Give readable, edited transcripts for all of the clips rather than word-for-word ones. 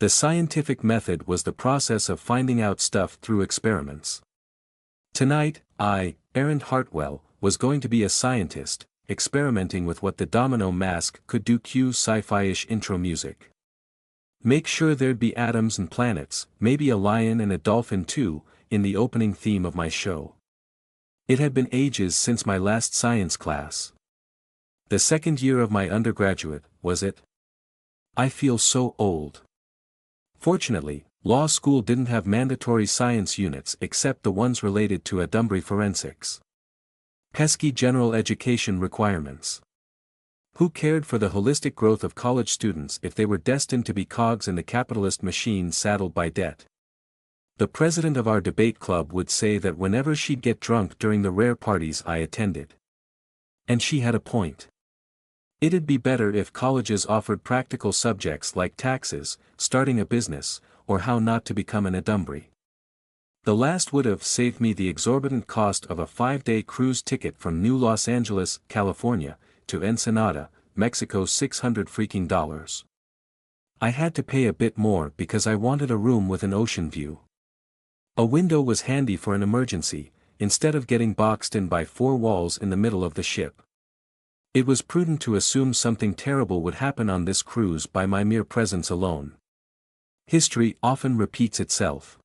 The scientific method was the process of finding out stuff through experiments. Tonight, I, Aaron Hartwell, was going to be a scientist, experimenting with what the domino mask could do. Cue sci-fi-ish intro music. Make sure there'd be atoms and planets, maybe a lion and a dolphin too, in the opening theme of my show. It had been ages since my last science class. The second year of my undergraduate, was it? I feel so old. Fortunately, law school didn't have mandatory science units except the ones related to audiobook forensics. Pesky general education requirements. Who cared for the holistic growth of college students if they were destined to be cogs in the capitalist machine saddled by debt? The president of our debate club would say that whenever she'd get drunk during the rare parties I attended. And she had a point. It'd be better if colleges offered practical subjects like taxes, starting a business, or how not to become an audiobook. The last would have saved me the exorbitant cost of a 5-day cruise ticket from New Los Angeles, California, to Ensenada, Mexico. $600. I had to pay a bit more because I wanted a room with an ocean view. A window was handy for an emergency, instead of getting boxed in by 4 walls in the middle of the ship. It was prudent to assume something terrible would happen on this cruise by my mere presence alone. History often repeats itself.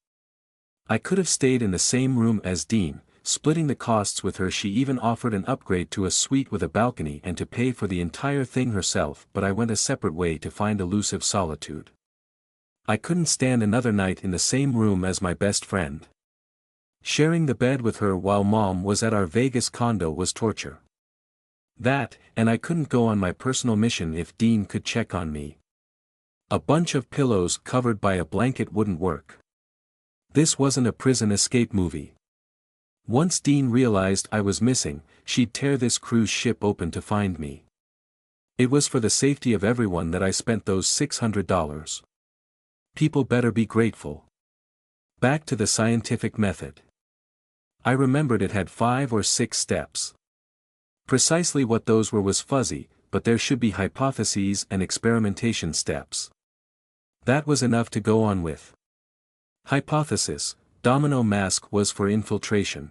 I could have stayed in the same room as Dean, splitting the costs with her. She even offered an upgrade to a suite with a balcony and to pay for the entire thing herself, but I went a separate way to find elusive solitude. I couldn't stand another night in the same room as my best friend. Sharing the bed with her while Mom was at our Vegas condo was torture. That, and I couldn't go on my personal mission if Dean could check on me. A bunch of pillows covered by a blanket wouldn't work. This wasn't a prison escape movie. Once Dean realized I was missing, she'd tear this cruise ship open to find me. It was for the safety of everyone that I spent those $600. People better be grateful. Back to the scientific method. I remembered it had 5 or 6 steps. Precisely what those were was fuzzy, but there should be hypotheses and experimentation steps. That was enough to go on with. Hypothesis: domino mask was for infiltration.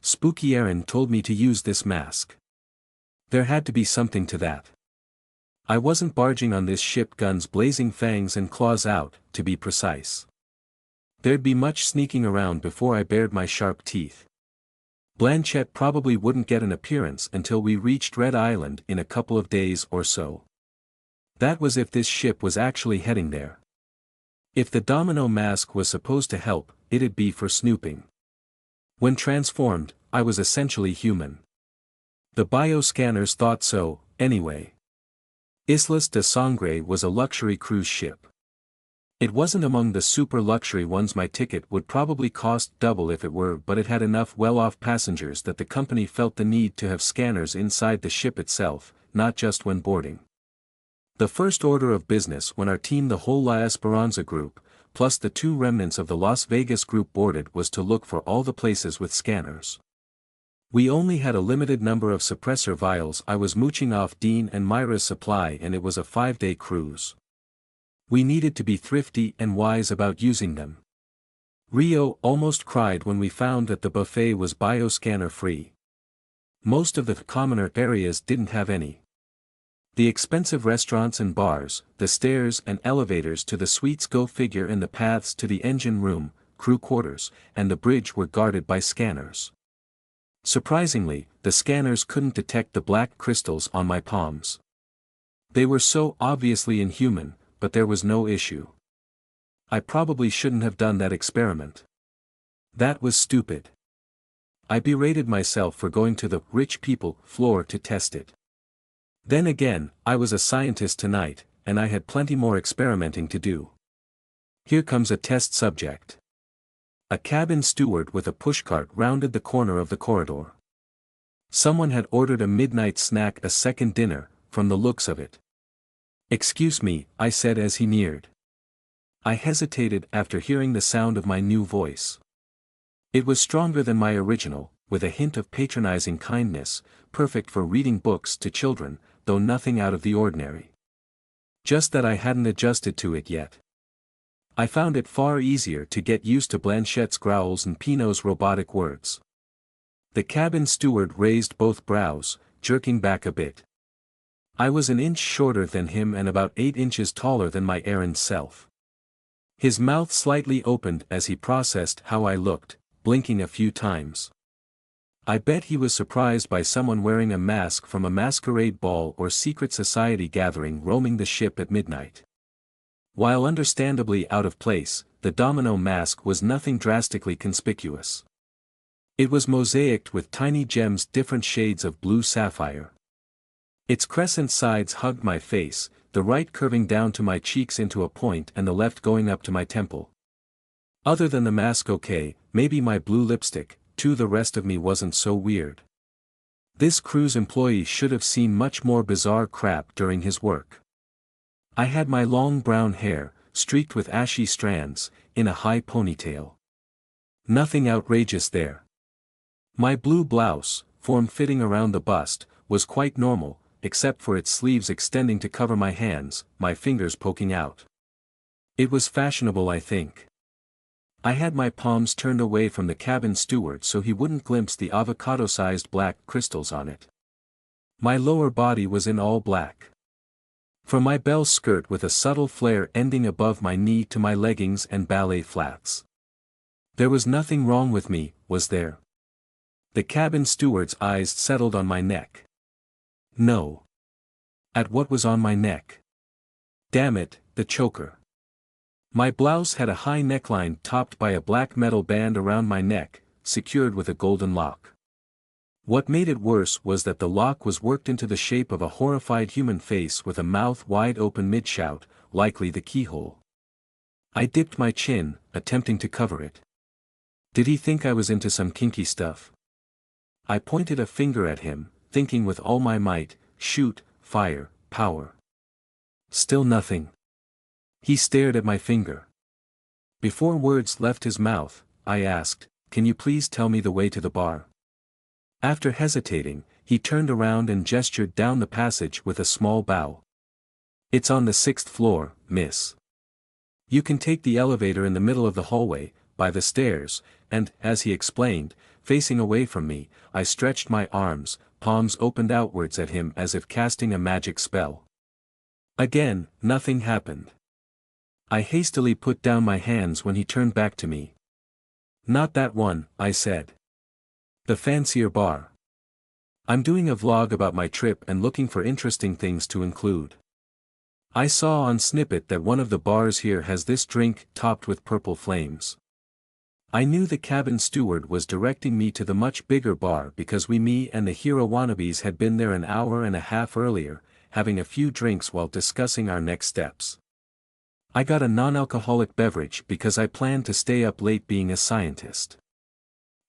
Spooky Aaron told me to use this mask. There had to be something to that. I wasn't barging on this ship guns blazing, fangs and claws out, to be precise. There'd be much sneaking around before I bared my sharp teeth. Blanchette probably wouldn't get an appearance until we reached Red Island in a couple of days or so. That was if this ship was actually heading there. If the domino mask was supposed to help, it'd be for snooping. When transformed, I was essentially human. The bioscanners thought so, anyway. Islas de Sangre was a luxury cruise ship. It wasn't among the super luxury ones. My ticket would probably cost double if it were, but it had enough well-off passengers that the company felt the need to have scanners inside the ship itself, not just when boarding. The first order of business when our team, the whole La Esperanza group, plus the 2 remnants of the Las Vegas group boarded, was to look for all the places with scanners. We only had a limited number of suppressor vials. I was mooching off Dean and Myra's supply, and it was a 5-day cruise. We needed to be thrifty and wise about using them. Rio almost cried when we found that the buffet was bioscanner free. Most of the commoner areas didn't have any. The expensive restaurants and bars, the stairs and elevators to the suites, go figure, and the paths to the engine room, crew quarters, and the bridge were guarded by scanners. Surprisingly, the scanners couldn't detect the black crystals on my palms. They were so obviously inhuman, but there was no issue. I probably shouldn't have done that experiment. That was stupid. I berated myself for going to the rich people floor to test it. Then again, I was a scientist tonight, and I had plenty more experimenting to do. Here comes a test subject. A cabin steward with a pushcart rounded the corner of the corridor. Someone had ordered a midnight snack, a second dinner, from the looks of it. "Excuse me," I said as he neared. I hesitated after hearing the sound of my new voice. It was stronger than my original, with a hint of patronizing kindness, perfect for reading books to children, though nothing out of the ordinary. Just that I hadn't adjusted to it yet. I found it far easier to get used to Blanchette's growls and Pinot's robotic words. The cabin steward raised both brows, jerking back a bit. I was an inch shorter than him and about 8 inches taller than my errand self. His mouth slightly opened as he processed how I looked, blinking a few times. I bet he was surprised by someone wearing a mask from a masquerade ball or secret society gathering roaming the ship at midnight. While understandably out of place, the domino mask was nothing drastically conspicuous. It was mosaicked with tiny gems different shades of blue sapphire. Its crescent sides hugged my face, the right curving down to my cheeks into a point and the left going up to my temple. Other than the mask, okay, maybe my blue lipstick, too. The rest of me wasn't so weird. This cruise employee should have seen much more bizarre crap during his work. I had my long brown hair, streaked with ashy strands, in a high ponytail. Nothing outrageous there. My blue blouse, form-fitting around the bust, was quite normal, except for its sleeves extending to cover my hands, my fingers poking out. It was fashionable, I think. I had my palms turned away from the cabin steward so he wouldn't glimpse the avocado-sized black crystals on it. My lower body was in all black. From my bell skirt with a subtle flare ending above my knee to my leggings and ballet flats. There was nothing wrong with me, was there? The cabin steward's eyes settled on my neck. No. At what was on my neck? Damn it, the choker. My blouse had a high neckline topped by a black metal band around my neck, secured with a golden lock. What made it worse was that the lock was worked into the shape of a horrified human face with a mouth wide open mid-shout, likely the keyhole. I dipped my chin, attempting to cover it. Did he think I was into some kinky stuff? I pointed a finger at him, thinking with all my might, shoot, fire, power. Still nothing. He stared at my finger. Before words left his mouth, I asked, "Can you please tell me the way to the bar?" After hesitating, he turned around and gestured down the passage with a small bow. "It's on the 6th floor, miss. You can take the elevator in the middle of the hallway, by the stairs," and, as he explained, facing away from me, I stretched my arms, palms opened outwards at him as if casting a magic spell. Again, nothing happened. I hastily put down my hands when he turned back to me. "Not that one," I said. "The fancier bar. I'm doing a vlog about my trip and looking for interesting things to include. I saw on Snippet that one of the bars here has this drink topped with purple flames." I knew the cabin steward was directing me to the much bigger bar because me and the hero wannabes had been there an hour and a half earlier, having a few drinks while discussing our next steps. I got a non-alcoholic beverage because I planned to stay up late being a scientist.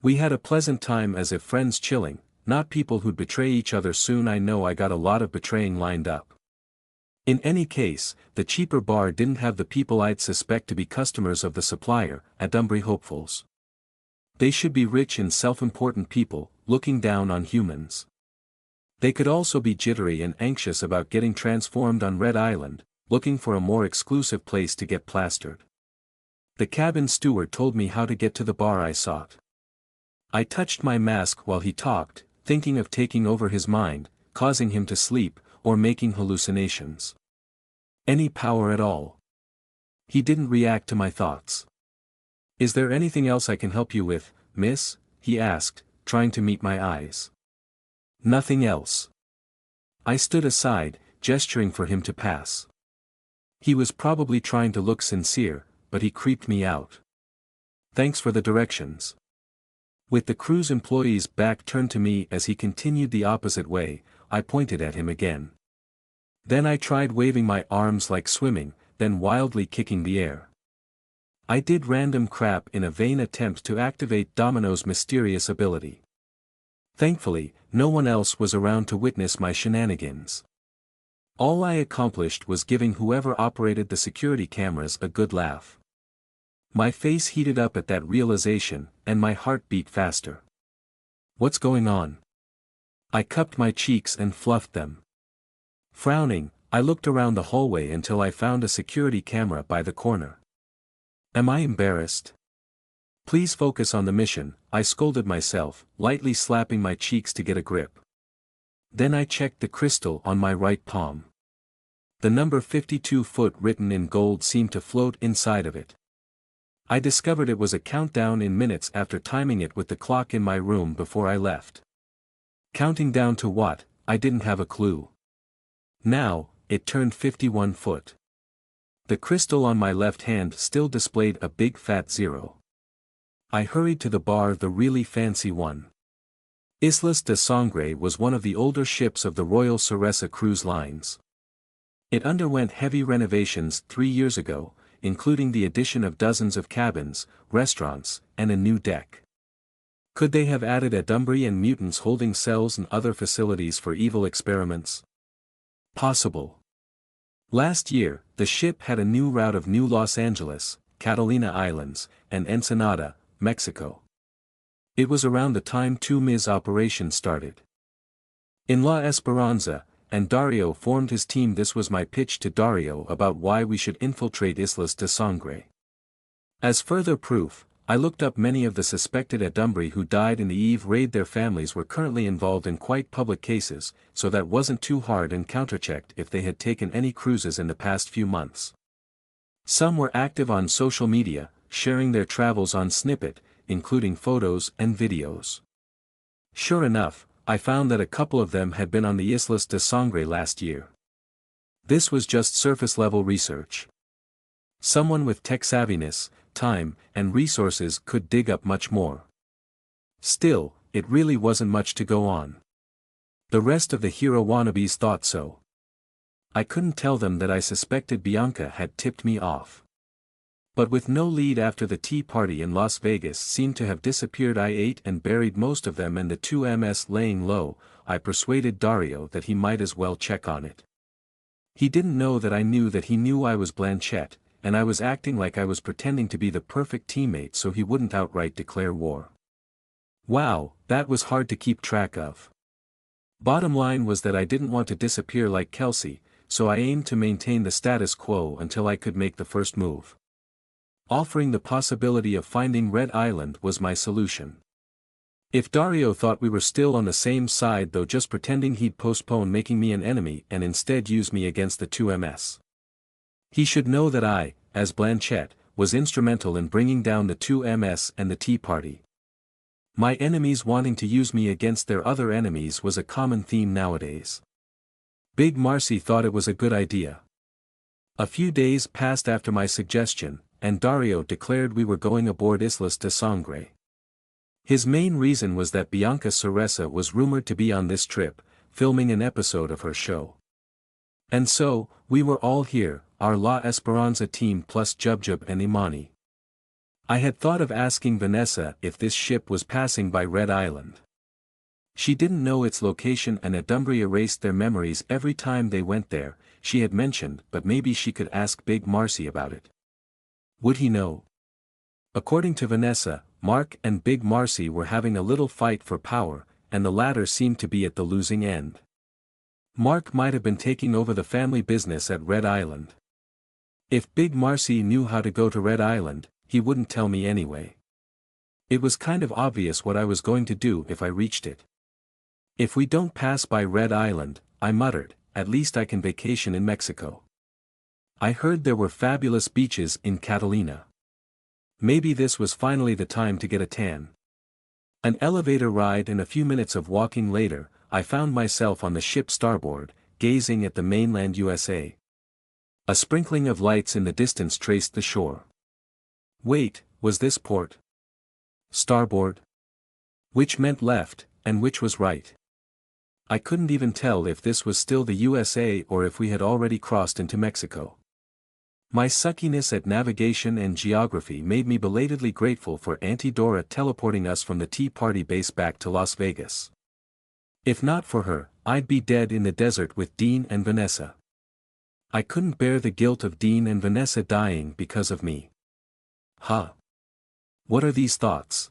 We had a pleasant time as if friends chilling, not people who'd betray each other soon. I know I got a lot of betraying lined up. In any case, the cheaper bar didn't have the people I'd suspect to be customers of the supplier, Adumbry hopefuls. They should be rich and self-important people, looking down on humans. They could also be jittery and anxious about getting transformed on Red Island, looking for a more exclusive place to get plastered. The cabin steward told me how to get to the bar I sought. I touched my mask while he talked, thinking of taking over his mind, causing him to sleep, or making hallucinations. Any power at all. He didn't react to my thoughts. "Is there anything else I can help you with, miss?" he asked, trying to meet my eyes. "Nothing else." I stood aside, gesturing for him to pass. He was probably trying to look sincere, but he creeped me out. "Thanks for the directions." With the cruise employee's back turned to me as he continued the opposite way, I pointed at him again. Then I tried waving my arms like swimming, then wildly kicking the air. I did random crap in a vain attempt to activate Domino's mysterious ability. Thankfully, no one else was around to witness my shenanigans. All I accomplished was giving whoever operated the security cameras a good laugh. My face heated up at that realization, and my heart beat faster. "What's going on?" I cupped my cheeks and fluffed them. Frowning, I looked around the hallway until I found a security camera by the corner. Am I embarrassed? Please focus on the mission, I scolded myself, lightly slapping my cheeks to get a grip. Then I checked the crystal on my right palm. The number 52 foot written in gold seemed to float inside of it. I discovered it was a countdown in minutes after timing it with the clock in my room before I left. Counting down to what, I didn't have a clue. Now, it turned 51 foot. The crystal on my left hand still displayed a big fat 0. I hurried to the bar, the really fancy one. Islas de Sangre was one of the older ships of the Royal Ceresa Cruise Lines. It underwent heavy renovations 3 years ago, including the addition of dozens of cabins, restaurants, and a new deck. Could they have added Adumbrey and mutants holding cells and other facilities for evil experiments? Possible. Last year, the ship had a new route of New Los Angeles, Catalina Islands, and Ensenada, Mexico. It was around the time 2MIS operation started. In La Esperanza, and Dario formed his team. This was my pitch to Dario about why we should infiltrate Islas de Sangre. As further proof, I looked up many of the suspected Adumbrey who died in the Eve raid. Their families were currently involved in quite public cases, so that wasn't too hard, and counterchecked if they had taken any cruises in the past few months. Some were active on social media, sharing their travels on Snippet, including photos and videos. Sure enough, I found that a couple of them had been on the Islas de Sangre last year. This was just surface-level research. Someone with tech savviness, time, and resources could dig up much more. Still, it really wasn't much to go on. The rest of the hero wannabes thought so. I couldn't tell them that I suspected Bianca had tipped me off. But with no lead after the tea party in Las Vegas seemed to have disappeared, I ate and buried most of them, and the 2MS laying low, I persuaded Dario that he might as well check on it. He didn't know that I knew that he knew I was Blanchette, and I was acting like I was pretending to be the perfect teammate so he wouldn't outright declare war. Wow, that was hard to keep track of. Bottom line was that I didn't want to disappear like Kelsey, so I aimed to maintain the status quo until I could make the first move. Offering the possibility of finding Red Island was my solution. If Dario thought we were still on the same side, though, just pretending, he'd postpone making me an enemy and instead use me against the 2MS. He should know that I, as Blanchette, was instrumental in bringing down the 2MS and the Tea Party. My enemies wanting to use me against their other enemies was a common theme nowadays. Big Marcy thought it was a good idea. A few days passed after my suggestion, and Dario declared we were going aboard Islas de Sangre. His main reason was that Bianca Ceresa was rumored to be on this trip, filming an episode of her show. And so, we were all here, our La Esperanza team plus Jubjub and Imani. I had thought of asking Vanessa if this ship was passing by Red Island. She didn't know its location, and Adumbrey erased their memories every time they went there, she had mentioned, but maybe she could ask Big Marcy about it. Would he know? According to Vanessa, Mark and Big Marcy were having a little fight for power, and the latter seemed to be at the losing end. Mark might have been taking over the family business at Red Island. If Big Marcy knew how to go to Red Island, he wouldn't tell me anyway. It was kind of obvious what I was going to do if I reached it. If we don't pass by Red Island, I muttered, at least I can vacation in Mexico. I heard there were fabulous beaches in Catalina. Maybe this was finally the time to get a tan. An elevator ride and a few minutes of walking later, I found myself on the ship's starboard, gazing at the mainland USA. A sprinkling of lights in the distance traced the shore. Wait, was this port? Starboard? Which meant left, and which was right? I couldn't even tell if this was still the USA or if we had already crossed into Mexico. My suckiness at navigation and geography made me belatedly grateful for Auntie Dora teleporting us from the Tea Party base back to Las Vegas. If not for her, I'd be dead in the desert with Dean and Vanessa. I couldn't bear the guilt of Dean and Vanessa dying because of me. Huh. What are these thoughts?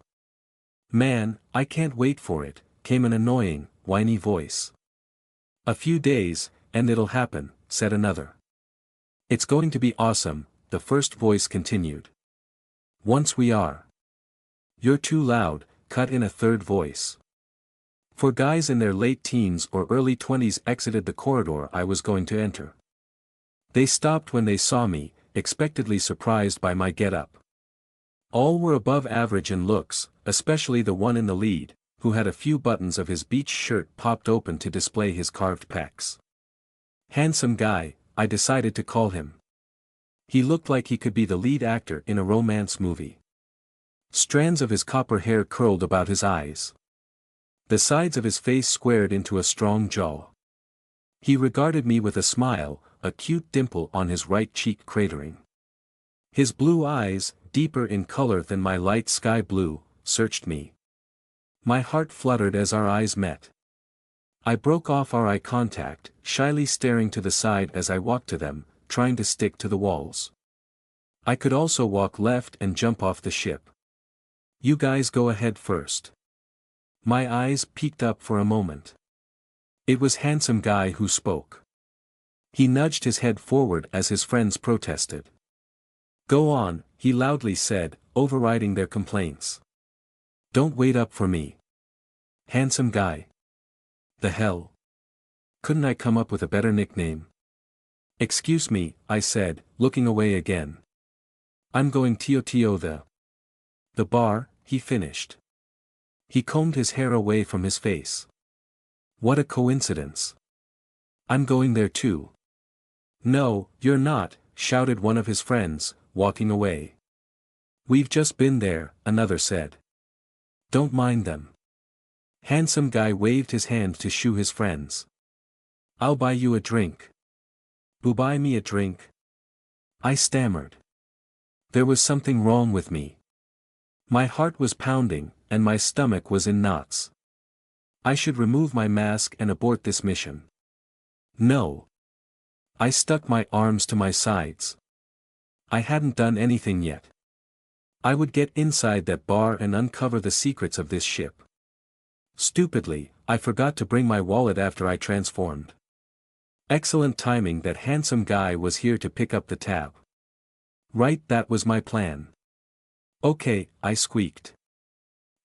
Man, I can't wait for it, came an annoying, whiny voice. A few days, and it'll happen, said another. It's going to be awesome, the first voice continued. Once we are. You're too loud, cut in a third voice. Four guys in their late teens or early 20s exited the corridor I was going to enter. They stopped when they saw me, expectedly surprised by my get-up. All were above average in looks, especially the one in the lead, who had a few buttons of his beach shirt popped open to display his carved pecs. Handsome guy, I decided to call him. He looked like he could be the lead actor in a romance movie. Strands of his copper hair curled about his eyes. The sides of his face squared into a strong jaw. He regarded me with a smile, a cute dimple on his right cheek cratering. His blue eyes, deeper in color than my light sky blue, searched me. My heart fluttered as our eyes met. I broke off our eye contact, shyly staring to the side as I walked to them, trying to stick to the walls. I could also walk left and jump off the ship. You guys go ahead first. My eyes peeked up for a moment. It was handsome guy who spoke. He nudged his head forward as his friends protested. Go on, he loudly said, overriding their complaints. Don't wait up for me. Handsome guy. The hell? Couldn't I come up with a better nickname? Excuse me, I said, looking away again. I'm going to the bar, he finished. He combed his hair away from his face. What a coincidence. I'm going there too. No, you're not, shouted one of his friends, walking away. We've just been there, another said. Don't mind them. Handsome guy waved his hand to shoo his friends. I'll buy you a drink. Who buy me a drink? I stammered. There was something wrong with me. My heart was pounding, and my stomach was in knots. I should remove my mask and abort this mission. No. I stuck my arms to my sides. I hadn't done anything yet. I would get inside that bar and uncover the secrets of this ship. Stupidly, I forgot to bring my wallet after I transformed. Excellent timing that handsome guy was here to pick up the tab. Right, that was my plan. Okay, I squeaked.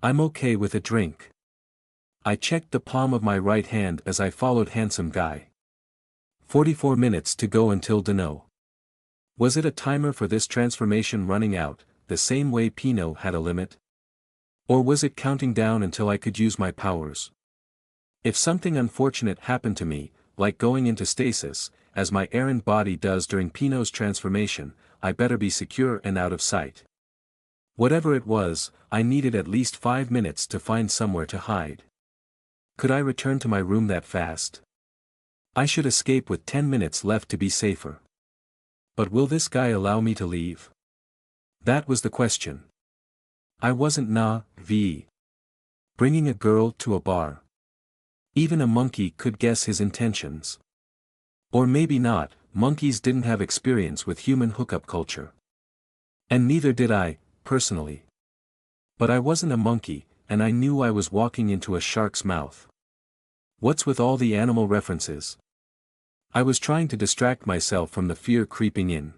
I'm okay with a drink. I checked the palm of my right hand as I followed handsome guy. 44 minutes to go until Dano. Was it a timer for this transformation running out, the same way Pinot had a limit? Or was it counting down until I could use my powers? If something unfortunate happened to me, like going into stasis, as my errand body does during Pinot's transformation, I better be secure and out of sight. Whatever it was, I needed at least 5 minutes to find somewhere to hide. Could I return to my room that fast? I should escape with 10 minutes left to be safer. But will this guy allow me to leave? That was the question. I wasn't bringing a girl to a bar. Even a monkey could guess his intentions. Or maybe not, monkeys didn't have experience with human hookup culture. And neither did I, personally. But I wasn't a monkey, and I knew I was walking into a shark's mouth. What's with all the animal references? I was trying to distract myself from the fear creeping in.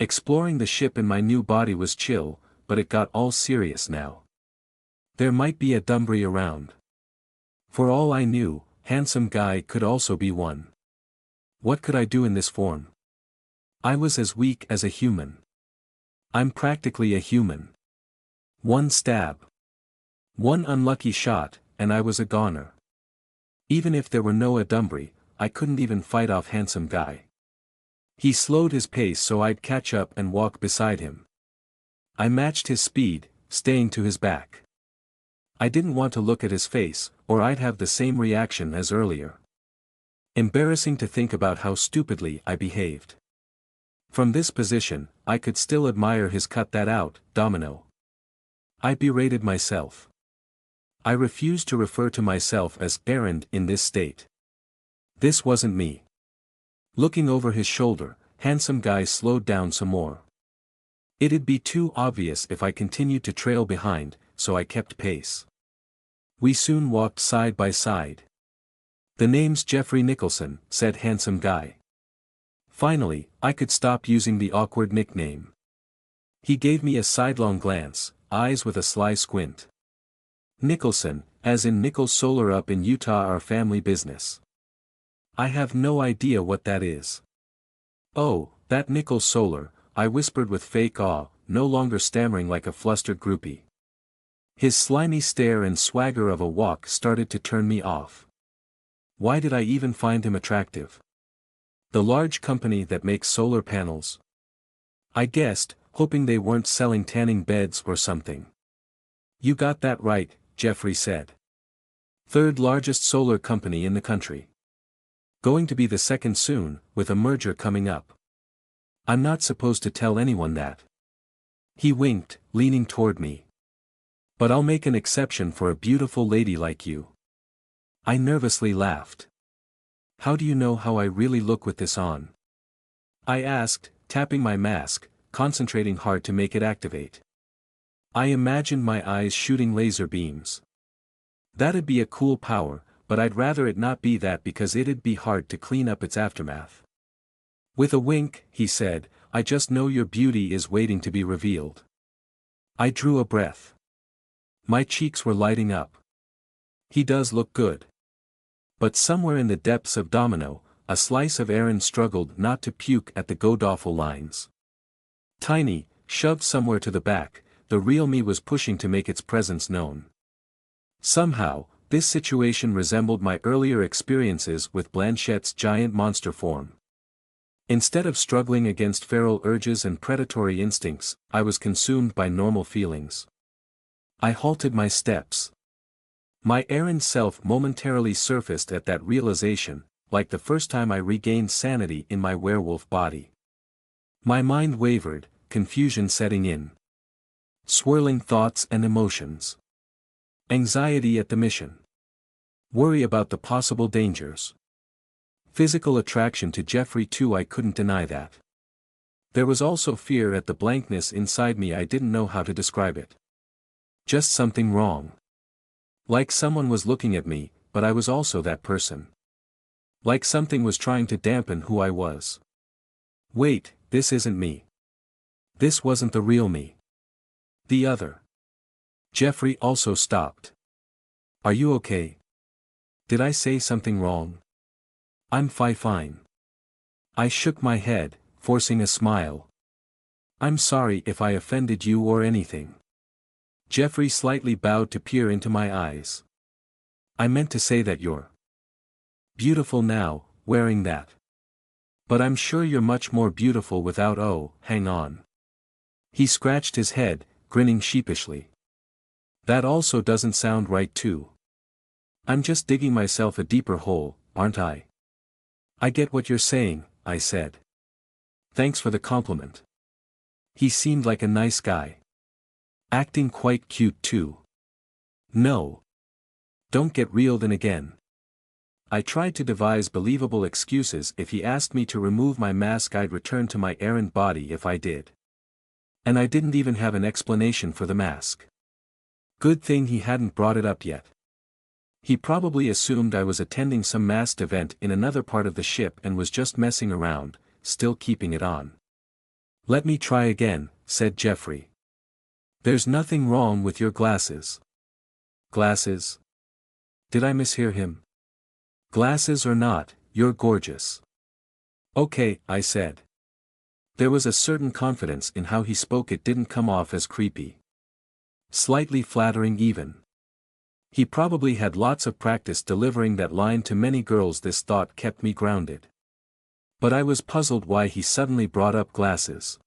Exploring the ship in my new body was chill, but it got all serious now. There might be a Dumbry around. For all I knew, handsome guy could also be one. What could I do in this form? I was as weak as a human. I'm practically a human. One stab. One unlucky shot, and I was a goner. Even if there were no Dumbry, I couldn't even fight off handsome guy. He slowed his pace so I'd catch up and walk beside him. I matched his speed, staying to his back. I didn't want to look at his face, or I'd have the same reaction as earlier. Embarrassing to think about how stupidly I behaved. From this position, I could still admire his cut that out, domino. I berated myself. I refused to refer to myself as errand in this state. This wasn't me. Looking over his shoulder, handsome guy slowed down some more. It'd be too obvious if I continued to trail behind, so I kept pace. We soon walked side by side. The name's Jeffrey Nicholson, said handsome guy. Finally, I could stop using the awkward nickname. He gave me a sidelong glance, eyes with a sly squint. Nicholson, as in Nichols Solar up in Utah, our family business. I have no idea what that is. Oh, that Nichols Solar, I whispered with fake awe, no longer stammering like a flustered groupie. His slimy stare and swagger of a walk started to turn me off. Why did I even find him attractive? The large company that makes solar panels? I guessed, hoping they weren't selling tanning beds or something. You got that right, Jeffrey said. Third largest solar company in the country. Going to be the second soon, with a merger coming up. I'm not supposed to tell anyone that. He winked, leaning toward me. But I'll make an exception for a beautiful lady like you. I nervously laughed. How do you know how I really look with this on? I asked, tapping my mask, concentrating hard to make it activate. I imagined my eyes shooting laser beams. That'd be a cool power, but I'd rather it not be that because it'd be hard to clean up its aftermath. With a wink, he said, I just know your beauty is waiting to be revealed. I drew a breath. My cheeks were lighting up. He does look good. But somewhere in the depths of Domino, a slice of Aaron struggled not to puke at the god-awful lines. Tiny, shoved somewhere to the back, the real me was pushing to make its presence known. Somehow, this situation resembled my earlier experiences with Blanchette's giant monster form. Instead of struggling against feral urges and predatory instincts, I was consumed by normal feelings. I halted my steps. My errand self momentarily surfaced at that realization, like the first time I regained sanity in my werewolf body. My mind wavered, confusion setting in. Swirling thoughts and emotions. Anxiety at the mission. Worry about the possible dangers. Physical attraction to Jeffrey too, I couldn't deny that. There was also fear at the blankness inside me, I didn't know how to describe it. Just something wrong. Like someone was looking at me, but I was also that person. Like something was trying to dampen who I was. Wait, this isn't me. This wasn't the real me. The other. Jeffrey also stopped. Are you okay? Did I say something wrong? I'm fine. I shook my head, forcing a smile. I'm sorry if I offended you or anything. Jeffrey slightly bowed to peer into my eyes. I meant to say that you're beautiful now, wearing that. But I'm sure you're much more beautiful without. Oh, hang on. He scratched his head, grinning sheepishly. That also doesn't sound right too. I'm just digging myself a deeper hole, aren't I? I get what you're saying, I said. Thanks for the compliment. He seemed like a nice guy. Acting quite cute too. No. Don't get reeled in again. I tried to devise believable excuses. If he asked me to remove my mask, I'd return to my errant body if I did. And I didn't even have an explanation for the mask. Good thing he hadn't brought it up yet. He probably assumed I was attending some masked event in another part of the ship and was just messing around, still keeping it on. Let me try again, said Jeffrey. There's nothing wrong with your glasses. Glasses? Did I mishear him? Glasses or not, you're gorgeous. Okay, I said. There was a certain confidence in how he spoke, it didn't come off as creepy. Slightly flattering even. He probably had lots of practice delivering that line to many girls. This thought kept me grounded. But I was puzzled why he suddenly brought up glasses.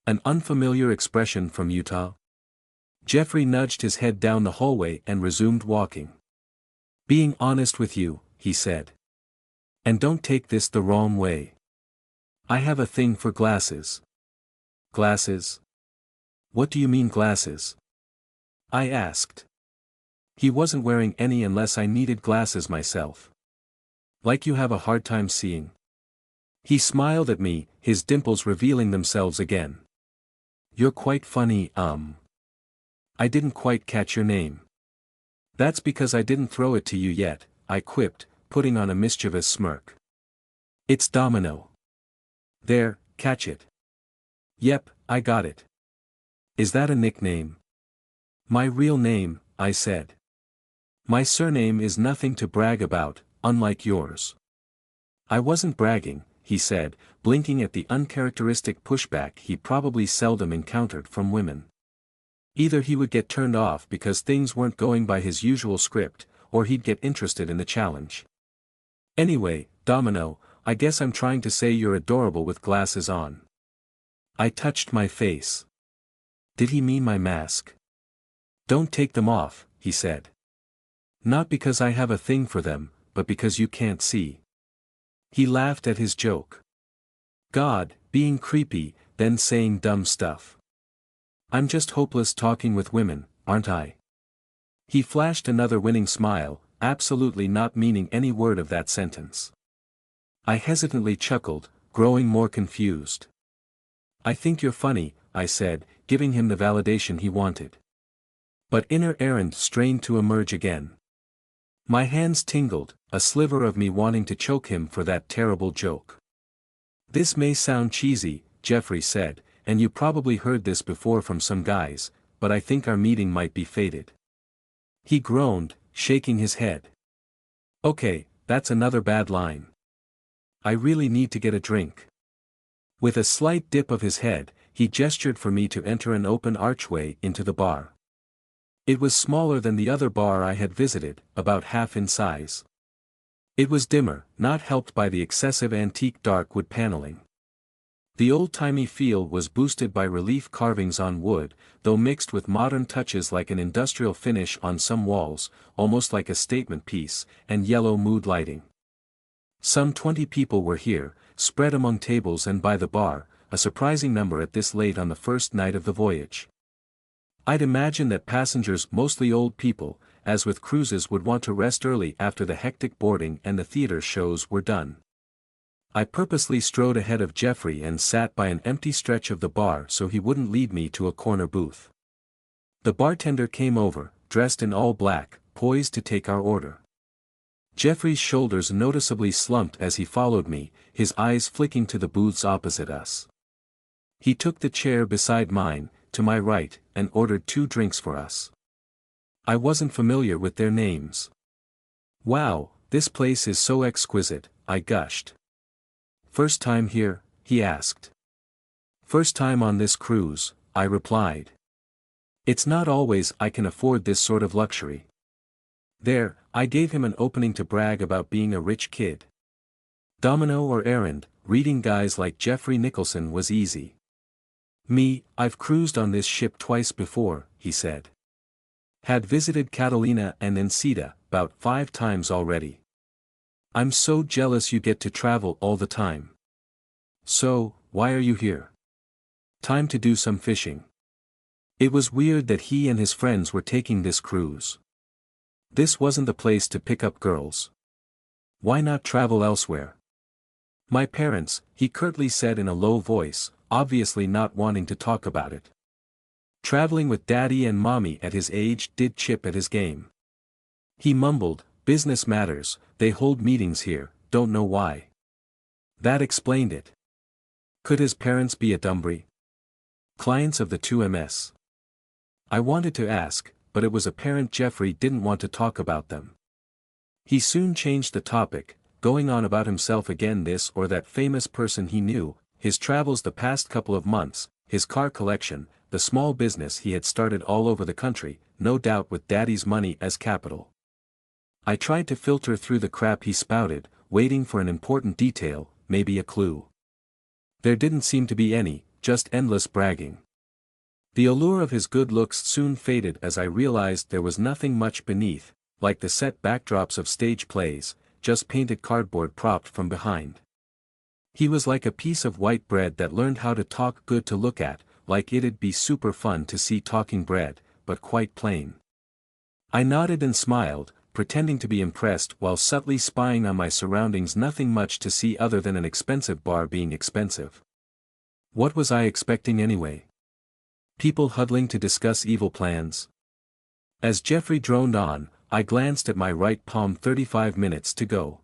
An unfamiliar expression from Utah? Jeffrey nudged his head down the hallway and resumed walking. Being honest with you, he said. And don't take this the wrong way. I have a thing for glasses. Glasses? What do you mean glasses? I asked. He wasn't wearing any unless I needed glasses myself. Like you have a hard time seeing. He smiled at me, his dimples revealing themselves again. You're quite funny. I didn't quite catch your name. That's because I didn't throw it to you yet, I quipped, putting on a mischievous smirk. It's Domino. There, catch it. Yep, I got it. Is that a nickname? My real name, I said. My surname is nothing to brag about, unlike yours. I wasn't bragging, he said, blinking at the uncharacteristic pushback he probably seldom encountered from women. Either he would get turned off because things weren't going by his usual script, or he'd get interested in the challenge. Anyway, Domino, I guess I'm trying to say you're adorable with glasses on. I touched my face. Did he mean my mask? Don't take them off, he said. Not because I have a thing for them, but because you can't see. He laughed at his joke. God, being creepy, then saying dumb stuff. I'm just hopeless talking with women, aren't I? He flashed another winning smile, absolutely not meaning any word of that sentence. I hesitantly chuckled, growing more confused. I think you're funny, I said, giving him the validation he wanted. But inner Errand strained to emerge again. My hands tingled, a sliver of me wanting to choke him for that terrible joke. This may sound cheesy, Jeffrey said, and you probably heard this before from some guys, but I think our meeting might be fated. He groaned, shaking his head. Okay, that's another bad line. I really need to get a drink. With a slight dip of his head, he gestured for me to enter an open archway into the bar. It was smaller than the other bar I had visited, about half in size. It was dimmer, not helped by the excessive antique dark wood paneling. The old-timey feel was boosted by relief carvings on wood, though mixed with modern touches like an industrial finish on some walls, almost like a statement piece, and yellow mood lighting. Some 20 people were here, spread among tables and by the bar, a surprising number at this late on the first night of the voyage. I'd imagine that passengers, mostly old people, as with cruises, would want to rest early after the hectic boarding and the theater shows were done. I purposely strode ahead of Jeffrey and sat by an empty stretch of the bar so he wouldn't lead me to a corner booth. The bartender came over, dressed in all black, poised to take our order. Jeffrey's shoulders noticeably slumped as he followed me, his eyes flicking to the booths opposite us. He took the chair beside mine, to my right, and ordered 2 drinks for us. I wasn't familiar with their names. Wow, this place is so exquisite, I gushed. First time here? He asked. First time on this cruise, I replied. It's not always I can afford this sort of luxury. There, I gave him an opening to brag about being a rich kid. Domino or Errand, reading guys like Jeffrey Nicholson was easy. Me, I've cruised on this ship twice before, he said. Had visited Catalina and Ensita, about 5 times already. I'm so jealous you get to travel all the time. So, why are you here? Time to do some fishing. It was weird that he and his friends were taking this cruise. This wasn't the place to pick up girls. Why not travel elsewhere? My parents, he curtly said in a low voice, obviously not wanting to talk about it. Traveling with Daddy and Mommy at his age did chip at his game. He mumbled, business matters, they hold meetings here, don't know why. That explained it. Could his parents be a Dumbry? Clients of the 2MS? I wanted to ask, but it was apparent Jeffrey didn't want to talk about them. He soon changed the topic, going on about himself again, this or that famous person he knew, his travels the past couple of months, his car collection, the small business he had started all over the country, no doubt with Daddy's money as capital. I tried to filter through the crap he spouted, waiting for an important detail, maybe a clue. There didn't seem to be any, just endless bragging. The allure of his good looks soon faded as I realized there was nothing much beneath, like the set backdrops of stage plays, just painted cardboard propped from behind. He was like a piece of white bread that learned how to talk good to look at, like it'd be super fun to see talking bread, but quite plain. I nodded and smiled, pretending to be impressed while subtly spying on my surroundings. Nothing much to see other than an expensive bar being expensive. What was I expecting anyway? People huddling to discuss evil plans. As Jeffrey droned on, I glanced at my right palm. 35 minutes to go.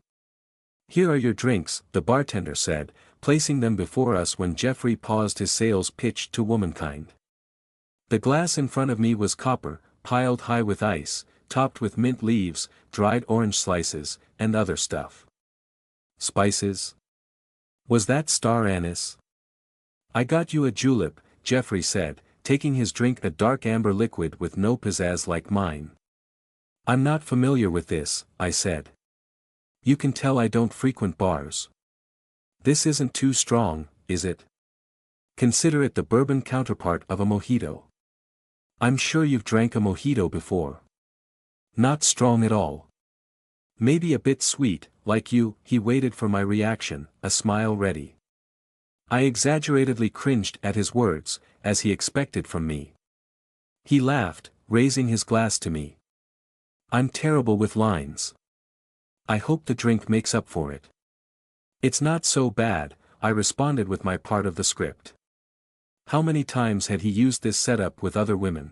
Here are your drinks, the bartender said, placing them before us when Jeffrey paused his sales pitch to womankind. The glass in front of me was copper, piled high with ice, topped with mint leaves, dried orange slices, and other stuff. Spices? Was that star anise? I got you a julep, Geoffrey said, taking his drink, a dark amber liquid with no pizzazz like mine. I'm not familiar with this, I said. You can tell I don't frequent bars. This isn't too strong, is it? Consider it the bourbon counterpart of a mojito. I'm sure you've drank a mojito before. Not strong at all. Maybe a bit sweet, like you. He waited for my reaction, a smile ready. I exaggeratedly cringed at his words, as he expected from me. He laughed, raising his glass to me. I'm terrible with lines. I hope the drink makes up for it. It's not so bad, I responded with my part of the script. How many times had he used this setup with other women?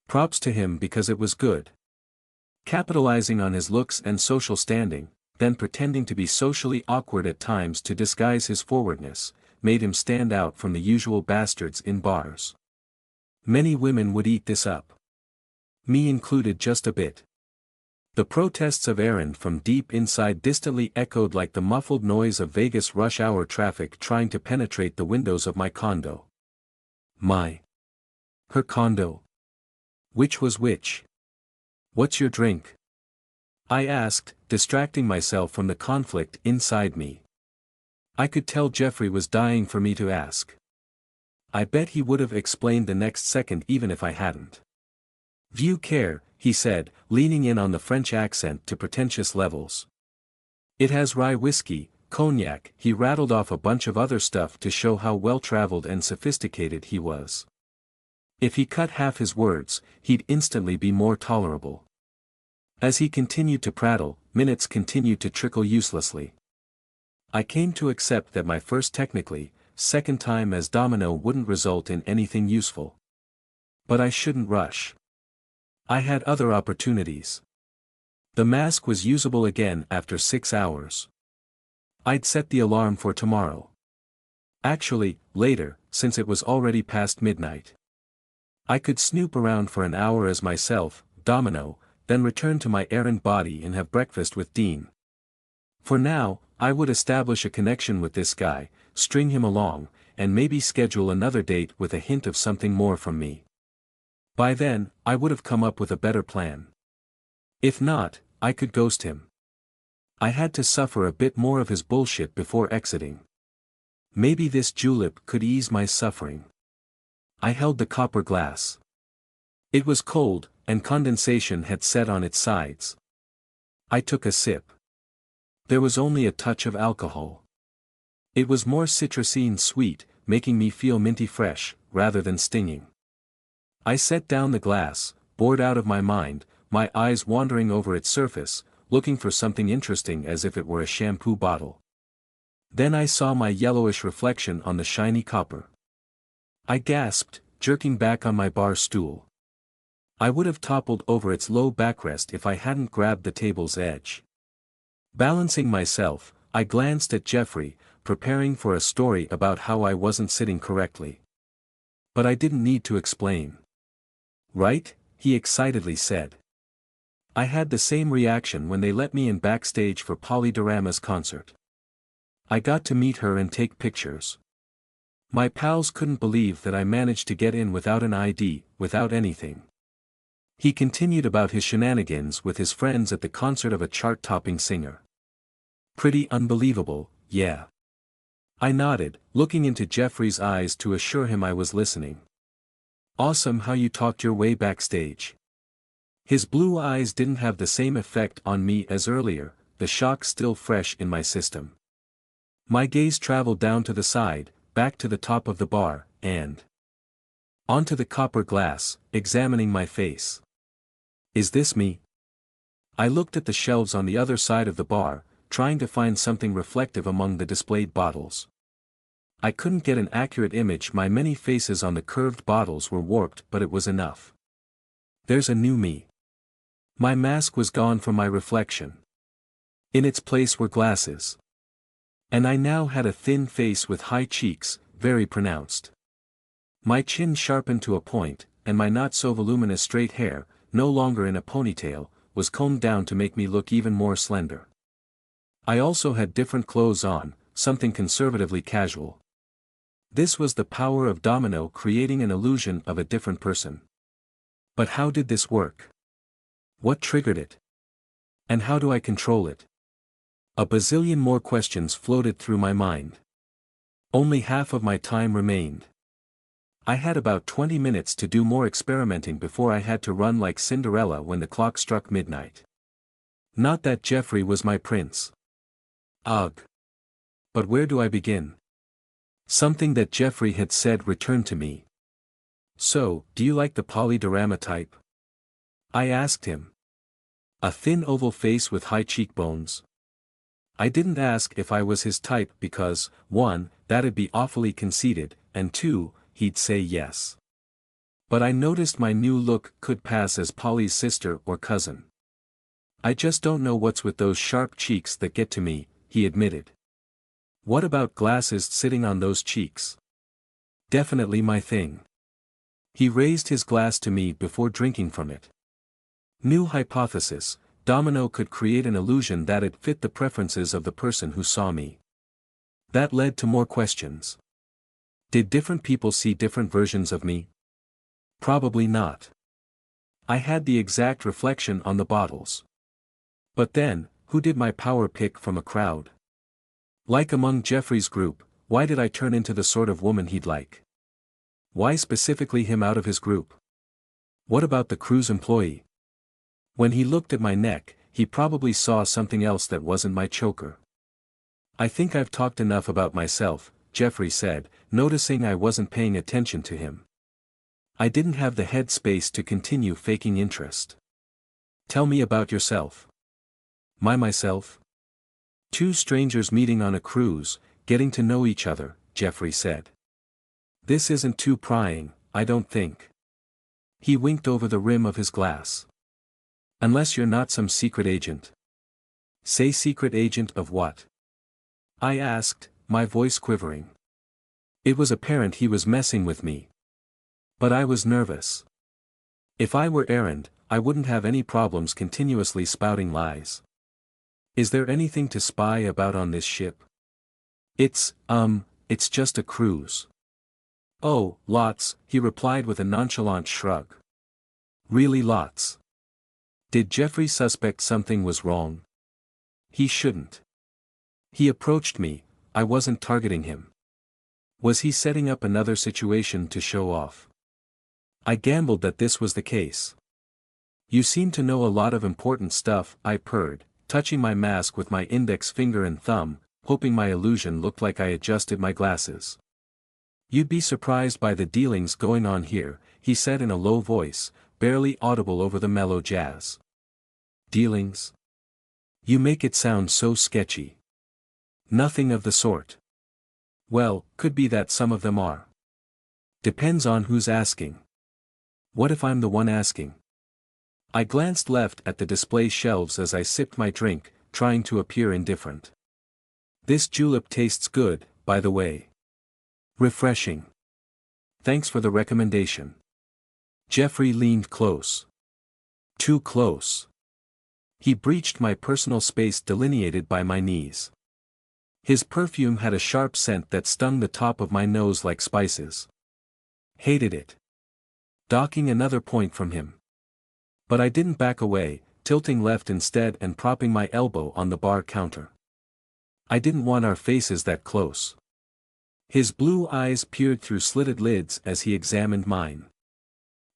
Props to him because it was good. Capitalizing on his looks and social standing, then pretending to be socially awkward at times to disguise his forwardness, made him stand out from the usual bastards in bars. Many women would eat this up. Me included just a bit. The protests of Aaron from deep inside distantly echoed like the muffled noise of Vegas rush hour traffic trying to penetrate the windows of my condo. Her condo. Which was which? What's your drink? I asked, distracting myself from the conflict inside me. I could tell Geoffrey was dying for me to ask. I bet he would have explained the next second even if I hadn't. Vieux Care, he said, leaning in on the French accent to pretentious levels. It has rye whiskey, cognac. He rattled off a bunch of other stuff to show how well-traveled and sophisticated he was. If he cut half his words, he'd instantly be more tolerable. As he continued to prattle, minutes continued to trickle uselessly. I came to accept that my first technically, second time as domino wouldn't result in anything useful. But I shouldn't rush. I had other opportunities. The mask was usable again after 6 hours. I'd set the alarm for tomorrow. Actually, later, since it was already past midnight. I could snoop around for an hour as myself, domino, then return to my errant body and have breakfast with Dean. For now, I would establish a connection with this guy, string him along, and maybe schedule another date with a hint of something more from me. By then, I would have come up with a better plan. If not, I could ghost him. I had to suffer a bit more of his bullshit before exiting. Maybe this julep could ease my suffering. I held the copper glass. It was cold, and condensation had set on its sides. I took a sip. There was only a touch of alcohol. It was more citrusy and sweet, making me feel minty fresh, rather than stinging. I set down the glass, bored out of my mind, my eyes wandering over its surface, looking for something interesting as if it were a shampoo bottle. Then I saw my yellowish reflection on the shiny copper. I gasped, jerking back on my bar stool. I would have toppled over its low backrest if I hadn't grabbed the table's edge. Balancing myself, I glanced at Geoffrey, preparing for a story about how I wasn't sitting correctly. But I didn't need to explain. Right? He excitedly said. I had the same reaction when they let me in backstage for Polydorama's concert. I got to meet her and take pictures. My pals couldn't believe that I managed to get in without an ID, without anything. He continued about his shenanigans with his friends at the concert of a chart-topping singer. Pretty unbelievable, yeah. I nodded, looking into Geoffrey's eyes to assure him I was listening. Awesome how you talked your way backstage. His blue eyes didn't have the same effect on me as earlier, the shock still fresh in my system. My gaze traveled down to the side, back to the top of the bar, and onto the copper glass, examining my face. Is this me? I looked at the shelves on the other side of the bar, trying to find something reflective among the displayed bottles. I couldn't get an accurate image. My many faces on the curved bottles were warped, but it was enough. There's a new me. My mask was gone from my reflection. In its place were glasses. And I now had a thin face with high cheeks, very pronounced. My chin sharpened to a point, and my not-so-voluminous straight hair, no longer in a ponytail, was combed down to make me look even more slender. I also had different clothes on, something conservatively casual. This was the power of Domino creating an illusion of a different person. But how did this work? What triggered it? And how do I control it? A bazillion more questions floated through my mind. Only half of my time remained. I had about 20 minutes to do more experimenting before I had to run like Cinderella when the clock struck midnight. Not that Jeffrey was my prince. Ugh. But where do I begin? Something that Jeffrey had said returned to me. So, do you like the polydorama type? I asked him. A thin oval face with high cheekbones. I didn't ask if I was his type because, 1, that'd be awfully conceited, and 2, he'd say yes. But I noticed my new look could pass as Polly's sister or cousin. I just don't know what's with those sharp cheeks that get to me, he admitted. What about glasses sitting on those cheeks? Definitely my thing. He raised his glass to me before drinking from it. New hypothesis, Domino could create an illusion that'd fit the preferences of the person who saw me. That led to more questions. Did different people see different versions of me? Probably not. I had the exact reflection on the bottles. But then, who did my power pick from a crowd? Like among Jeffrey's group, why did I turn into the sort of woman he'd like? Why specifically him out of his group? What about the cruise employee? When he looked at my neck, he probably saw something else that wasn't my choker. I think I've talked enough about myself, Jeffrey said, noticing I wasn't paying attention to him. I didn't have the head space to continue faking interest. Tell me about yourself. Myself? Two strangers meeting on a cruise, getting to know each other, Jeffrey said. This isn't too prying, I don't think. He winked over the rim of his glass. Unless you're not some secret agent. Say secret agent of what? I asked, my voice quivering. It was apparent he was messing with me. But I was nervous. If I were Aaron, I wouldn't have any problems continuously spouting lies. Is there anything to spy about on this ship? It's just a cruise. Oh, lots, he replied with a nonchalant shrug. Really lots. Did Jeffrey suspect something was wrong? He shouldn't. He approached me, I wasn't targeting him. Was he setting up another situation to show off? I gambled that this was the case. You seem to know a lot of important stuff, I purred, touching my mask with my index finger and thumb, hoping my illusion looked like I adjusted my glasses. You'd be surprised by the dealings going on here, he said in a low voice, barely audible over the mellow jazz. Dealings? You make it sound so sketchy. Nothing of the sort. Well, could be that some of them are. Depends on who's asking. What if I'm the one asking? I glanced left at the display shelves as I sipped my drink, trying to appear indifferent. This julep tastes good, by the way. Refreshing. Thanks for the recommendation. Jeffrey leaned close. Too close. He breached my personal space delineated by my knees. His perfume had a sharp scent that stung the top of my nose like spices. Hated it. Docking another point from him. But I didn't back away, tilting left instead and propping my elbow on the bar counter. I didn't want our faces that close. His blue eyes peered through slitted lids as he examined mine.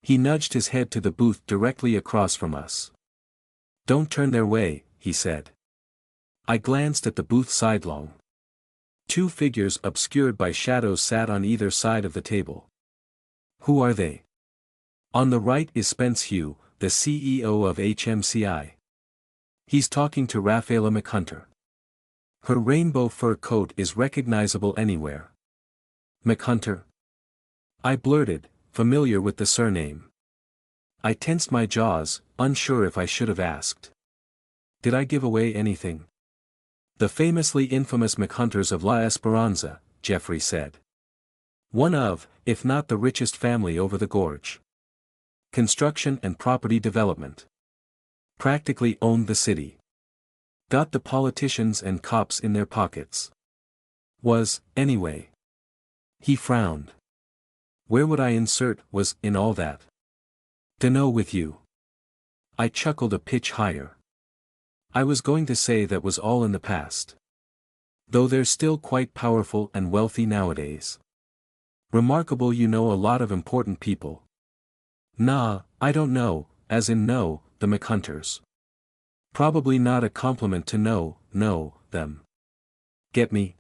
He nudged his head to the booth directly across from us. Don't turn their way, he said. I glanced at the booth sidelong. Two figures obscured by shadows sat on either side of the table. Who are they? On the right is Spence Hugh, the CEO of HMCI. He's talking to Rafaela McHunter. Her rainbow fur coat is recognizable anywhere. McHunter? I blurted, familiar with the surname. I tensed my jaws, unsure if I should have asked. Did I give away anything? The famously infamous McHunters of La Esperanza, Jeffrey said. One of, if not the richest family over the gorge. Construction and property development. Practically owned the city. Got the politicians and cops in their pockets. Was, anyway. He frowned. Where would I insert was in all that? Dunno with you. I chuckled a pitch higher. I was going to say that was all in the past. Though they're still quite powerful and wealthy nowadays. Remarkable you know a lot of important people. Nah, I don't know, as in no, the McHunters. Probably not a compliment to know them. Get me?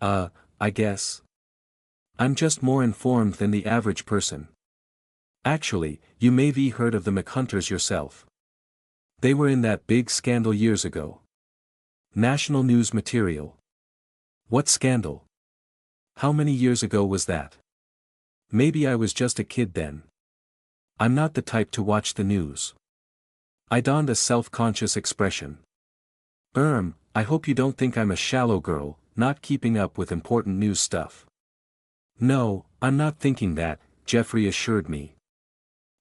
I guess. I'm just more informed than the average person. Actually, you maybe heard of the McHunters yourself. They were in that big scandal years ago. National news material. What scandal? How many years ago was that? Maybe I was just a kid then. I'm not the type to watch the news. I donned a self-conscious expression. I hope you don't think I'm a shallow girl, not keeping up with important news stuff. No, I'm not thinking that, Jeffrey assured me.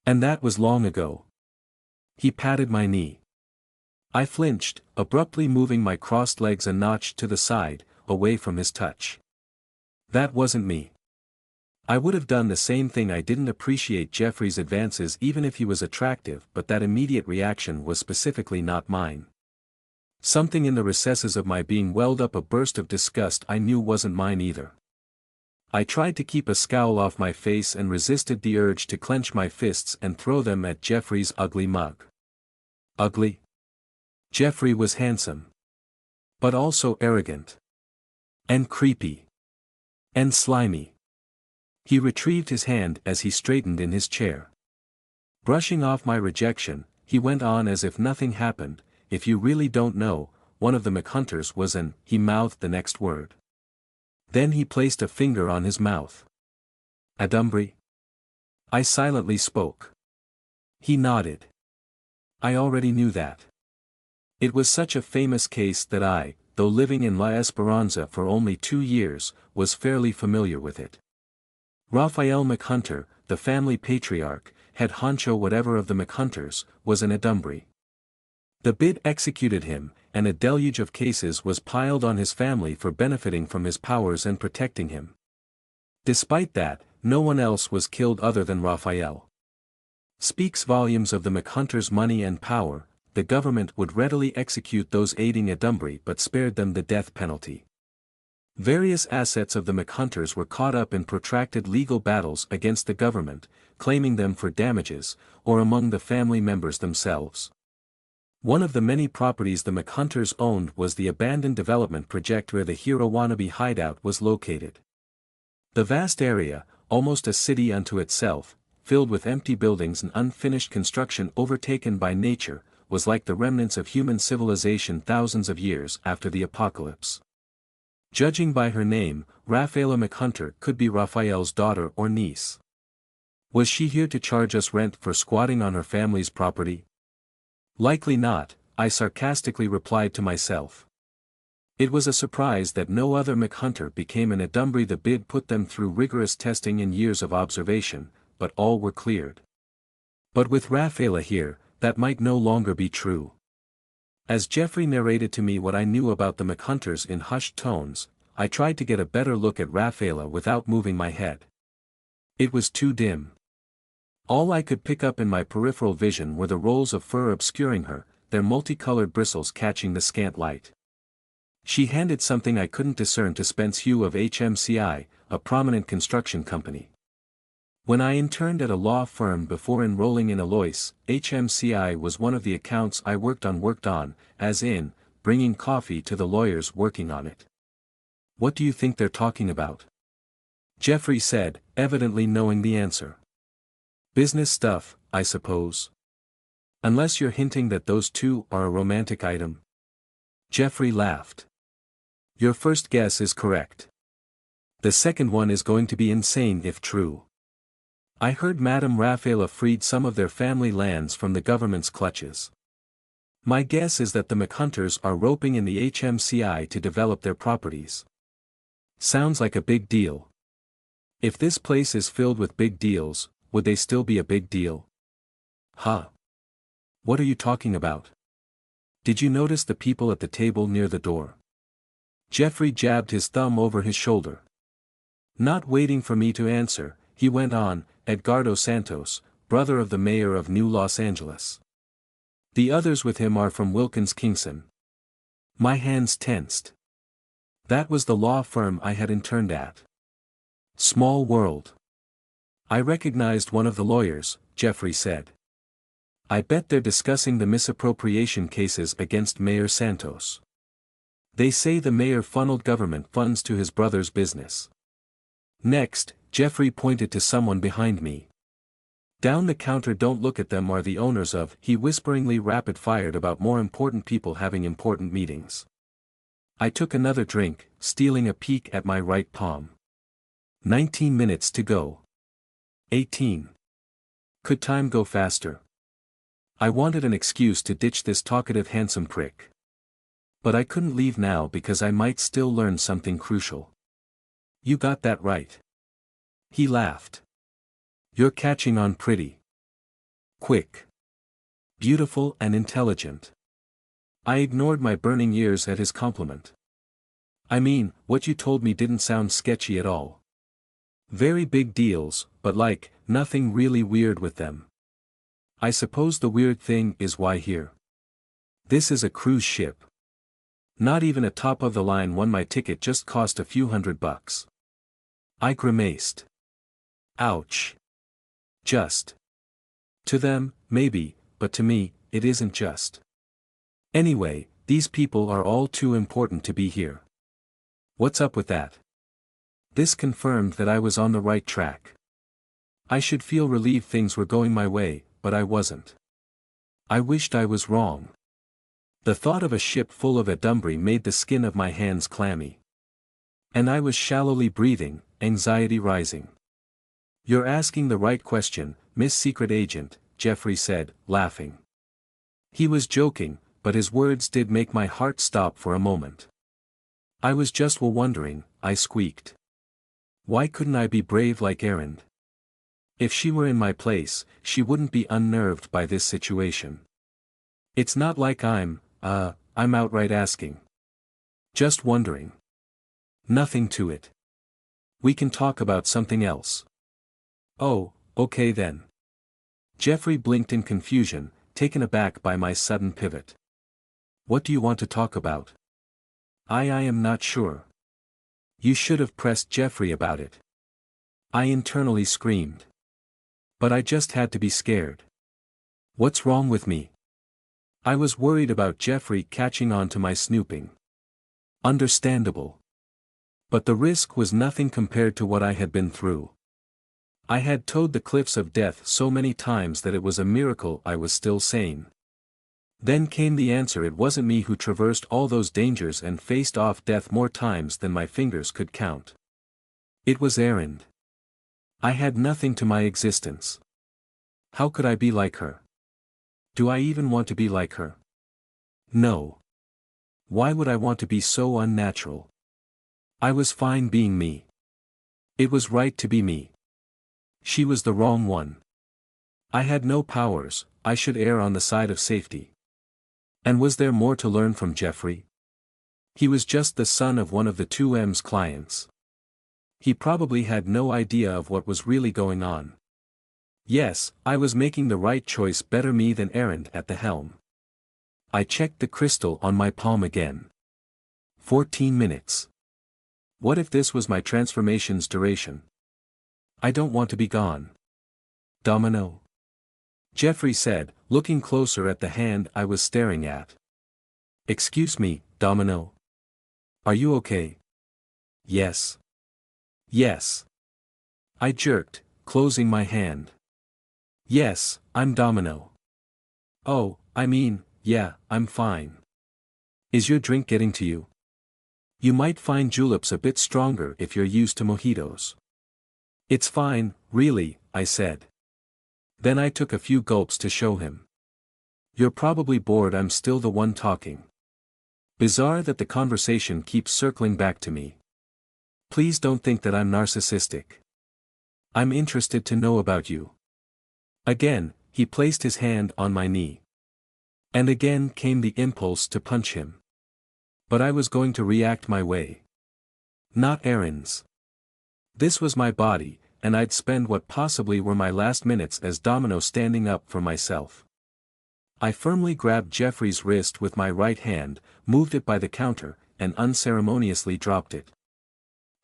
And that was long ago. He patted my knee. I flinched, abruptly moving my crossed legs a notch to the side, away from his touch. That wasn't me. I would have done the same thing. I didn't appreciate Jeffrey's advances even if he was attractive, but that immediate reaction was specifically not mine. Something in the recesses of my being welled up a burst of disgust I knew wasn't mine either. I tried to keep a scowl off my face and resisted the urge to clench my fists and throw them at Jeffrey's ugly mug. Ugly? Jeffrey was handsome. But also arrogant. And creepy. And slimy. He retrieved his hand as he straightened in his chair. Brushing off my rejection, he went on as if nothing happened. If you really don't know, one of the McHunters was an, he mouthed the next word. Then he placed a finger on his mouth. Adumbry? I silently spoke. He nodded. I already knew that. It was such a famous case that I, though living in La Esperanza for only 2 years, was fairly familiar with it. Raphael McHunter, the family patriarch, head honcho whatever of the McHunters, was an Adumbry. The bid executed him, and a deluge of cases was piled on his family for benefiting from his powers and protecting him. Despite that, no one else was killed other than Raphael. Speaks volumes of the McHunters' money and power. The government would readily execute those aiding Adumbry but spared them the death penalty. Various assets of the McHunters were caught up in protracted legal battles against the government, claiming them for damages, or among the family members themselves. One of the many properties the McHunters owned was the abandoned development project where the Hero wannabe hideout was located. The vast area, almost a city unto itself, filled with empty buildings and unfinished construction overtaken by nature, was like the remnants of human civilization thousands of years after the apocalypse. Judging by her name, Raphaela McHunter could be Raphael's daughter or niece. Was she here to charge us rent for squatting on her family's property? Likely not, I sarcastically replied to myself. It was a surprise that no other McHunter became an Adumbry. The bid put them through rigorous testing and years of observation, but all were cleared. But with Raphaela here, that might no longer be true. As Jeffrey narrated to me what I knew about the McHunters in hushed tones, I tried to get a better look at Raphaela without moving my head. It was too dim. All I could pick up in my peripheral vision were the rolls of fur obscuring her, their multicolored bristles catching the scant light. She handed something I couldn't discern to Spence Hugh of HMCI, a prominent construction company. When I interned at a law firm before enrolling in Alois, HMCI was one of the accounts I worked on, as in, bringing coffee to the lawyers working on it. What do you think they're talking about? Jeffrey said, evidently knowing the answer. Business stuff, I suppose. Unless you're hinting that those two are a romantic item. Jeffrey laughed. Your first guess is correct. The second one is going to be insane if true. I heard Madame Raphaela freed some of their family lands from the government's clutches. My guess is that the McHunters are roping in the HMCI to develop their properties. Sounds like a big deal. If this place is filled with big deals, would they still be a big deal? Huh? What are you talking about? Did you notice the people at the table near the door? Jeffrey jabbed his thumb over his shoulder. Not waiting for me to answer, he went on, Edgardo Santos, brother of the mayor of New Los Angeles. The others with him are from Wilkins Kingson. My hands tensed. That was the law firm I had interned at. Small world. I recognized one of the lawyers, Jeffrey said. I bet they're discussing the misappropriation cases against Mayor Santos. They say the mayor funneled government funds to his brother's business. Next, Jeffrey pointed to someone behind me. Down the counter, don't look at them, are the owners of, he whisperingly rapid-fired about more important people having important meetings. I took another drink, stealing a peek at my right palm. 19 minutes to go. 18. Could time go faster? I wanted an excuse to ditch this talkative handsome prick. But I couldn't leave now because I might still learn something crucial. You got that right. He laughed. You're catching on pretty quick. Beautiful and intelligent. I ignored my burning ears at his compliment. I mean, what you told me didn't sound sketchy at all. Very big deals, but like, nothing really weird with them. I suppose the weird thing is why here. This is a cruise ship. Not even a top-of-the-line one. My ticket just cost a few $100. I grimaced. Ouch. Just. To them, maybe, but to me, it isn't just. Anyway, these people are all too important to be here. What's up with that? This confirmed that I was on the right track. I should feel relieved things were going my way, but I wasn't. I wished I was wrong. The thought of a ship full of Adumbri made the skin of my hands clammy. And I was shallowly breathing, anxiety rising. You're asking the right question, Miss Secret Agent, Jeffrey said, laughing. He was joking, but his words did make my heart stop for a moment. I was just wondering, I squeaked. Why couldn't I be brave like Erin? If she were in my place, she wouldn't be unnerved by this situation. It's not like I'm outright asking. Just wondering. Nothing to it. We can talk about something else. Oh, okay then. Jeffrey blinked in confusion, taken aback by my sudden pivot. What do you want to talk about? I am not sure. You should have pressed Jeffrey about it. I internally screamed. But I just had to be scared. What's wrong with me? I was worried about Jeffrey catching on to my snooping. Understandable. But the risk was nothing compared to what I had been through. I had toed the cliffs of death so many times that it was a miracle I was still sane. Then came the answer: it wasn't me who traversed all those dangers and faced off death more times than my fingers could count. It was Erin. I had nothing to my existence. How could I be like her? Do I even want to be like her? No. Why would I want to be so unnatural? I was fine being me. It was right to be me. She was the wrong one. I had no powers, I should err on the side of safety. And was there more to learn from Jeffrey? He was just the son of one of the 2M's clients. He probably had no idea of what was really going on. Yes, I was making the right choice, better me than Erin at the helm. I checked the crystal on my palm again. 14 minutes. What if this was my transformation's duration? I don't want to be gone. Domino. Jeffrey said, looking closer at the hand I was staring at. Excuse me, Domino. Are you okay? Yes. Yes. I jerked, closing my hand. Yes, I'm Domino. Oh, I mean, yeah, I'm fine. Is your drink getting to you? You might find juleps a bit stronger if you're used to mojitos. It's fine, really, I said. Then I took a few gulps to show him. You're probably bored I'm still the one talking. Bizarre that the conversation keeps circling back to me. Please don't think that I'm narcissistic. I'm interested to know about you. Again, he placed his hand on my knee. And again came the impulse to punch him. But I was going to react my way. Not Aaron's. This was my body, and I'd spend what possibly were my last minutes as domino standing up for myself. I firmly grabbed Jeffrey's wrist with my right hand, moved it by the counter, and unceremoniously dropped it.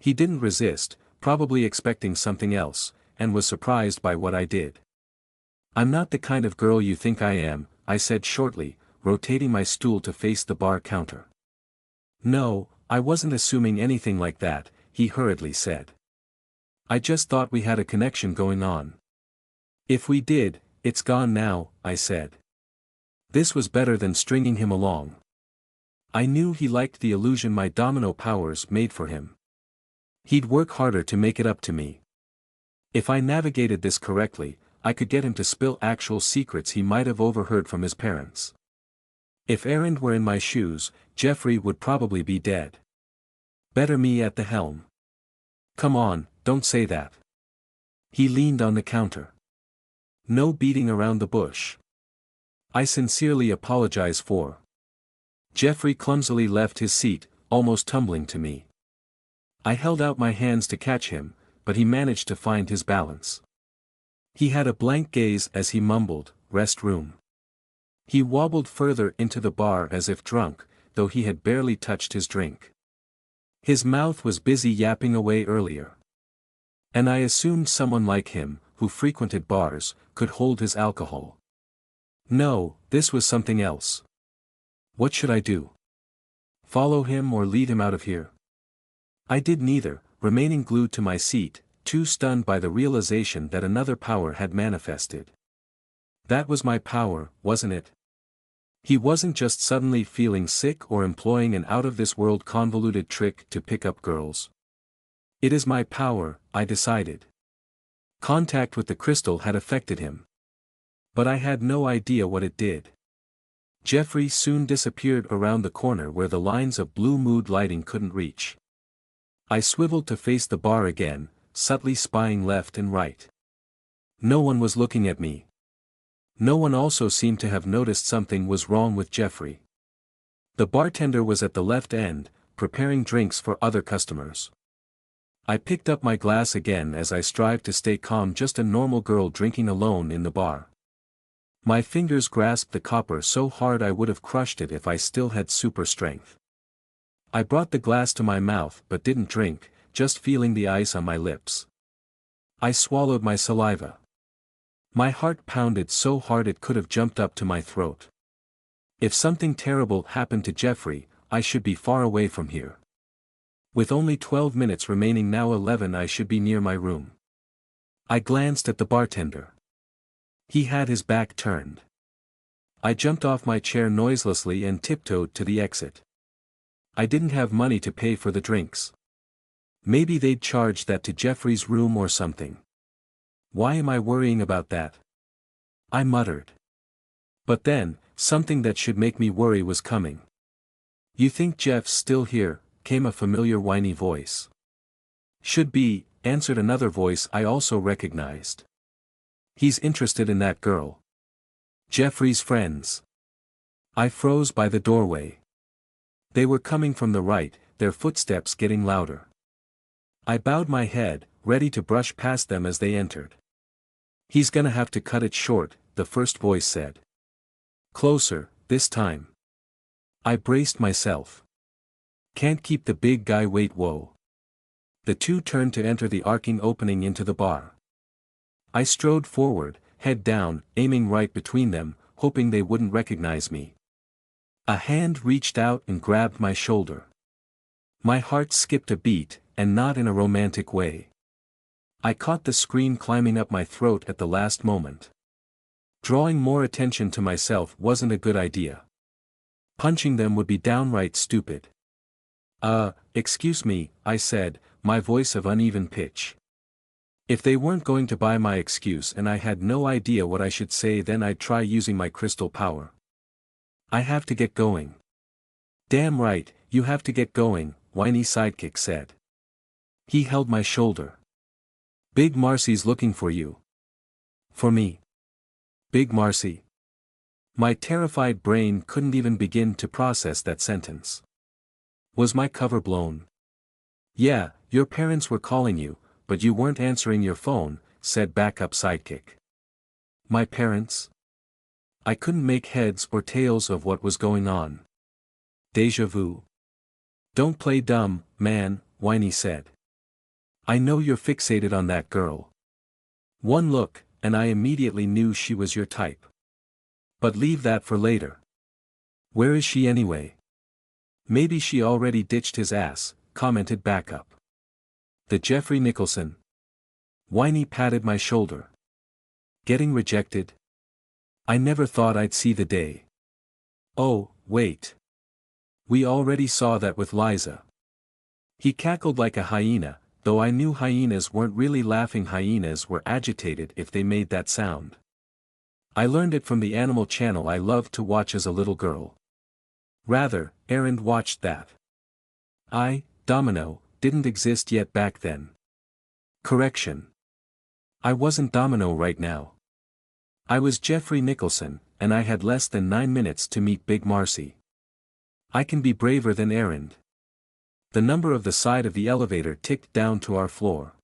He didn't resist, probably expecting something else, and was surprised by what I did. I'm not the kind of girl you think I am, I said shortly, rotating my stool to face the bar counter. No, I wasn't assuming anything like that, he hurriedly said. I just thought we had a connection going on. If we did, it's gone now, I said. This was better than stringing him along. I knew he liked the illusion my domino powers made for him. He'd work harder to make it up to me. If I navigated this correctly, I could get him to spill actual secrets he might have overheard from his parents. If Aaron were in my shoes, Jeffrey would probably be dead. Better me at the helm. Come on, don't say that. He leaned on the counter. No beating around the bush. I sincerely apologize for. Jeffrey clumsily left his seat, almost tumbling to me. I held out my hands to catch him, but he managed to find his balance. He had a blank gaze as he mumbled, "Rest room." He wobbled further into the bar as if drunk, though he had barely touched his drink. His mouth was busy yapping away earlier. And I assumed someone like him, who frequented bars, could hold his alcohol. No, this was something else. What should I do? Follow him or lead him out of here? I did neither, remaining glued to my seat, too stunned by the realization that another power had manifested. That was my power, wasn't it? He wasn't just suddenly feeling sick or employing an out-of-this-world convoluted trick to pick up girls. It is my power, I decided. Contact with the crystal had affected him. But I had no idea what it did. Jeffrey soon disappeared around the corner where the lines of blue mood lighting couldn't reach. I swiveled to face the bar again, subtly spying left and right. No one was looking at me. No one also seemed to have noticed something was wrong with Jeffrey. The bartender was at the left end, preparing drinks for other customers. I picked up my glass again as I strived to stay calm, just a normal girl drinking alone in the bar. My fingers grasped the copper so hard I would have crushed it if I still had super strength. I brought the glass to my mouth but didn't drink, just feeling the ice on my lips. I swallowed my saliva. My heart pounded so hard it could have jumped up to my throat. If something terrible happened to Jeffrey, I should be far away from here. With only 12 minutes remaining, now 11, I should be near my room. I glanced at the bartender. He had his back turned. I jumped off my chair noiselessly and tiptoed to the exit. I didn't have money to pay for the drinks. Maybe they'd charge that to Jeffrey's room or something. Why am I worrying about that? I muttered. But then, something that should make me worry was coming. "You think Jeff's still here?" came a familiar whiny voice. "Should be," answered another voice I also recognized. "He's interested in that girl. Jeffrey's friends." I froze by the doorway. They were coming from the right, their footsteps getting louder. I bowed my head, ready to brush past them as they entered. "He's gonna have to cut it short," the first voice said. "Closer, this time." I braced myself. Can't keep the big guy wait. Whoa. The two turned to enter the arcing opening into the bar. I strode forward, head down, aiming right between them, hoping they wouldn't recognize me. A hand reached out and grabbed my shoulder. My heart skipped a beat, and not in a romantic way. I caught the scream climbing up my throat at the last moment. Drawing more attention to myself wasn't a good idea. Punching them would be downright stupid. Excuse me," I said, my voice of uneven pitch. If they weren't going to buy my excuse and I had no idea what I should say, then I'd try using my crystal power. "I have to get going." "Damn right, you have to get going," whiny sidekick said. He held my shoulder. Big Marcy's looking for you. For me. Big Marcy. My terrified brain couldn't even begin to process that sentence. Was my cover blown? Yeah, your parents were calling you, but you weren't answering your phone, said backup sidekick. My parents? I couldn't make heads or tails of what was going on. Deja vu. Don't play dumb, man, Whiny said. I know you're fixated on that girl. One look, and I immediately knew she was your type. But leave that for later. Where is she anyway? Maybe she already ditched his ass, commented backup. The Jeffrey Nicholson. Whiny patted my shoulder. Getting rejected? I never thought I'd see the day. Oh, wait. We already saw that with Liza. He cackled like a hyena, though I knew hyenas weren't really laughing. Hyenas were agitated if they made that sound. I learned it from the Animal Channel I loved to watch as a little girl. Rather, Aaron watched that. Domino, didn't exist yet back then. Correction. I wasn't Domino right now. I was Jeffrey Nicholson, and I had less than 9 minutes to meet Big Marcy. I can be braver than Aaron. The number of the side of the elevator ticked down to our floor.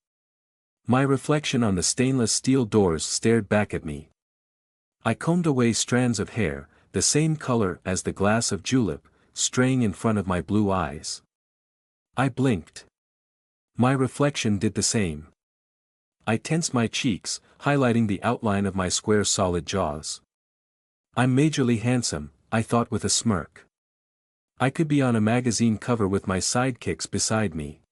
My reflection on the stainless steel doors stared back at me. I combed away strands of hair, the same color as the glass of julep, straying in front of my blue eyes. I blinked. My reflection did the same. I tensed my cheeks, highlighting the outline of my square solid jaws. I'm majorly handsome, I thought with a smirk. I could be on a magazine cover with my sidekicks beside me.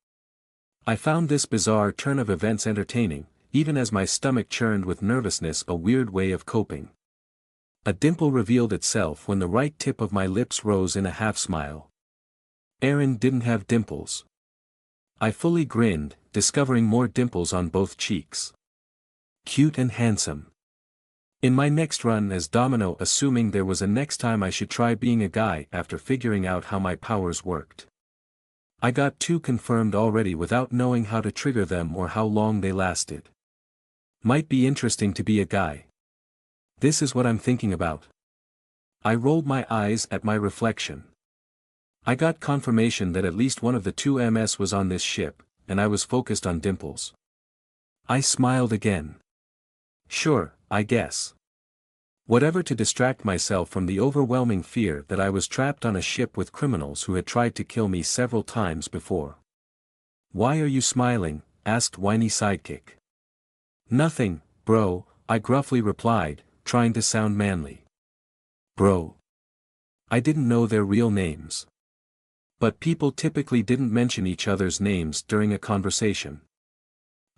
I found this bizarre turn of events entertaining, even as my stomach churned with nervousness, a weird way of coping. A dimple revealed itself when the right tip of my lips rose in a half-smile. Aaron didn't have dimples. I fully grinned, discovering more dimples on both cheeks. Cute and handsome. In my next run as Domino, assuming there was a next time, I should try being a guy after figuring out how my powers worked. I got 2 confirmed already without knowing how to trigger them or how long they lasted. Might be interesting to be a guy. This is what I'm thinking about. I rolled my eyes at my reflection. I got confirmation that at least one of the 2 MS was on this ship, and I was focused on dimples. I smiled again. Sure, I guess. Whatever to distract myself from the overwhelming fear that I was trapped on a ship with criminals who had tried to kill me several times before. Why are you smiling? Asked Whiny Sidekick. Nothing, bro, I gruffly replied, trying to sound manly. Bro. I didn't know their real names. But people typically didn't mention each other's names during a conversation.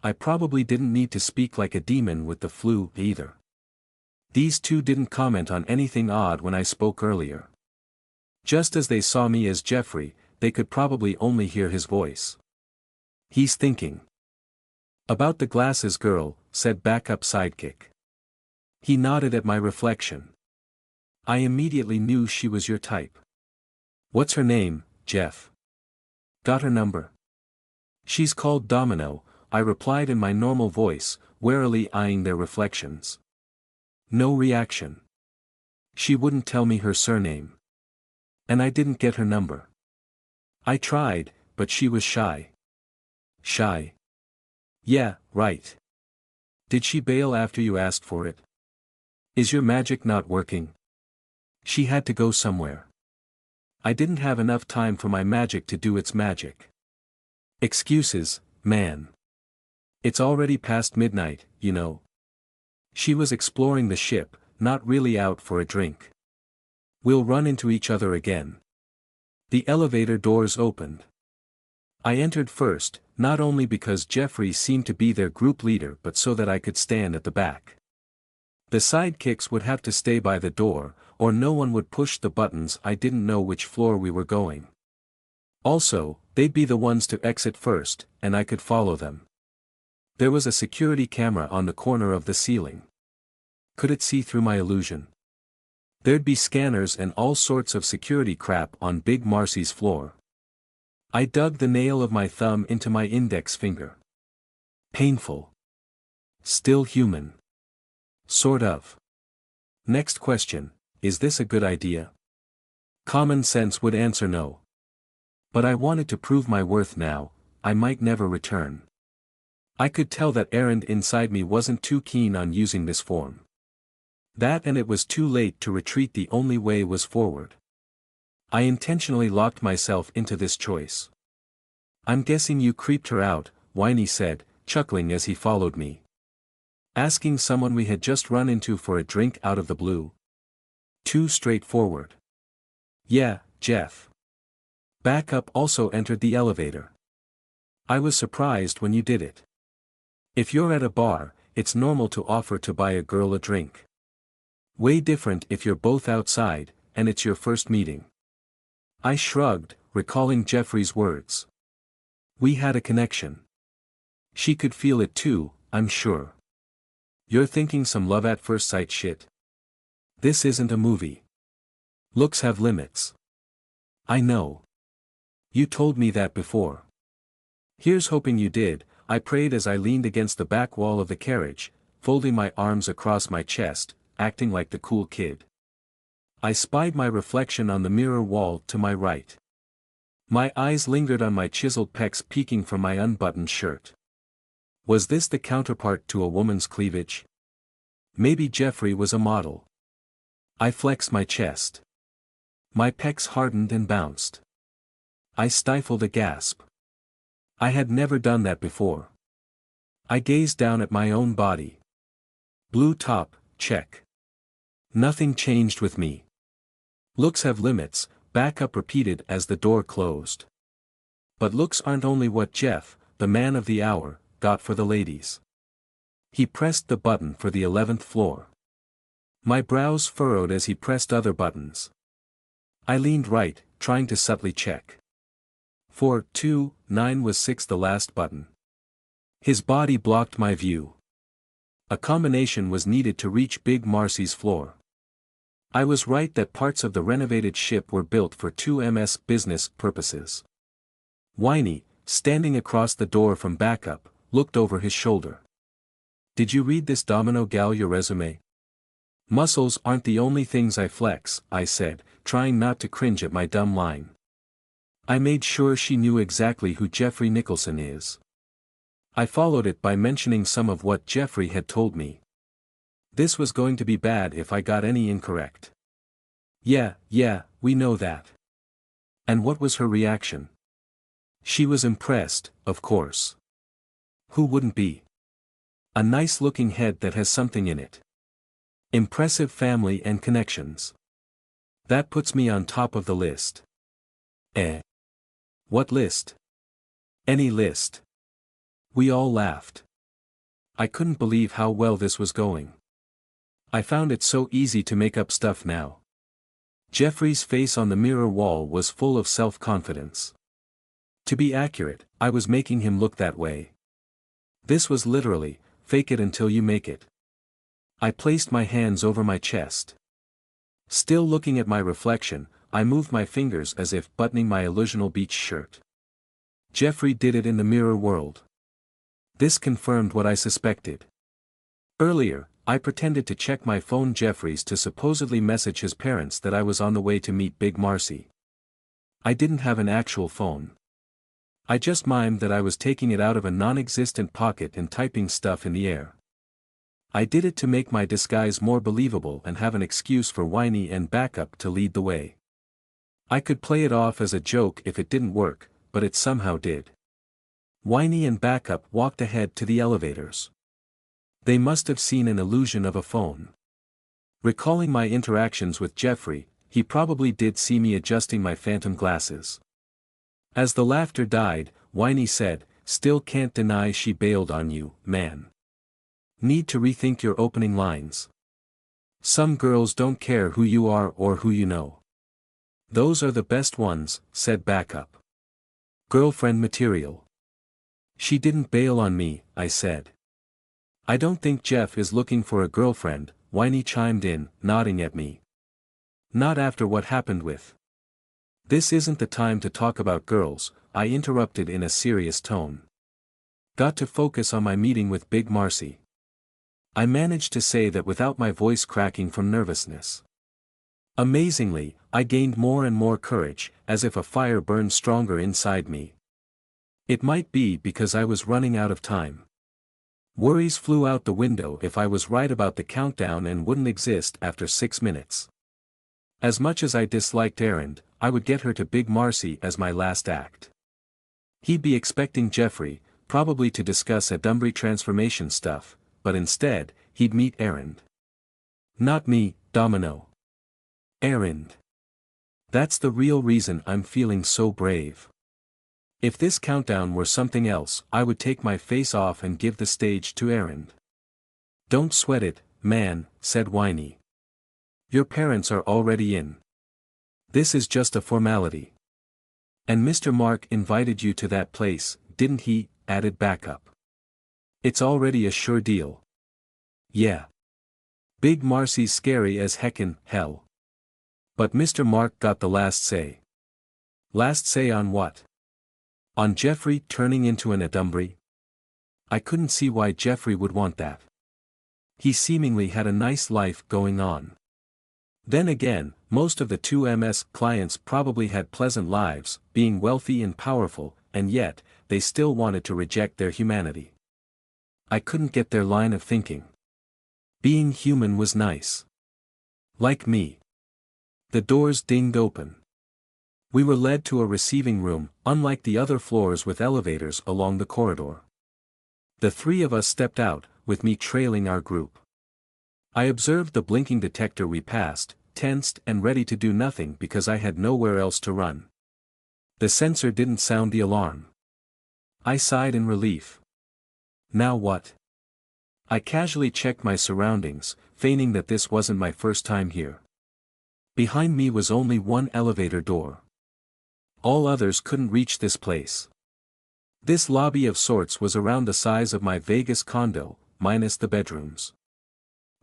I probably didn't need to speak like a demon with the flu either. These 2 didn't comment on anything odd when I spoke earlier. Just as they saw me as Jeffrey, they could probably only hear his voice. He's thinking. About the glasses girl, said backup sidekick. He nodded at my reflection. I immediately knew she was your type. What's her name, Jeff? Got her number? She's called Domino, I replied in my normal voice, warily eyeing their reflections. No reaction. She wouldn't tell me her surname. And I didn't get her number. I tried, but she was shy. Shy? Yeah, right. Did she bail after you asked for it? Is your magic not working? She had to go somewhere. I didn't have enough time for my magic to do its magic. Excuses, man. It's already past midnight, you know. She was exploring the ship, not really out for a drink. We'll run into each other again. The elevator doors opened. I entered first, not only because Jeffrey seemed to be their group leader but so that I could stand at the back. The sidekicks would have to stay by the door, or no one would push the buttons. I didn't know which floor we were going. Also, they'd be the ones to exit first, and I could follow them. There was a security camera on the corner of the ceiling. Could it see through my illusion? There'd be scanners and all sorts of security crap on Big Marcy's floor. I dug the nail of my thumb into my index finger. Painful. Still human. Sort of. Next question, is this a good idea? Common sense would answer no. But I wanted to prove my worth now, I might never return. I could tell that errand inside me wasn't too keen on using this form. That and it was too late to retreat, the only way was forward. I intentionally locked myself into this choice. I'm guessing you creeped her out, Whiny said, chuckling as he followed me. Asking someone we had just run into for a drink out of the blue. Too straightforward. Yeah, Jeff. Backup also entered the elevator. I was surprised when you did it. If you're at a bar, it's normal to offer to buy a girl a drink. Way different if you're both outside, and it's your first meeting. I shrugged, recalling Jeffrey's words. We had a connection. She could feel it too, I'm sure. You're thinking some love at first sight shit? This isn't a movie. Looks have limits. I know. You told me that before. Here's hoping you did, I prayed as I leaned against the back wall of the carriage, folding my arms across my chest, acting like the cool kid. I spied my reflection on the mirror wall to my right. My eyes lingered on my chiseled pecs peeking from my unbuttoned shirt. Was this the counterpart to a woman's cleavage? Maybe Jeffrey was a model. I flexed my chest. My pecs hardened and bounced. I stifled a gasp. I had never done that before. I gazed down at my own body. Blue top, check. Nothing changed with me. Looks have limits, Backup repeated as the door closed. But looks aren't only what Jeff, the man of the hour, got for the ladies. He pressed the button for the 11th floor. My brows furrowed as he pressed other buttons. I leaned right, trying to subtly check. 429 was 6, the last button. His body blocked my view. A combination was needed to reach Big Marcy's floor. I was right that parts of the renovated ship were built for 2MS business purposes. Whiny, standing across the door from Backup, looked over his shoulder. Did you read this Domino gal your resume? Muscles aren't the only things I flex, I said, trying not to cringe at my dumb line. I made sure she knew exactly who Jeffrey Nicholson is. I followed it by mentioning some of what Jeffrey had told me. This was going to be bad if I got any incorrect. Yeah, we know that. And what was her reaction? She was impressed, of course. Who wouldn't be? A nice-looking head that has something in it. Impressive family and connections. That puts me on top of the list. What list? Any list. We all laughed. I couldn't believe how well this was going. I found it so easy to make up stuff now. Jeffrey's face on the mirror wall was full of self-confidence. To be accurate, I was making him look that way. This was literally, fake it until you make it. I placed my hands over my chest. Still looking at my reflection, I moved my fingers as if buttoning my illusional beach shirt. Jeffrey did it in the mirror world. This confirmed what I suspected. Earlier, I pretended to check my phone Jeffrey's to supposedly message his parents that I was on the way to meet Big Marcy. I didn't have an actual phone. I just mimed that I was taking it out of a non-existent pocket and typing stuff in the air. I did it to make my disguise more believable and have an excuse for Whiny and Backup to lead the way. I could play it off as a joke if it didn't work, but it somehow did. Whiny and Backup walked ahead to the elevators. They must have seen an illusion of a phone. Recalling my interactions with Jeffrey, he probably did see me adjusting my phantom glasses. As the laughter died, Whiny said, "Still can't deny she bailed on you, man. Need to rethink your opening lines. Some girls don't care who you are or who you know." "Those are the best ones," said Backup. "Girlfriend material." "She didn't bail on me," I said. "I don't think Jeff is looking for a girlfriend," Whiny chimed in, nodding at me. "Not after what happened with." "This isn't the time to talk about girls," I interrupted in a serious tone. "Got to focus on my meeting with Big Marcy." I managed to say that without my voice cracking from nervousness. Amazingly, I gained more and more courage, as if a fire burned stronger inside me. It might be because I was running out of time. Worries flew out the window if I was right about the countdown and wouldn't exist after 6 minutes. As much as I disliked Erend, I would get her to Big Marcy as my last act. He'd be expecting Jeffrey, probably to discuss Adumbrey transformation stuff, but instead, he'd meet Erend. Not me, Domino. Erend. That's the real reason I'm feeling so brave. If this countdown were something else, I would take my face off and give the stage to Erend. Don't sweat it, man, said Whiny. Your parents are already in. This is just a formality. And Mr. Mark invited you to that place, didn't he? Added Backup. It's already a sure deal. Yeah. Big Marcy's scary as heckin' hell. But Mr. Mark got the last say. Last say on what? On Jeffrey turning into an Adumbrey? I couldn't see why Jeffrey would want that. He seemingly had a nice life going on. Then again, most of the 2MS clients probably had pleasant lives, being wealthy and powerful, and yet, they still wanted to reject their humanity. I couldn't get their line of thinking. Being human was nice. Like me. The doors dinged open. We were led to a receiving room, unlike the other floors with elevators along the corridor. The three of us stepped out, with me trailing our group. I observed the blinking detector we passed, tensed and ready to do nothing because I had nowhere else to run. The sensor didn't sound the alarm. I sighed in relief. Now what? I casually checked my surroundings, feigning that this wasn't my first time here. Behind me was only one elevator door. All others couldn't reach this place. This lobby of sorts was around the size of my Vegas condo, minus the bedrooms.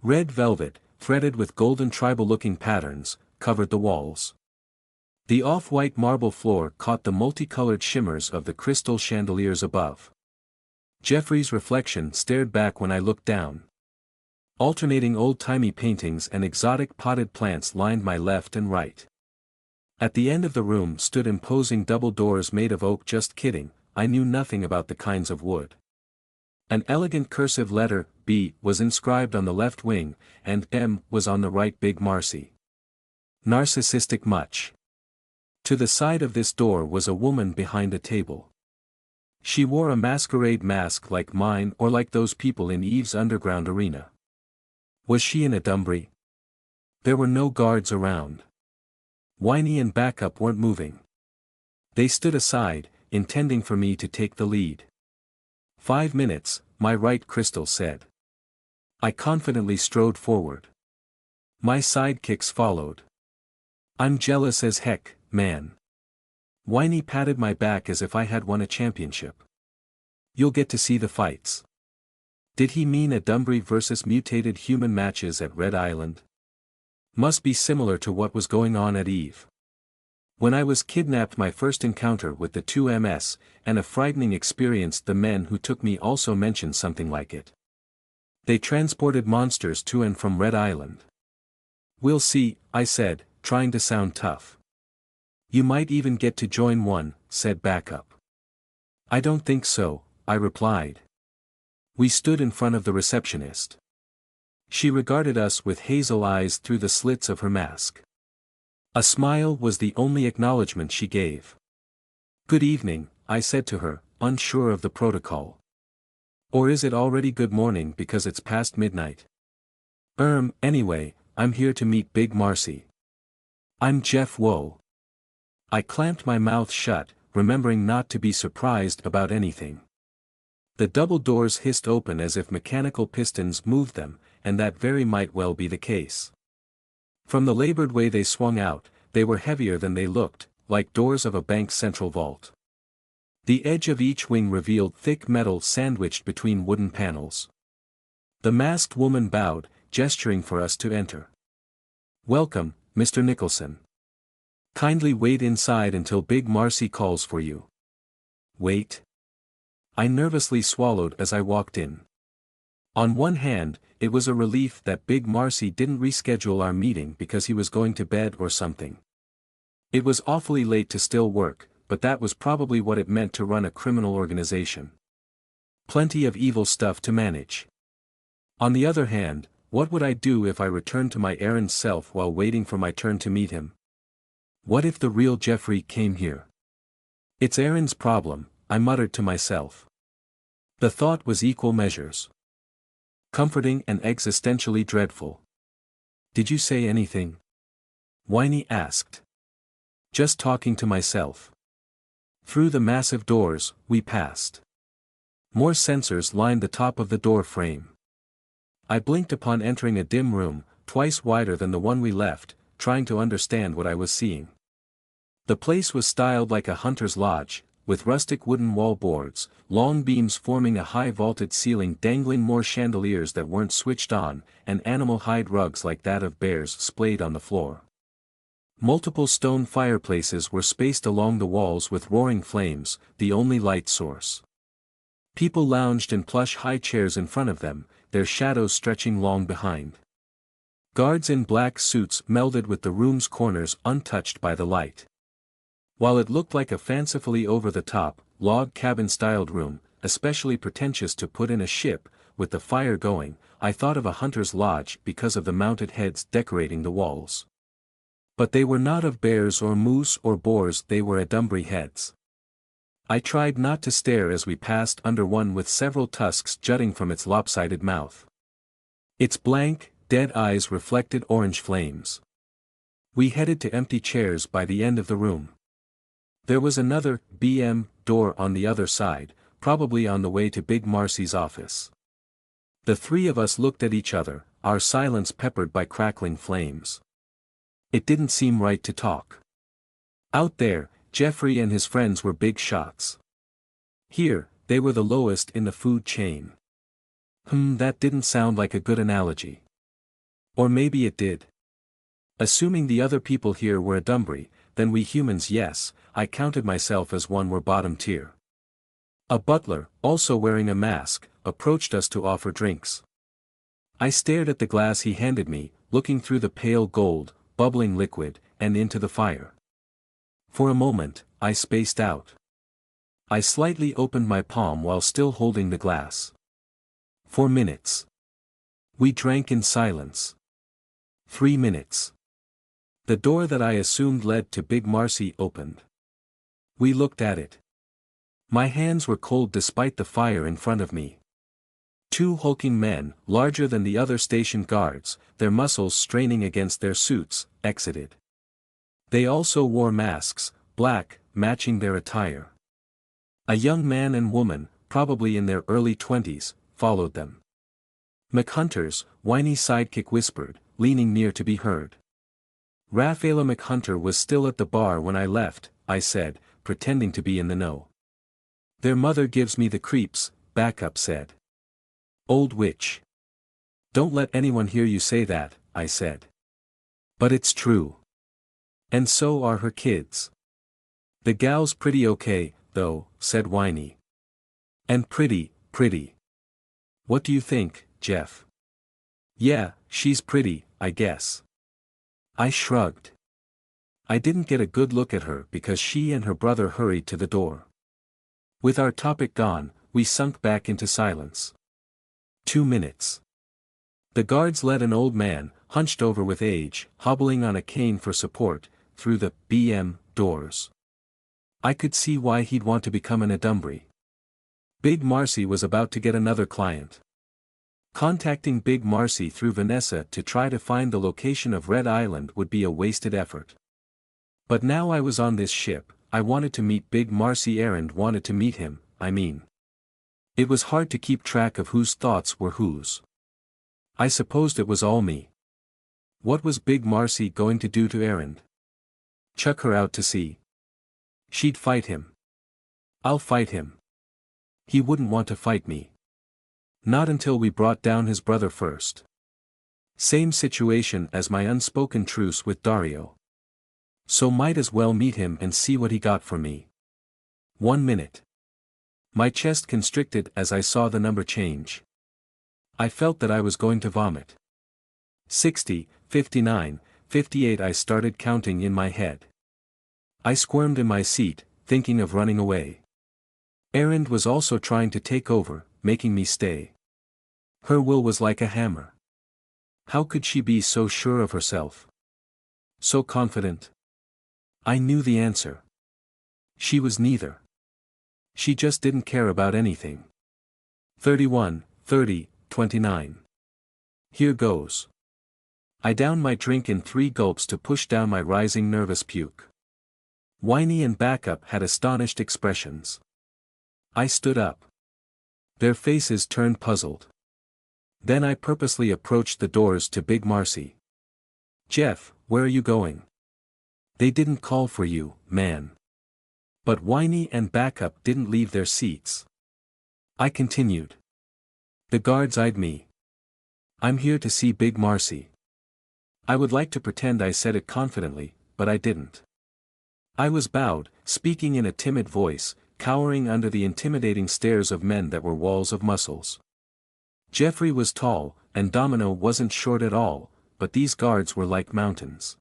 Red velvet, threaded with golden tribal-looking patterns, covered the walls. The off-white marble floor caught the multicolored shimmers of the crystal chandeliers above. Jeffrey's reflection stared back when I looked down. Alternating old-timey paintings and exotic potted plants lined my left and right. At the end of the room stood imposing double doors made of oak. Just kidding, I knew nothing about the kinds of wood. An elegant cursive letter, B, was inscribed on the left wing, and M was on the right. Big Marcy. Narcissistic much. To the side of this door was a woman behind a table. She wore a masquerade mask like mine or like those people in Eve's underground arena. Was she an Adumbrey? There were no guards around. Whiny and Backup weren't moving. They stood aside, intending for me to take the lead. 5 minutes, my right, Crystal said. I confidently strode forward. My sidekicks followed. I'm jealous as heck, man. Whiny patted my back as if I had won a championship. You'll get to see the fights. Did he mean Adumbrey versus mutated human matches at Red Island? Must be similar to what was going on at Eve. When I was kidnapped, my first encounter with the 2MS, and a frightening experience. The men who took me also mentioned something like it. They transported monsters to and from Red Island. We'll see, I said, trying to sound tough. You might even get to join one, said Backup. I don't think so, I replied. We stood in front of the receptionist. She regarded us with hazel eyes through the slits of her mask. A smile was the only acknowledgement she gave. Good evening, I said to her, unsure of the protocol. Or is it already good morning because it's past midnight? Anyway, I'm here to meet Big Marcy. I'm Jeff Woe. I clamped my mouth shut, remembering not to be surprised about anything. The double doors hissed open as if mechanical pistons moved them, and that very might well be the case. From the labored way they swung out, they were heavier than they looked, like doors of a bank's central vault. The edge of each wing revealed thick metal sandwiched between wooden panels. The masked woman bowed, gesturing for us to enter. Welcome, Mr. Nicholson. Kindly wait inside until Big Marcy calls for you. Wait. I nervously swallowed as I walked in. On one hand, it was a relief that Big Marcy didn't reschedule our meeting because he was going to bed or something. It was awfully late to still work, but that was probably what it meant to run a criminal organization. Plenty of evil stuff to manage. On the other hand, what would I do if I returned to my errand self while waiting for my turn to meet him? What if the real Jeffrey came here? It's Aaron's problem, I muttered to myself. The thought was equal measures comforting and existentially dreadful. Did you say anything? Whiny asked. Just talking to myself. Through the massive doors, we passed. More sensors lined the top of the door frame. I blinked upon entering a dim room, twice wider than the one we left, trying to understand what I was seeing. The place was styled like a hunter's lodge, with rustic wooden wall boards, long beams forming a high vaulted ceiling dangling more chandeliers that weren't switched on, and animal hide rugs like that of bears splayed on the floor. Multiple stone fireplaces were spaced along the walls with roaring flames, the only light source. People lounged in plush high chairs in front of them, their shadows stretching long behind. Guards in black suits melded with the room's corners untouched by the light. While it looked like a fancifully over-the-top, log cabin-styled room, especially pretentious to put in a ship, with the fire going, I thought of a hunter's lodge because of the mounted heads decorating the walls. But they were not of bears or moose or boars, they were Adumbry heads. I tried not to stare as we passed under one with several tusks jutting from its lopsided mouth. Its blank, dead eyes reflected orange flames. We headed to empty chairs by the end of the room. There was another BM door on the other side, probably on the way to Big Marcy's office. The three of us looked at each other, our silence peppered by crackling flames. It didn't seem right to talk. Out there, Jeffrey and his friends were big shots. Here, they were the lowest in the food chain. That didn't sound like a good analogy. Or maybe it did. Assuming the other people here were Adumbry, then we humans, yes, I counted myself as one, were bottom tier. A butler, also wearing a mask, approached us to offer drinks. I stared at the glass he handed me, looking through the pale gold, bubbling liquid, and into the fire. For a moment, I spaced out. I slightly opened my palm while still holding the glass. 4 minutes. We drank in silence. 3 minutes. The door that I assumed led to Big Marcy opened. We looked at it. My hands were cold despite the fire in front of me. 2 hulking men, larger than the other station guards, their muscles straining against their suits, exited. They also wore masks, black, matching their attire. A young man and woman, probably in their early 20s, followed them. McHunter's whiny sidekick whispered, leaning near to be heard. Rafaela McHunter was still at the bar when I left, I said, pretending to be in the know. Their mother gives me the creeps, Backup said. Old witch. Don't let anyone hear you say that, I said. But it's true. And so are her kids. The gal's pretty okay, though, said Whiny. And pretty. What do you think, Jeff? Yeah, she's pretty, I guess. I shrugged. I didn't get a good look at her because she and her brother hurried to the door. With our topic gone, we sunk back into silence. 2 minutes. The guards led an old man, hunched over with age, hobbling on a cane for support, through the BM doors. I could see why he'd want to become an Adumbry. Big Marcy was about to get another client. Contacting Big Marcy through Vanessa to try to find the location of Red Island would be a wasted effort. But now I was on this ship, I wanted to meet Big Marcy. Errand wanted to meet him, I mean. It was hard to keep track of whose thoughts were whose. I supposed it was all me. What was Big Marcy going to do to Errand? Chuck her out to sea? She'd fight him. I'll fight him. He wouldn't want to fight me. Not until we brought down his brother first. Same situation as my unspoken truce with Dario. So might as well meet him and see what he got from me. 1 minute. My chest constricted as I saw the number change. I felt that I was going to vomit. 60, 59, 58 I started counting in my head. I squirmed in my seat, thinking of running away. Erin was also trying to take over, making me stay. Her will was like a hammer. How could she be so sure of herself? So confident? I knew the answer. She was neither. She just didn't care about anything. 31, 30, 29. Here goes. I downed my drink in 3 gulps to push down my rising nervous puke. Whiny and Backup had astonished expressions. I stood up. Their faces turned puzzled. Then I purposely approached the doors to Big Marcy. Jeff, where are you going? They didn't call for you, man. But Whiny and Backup didn't leave their seats. I continued. The guards eyed me. I'm here to see Big Marcy. I would like to pretend I said it confidently, but I didn't. I was bowed, speaking in a timid voice, cowering under the intimidating stares of men that were walls of muscles. Jeffrey was tall, and Domino wasn't short at all, but these guards were like mountains.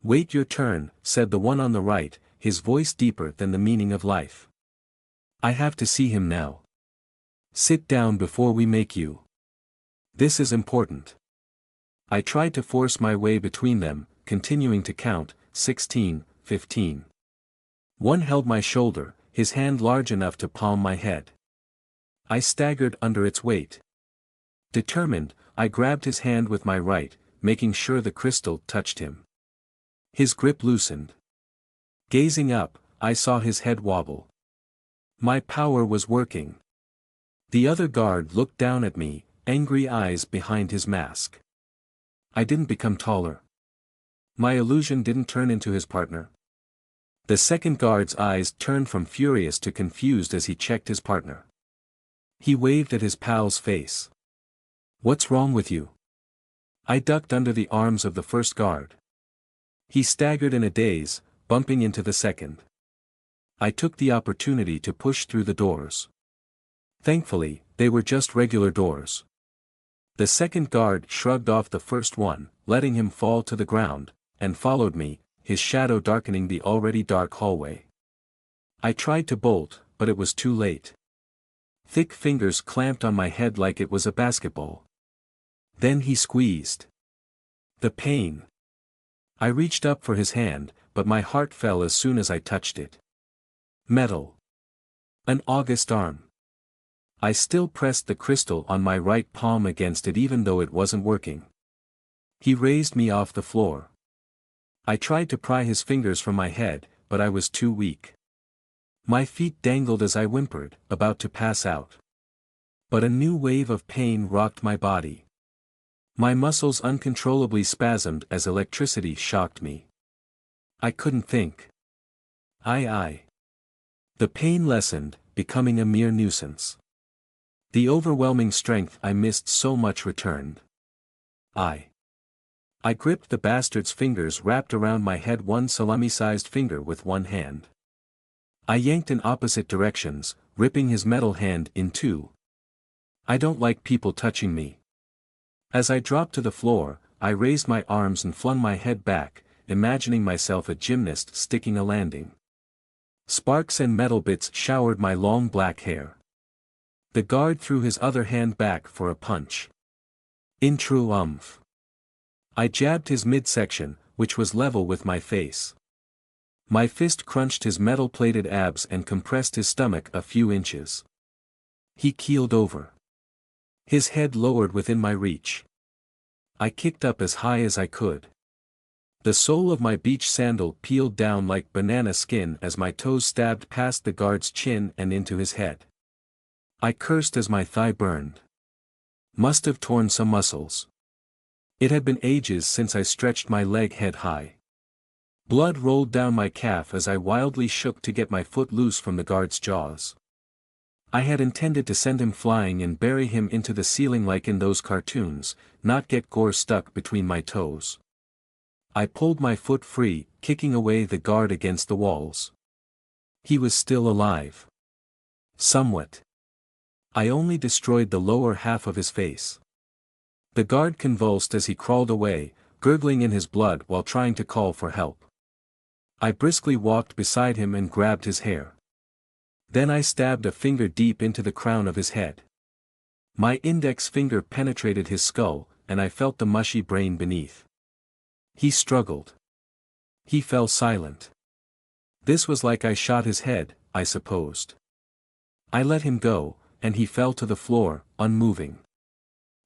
Wait your turn, said the one on the right, his voice deeper than the meaning of life. I have to see him now. Sit down before we make you. This is important. I tried to force my way between them, continuing to count, 16, 15. One held my shoulder, his hand large enough to palm my head. I staggered under its weight. Determined, I grabbed his hand with my right, making sure the crystal touched him. His grip loosened. Gazing up, I saw his head wobble. My power was working. The other guard looked down at me, angry eyes behind his mask. I didn't become taller. My illusion didn't turn into his partner. The second guard's eyes turned from furious to confused as he checked his partner. He waved at his pal's face. What's wrong with you? I ducked under the arms of the first guard. He staggered in a daze, bumping into the second. I took the opportunity to push through the doors. Thankfully, they were just regular doors. The second guard shrugged off the first one, letting him fall to the ground, and followed me, his shadow darkening the already dark hallway. I tried to bolt, but it was too late. Thick fingers clamped on my head like it was a basketball. Then he squeezed. The pain. I reached up for his hand, but my heart fell as soon as I touched it. Metal. An august arm. I still pressed the crystal on my right palm against it even though it wasn't working. He raised me off the floor. I tried to pry his fingers from my head, but I was too weak. My feet dangled as I whimpered, about to pass out. But a new wave of pain rocked my body. My muscles uncontrollably spasmed as electricity shocked me. I couldn't think. The pain lessened, becoming a mere nuisance. The overwhelming strength I missed so much returned. I gripped the bastard's fingers wrapped around my head, one salami-sized finger with one hand. I yanked in opposite directions, ripping his metal hand in two. I don't like people touching me. As I dropped to the floor, I raised my arms and flung my head back, imagining myself a gymnast sticking a landing. Sparks and metal bits showered my long black hair. The guard threw his other hand back for a punch. In true umph. I jabbed his midsection, which was level with my face. My fist crunched his metal-plated abs and compressed his stomach a few inches. He keeled over. His head lowered within my reach. I kicked up as high as I could. The sole of my beach sandal peeled down like banana skin as my toes stabbed past the guard's chin and into his head. I cursed as my thigh burned. Must have torn some muscles. It had been ages since I stretched my leg head high. Blood rolled down my calf as I wildly shook to get my foot loose from the guard's jaws. I had intended to send him flying and bury him into the ceiling like in those cartoons, not get gore stuck between my toes. I pulled my foot free, kicking away the guard against the walls. He was still alive. Somewhat. I only destroyed the lower half of his face. The guard convulsed as he crawled away, gurgling in his blood while trying to call for help. I briskly walked beside him and grabbed his hair. Then I stabbed a finger deep into the crown of his head. My index finger penetrated his skull, and I felt the mushy brain beneath. He struggled. He fell silent. This was like I shot his head, I supposed. I let him go, and he fell to the floor, unmoving.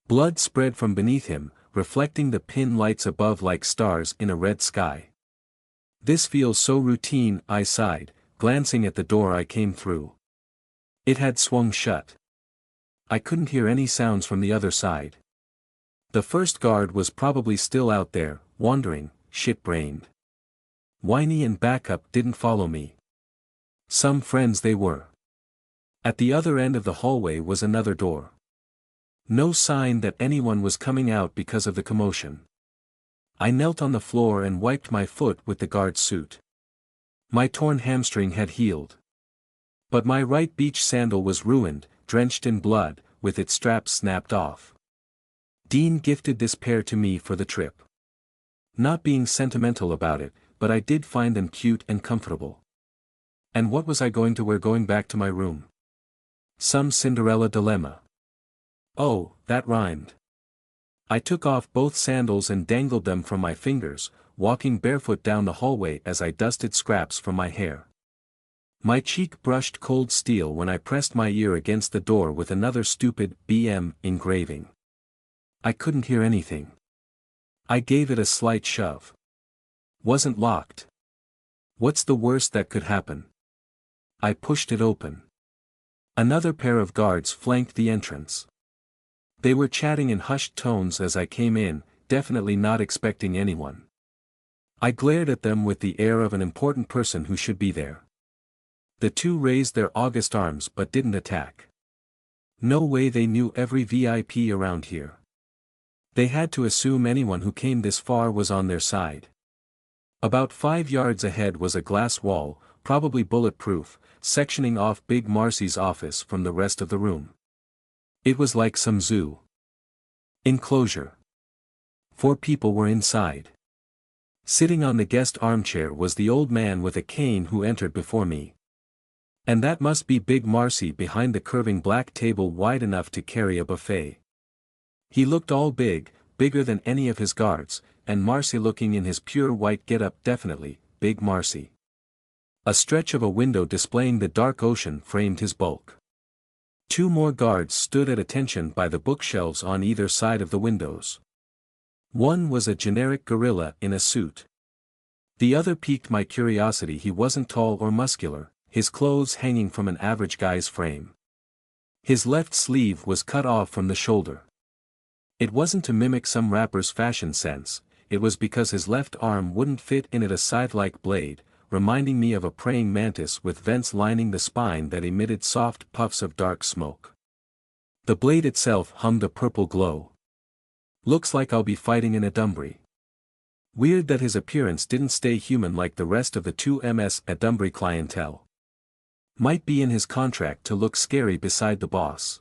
Blood spread from beneath him, reflecting the pin lights above like stars in a red sky. This feels so routine, I sighed, glancing at the door I came through. It had swung shut. I couldn't hear any sounds from the other side. The first guard was probably still out there, wandering, shit-brained. Whiny and Backup didn't follow me. Some friends they were. At the other end of the hallway was another door. No sign that anyone was coming out because of the commotion. I knelt on the floor and wiped my foot with the guard's suit. My torn hamstring had healed. But my right beach sandal was ruined, drenched in blood, with its straps snapped off. Dean gifted this pair to me for the trip. Not being sentimental about it, but I did find them cute and comfortable. And what was I going to wear going back to my room? Some Cinderella dilemma. Oh, that rhymed. I took off both sandals and dangled them from my fingers, walking barefoot down the hallway as I dusted scraps from my hair. My cheek brushed cold steel when I pressed my ear against the door with another stupid BM engraving. I couldn't hear anything. I gave it a slight shove. Wasn't locked. What's the worst that could happen? I pushed it open. Another pair of guards flanked the entrance. They were chatting in hushed tones as I came in, definitely not expecting anyone. I glared at them with the air of an important person who should be there. The two raised their august arms but didn't attack. No way they knew every VIP around here. They had to assume anyone who came this far was on their side. About 5 yards ahead was a glass wall, probably bulletproof, sectioning off Big Marcy's office from the rest of the room. It was like some zoo enclosure. 4 people were inside. Sitting on the guest armchair was the old man with a cane who entered before me. And that must be Big Marcy behind the curving black table wide enough to carry a buffet. He looked all big, bigger than any of his guards, and Marcy looking in his pure white getup definitely, Big Marcy. A stretch of a window displaying the dark ocean framed his bulk. 2 more guards stood at attention by the bookshelves on either side of the windows. One was a generic gorilla in a suit. The other piqued my curiosity. He wasn't tall or muscular, his clothes hanging from an average guy's frame. His left sleeve was cut off from the shoulder. It wasn't to mimic some rapper's fashion sense, it was because his left arm wouldn't fit in it, a scythe-like blade, reminding me of a praying mantis with vents lining the spine that emitted soft puffs of dark smoke. The blade itself hummed a purple glow. Looks like I'll be fighting in a Dunbury. Weird that his appearance didn't stay human like the rest of the 2 MS at Dunbury clientele. Might be in his contract to look scary beside the boss.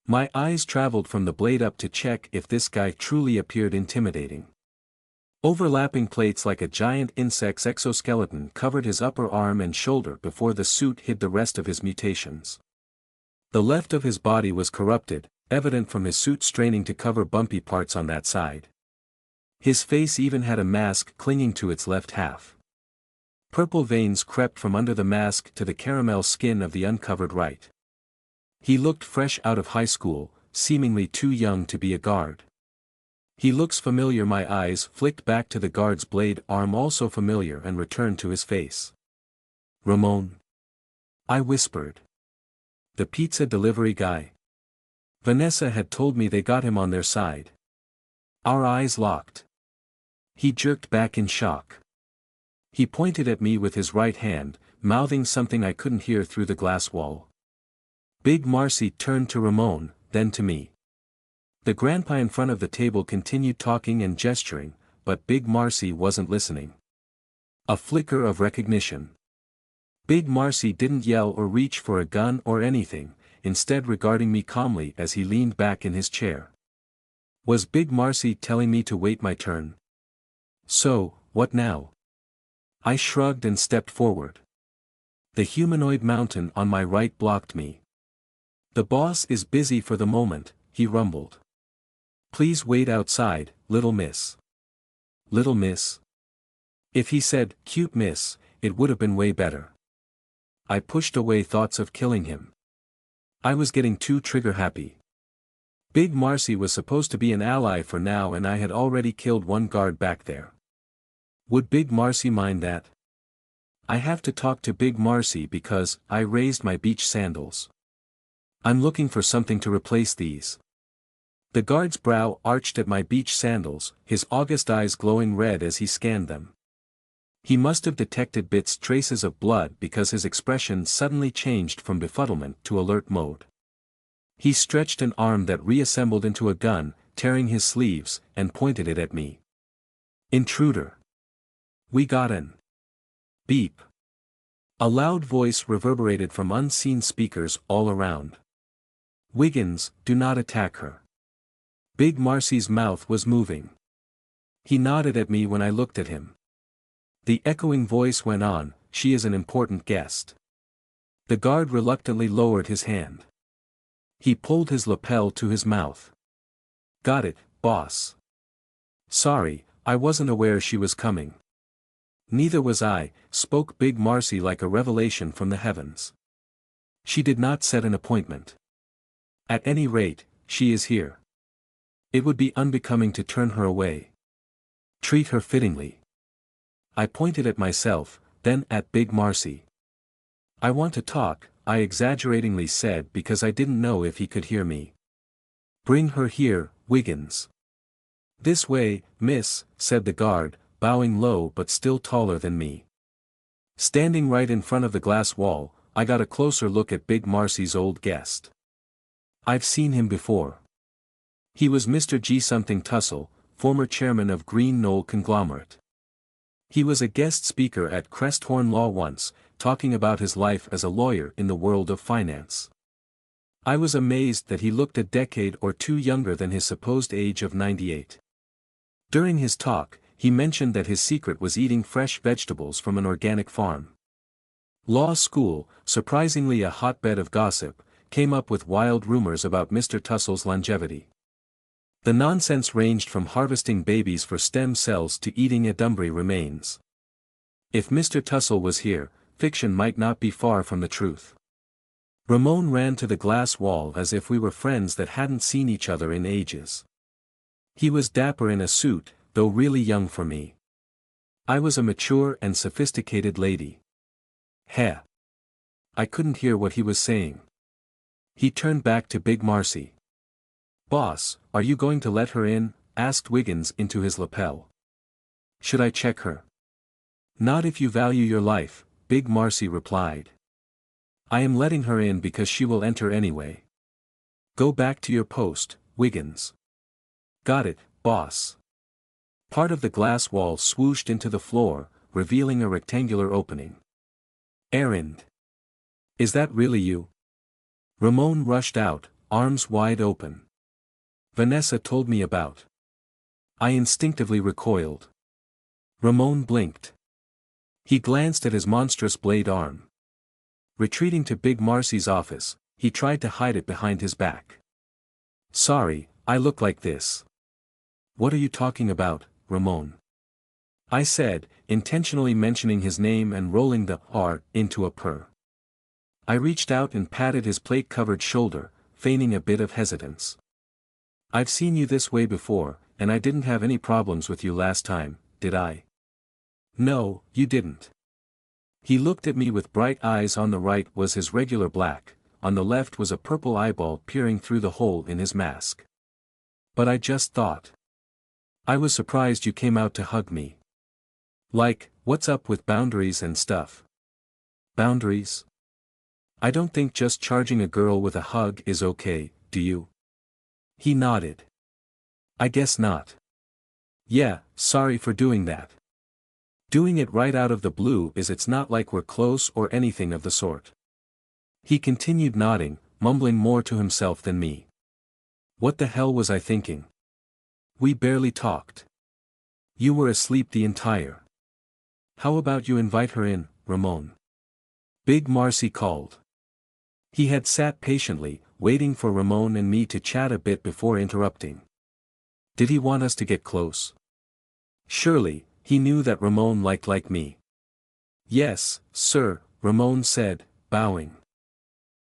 My eyes traveled from the blade up to check if this guy truly appeared intimidating. Overlapping plates like a giant insect's exoskeleton covered his upper arm and shoulder before the suit hid the rest of his mutations. The left of his body was corrupted, evident from his suit straining to cover bumpy parts on that side. His face even had a mask clinging to its left half. Purple veins crept from under the mask to the caramel skin of the uncovered right. He looked fresh out of high school, seemingly too young to be a guard. He looks familiar. My eyes flicked back to the guard's blade arm, also familiar, and returned to his face. Ramon? I whispered. The pizza delivery guy. Vanessa had told me they got him on their side. Our eyes locked. He jerked back in shock. He pointed at me with his right hand, mouthing something I couldn't hear through the glass wall. Big Marcy turned to Ramon, then to me. The grandpa in front of the table continued talking and gesturing, but Big Marcy wasn't listening. A flicker of recognition. Big Marcy didn't yell or reach for a gun or anything, instead regarding me calmly as he leaned back in his chair. Was Big Marcy telling me to wait my turn? So, what now? I shrugged and stepped forward. The humanoid mountain on my right blocked me. The boss is busy for the moment, he rumbled. Please wait outside, little miss. Little miss? If he said, cute miss, it would have been way better. I pushed away thoughts of killing him. I was getting too trigger-happy. Big Marcy was supposed to be an ally for now, and I had already killed one guard back there. Would Big Marcy mind that? I have to talk to Big Marcy because I raised my beach sandals. I'm looking for something to replace these. The guard's brow arched at my beach sandals, his august eyes glowing red as he scanned them. He must have detected traces of blood because his expression suddenly changed from befuddlement to alert mode. He stretched an arm that reassembled into a gun, tearing his sleeves, and pointed it at me. Intruder. We got an. Beep. A loud voice reverberated from unseen speakers all around. Wiggins, do not attack her. Big Marcy's mouth was moving. He nodded at me when I looked at him. The echoing voice went on, she is an important guest. The guard reluctantly lowered his hand. He pulled his lapel to his mouth. Got it, boss. Sorry, I wasn't aware she was coming. Neither was I, spoke Big Marcy like a revelation from the heavens. She did not set an appointment. At any rate, she is here. It would be unbecoming to turn her away. Treat her fittingly. I pointed at myself, then at Big Marcy. I want to talk, I exaggeratingly said because I didn't know if he could hear me. Bring her here, Wiggins. This way, miss, said the guard, bowing low but still taller than me. Standing right in front of the glass wall, I got a closer look at Big Marcy's old guest. I've seen him before. He was Mr. G. Something Tussle, former chairman of Green Knoll Conglomerate. He was a guest speaker at Cresthorn Law once, talking about his life as a lawyer in the world of finance. I was amazed that he looked a decade or two younger than his supposed age of 98. During his talk, he mentioned that his secret was eating fresh vegetables from an organic farm. Law school, surprisingly a hotbed of gossip, came up with wild rumors about Mr. Tussle's longevity. The nonsense ranged from harvesting babies for stem cells to eating Edumbury remains. If Mr. Tussle was here, fiction might not be far from the truth. Ramon ran to the glass wall as if we were friends that hadn't seen each other in ages. He was dapper in a suit, though really young for me. I was a mature and sophisticated lady. Heh. I couldn't hear what he was saying. He turned back to Big Marcy. Boss, are you going to let her in? Asked Wiggins into his lapel. Should I check her? Not if you value your life, Big Marcy replied. I am letting her in because she will enter anyway. Go back to your post, Wiggins. Got it, boss. Part of the glass wall swooshed into the floor, revealing a rectangular opening. Errand. Is that really you? Ramon rushed out, arms wide open. Vanessa told me about. I instinctively recoiled. Ramon blinked. He glanced at his monstrous blade arm. Retreating to Big Marcy's office, he tried to hide it behind his back. Sorry, I look like this. What are you talking about, Ramon? I said, intentionally mentioning his name and rolling the R into a purr. I reached out and patted his plate-covered shoulder, feigning a bit of hesitance. I've seen you this way before, and I didn't have any problems with you last time, did I? No, you didn't. He looked at me with bright eyes. On the right was his regular black, on the left was a purple eyeball peering through the hole in his mask. But I just thought. I was surprised you came out to hug me. Like, what's up with boundaries and stuff? Boundaries? I don't think just charging a girl with a hug is okay, do you? He nodded. I guess not. Yeah, sorry for doing that. Doing it right out of the blue is it's not like we're close or anything of the sort. He continued nodding, mumbling more to himself than me. What the hell was I thinking? We barely talked. You were asleep the entire. How about you invite her in, Ramon? Big Marcy called. He had sat patiently, waiting for Ramon and me to chat a bit before interrupting. Did he want us to get close? Surely, he knew that Ramon liked like me. Yes, sir, Ramon said, bowing.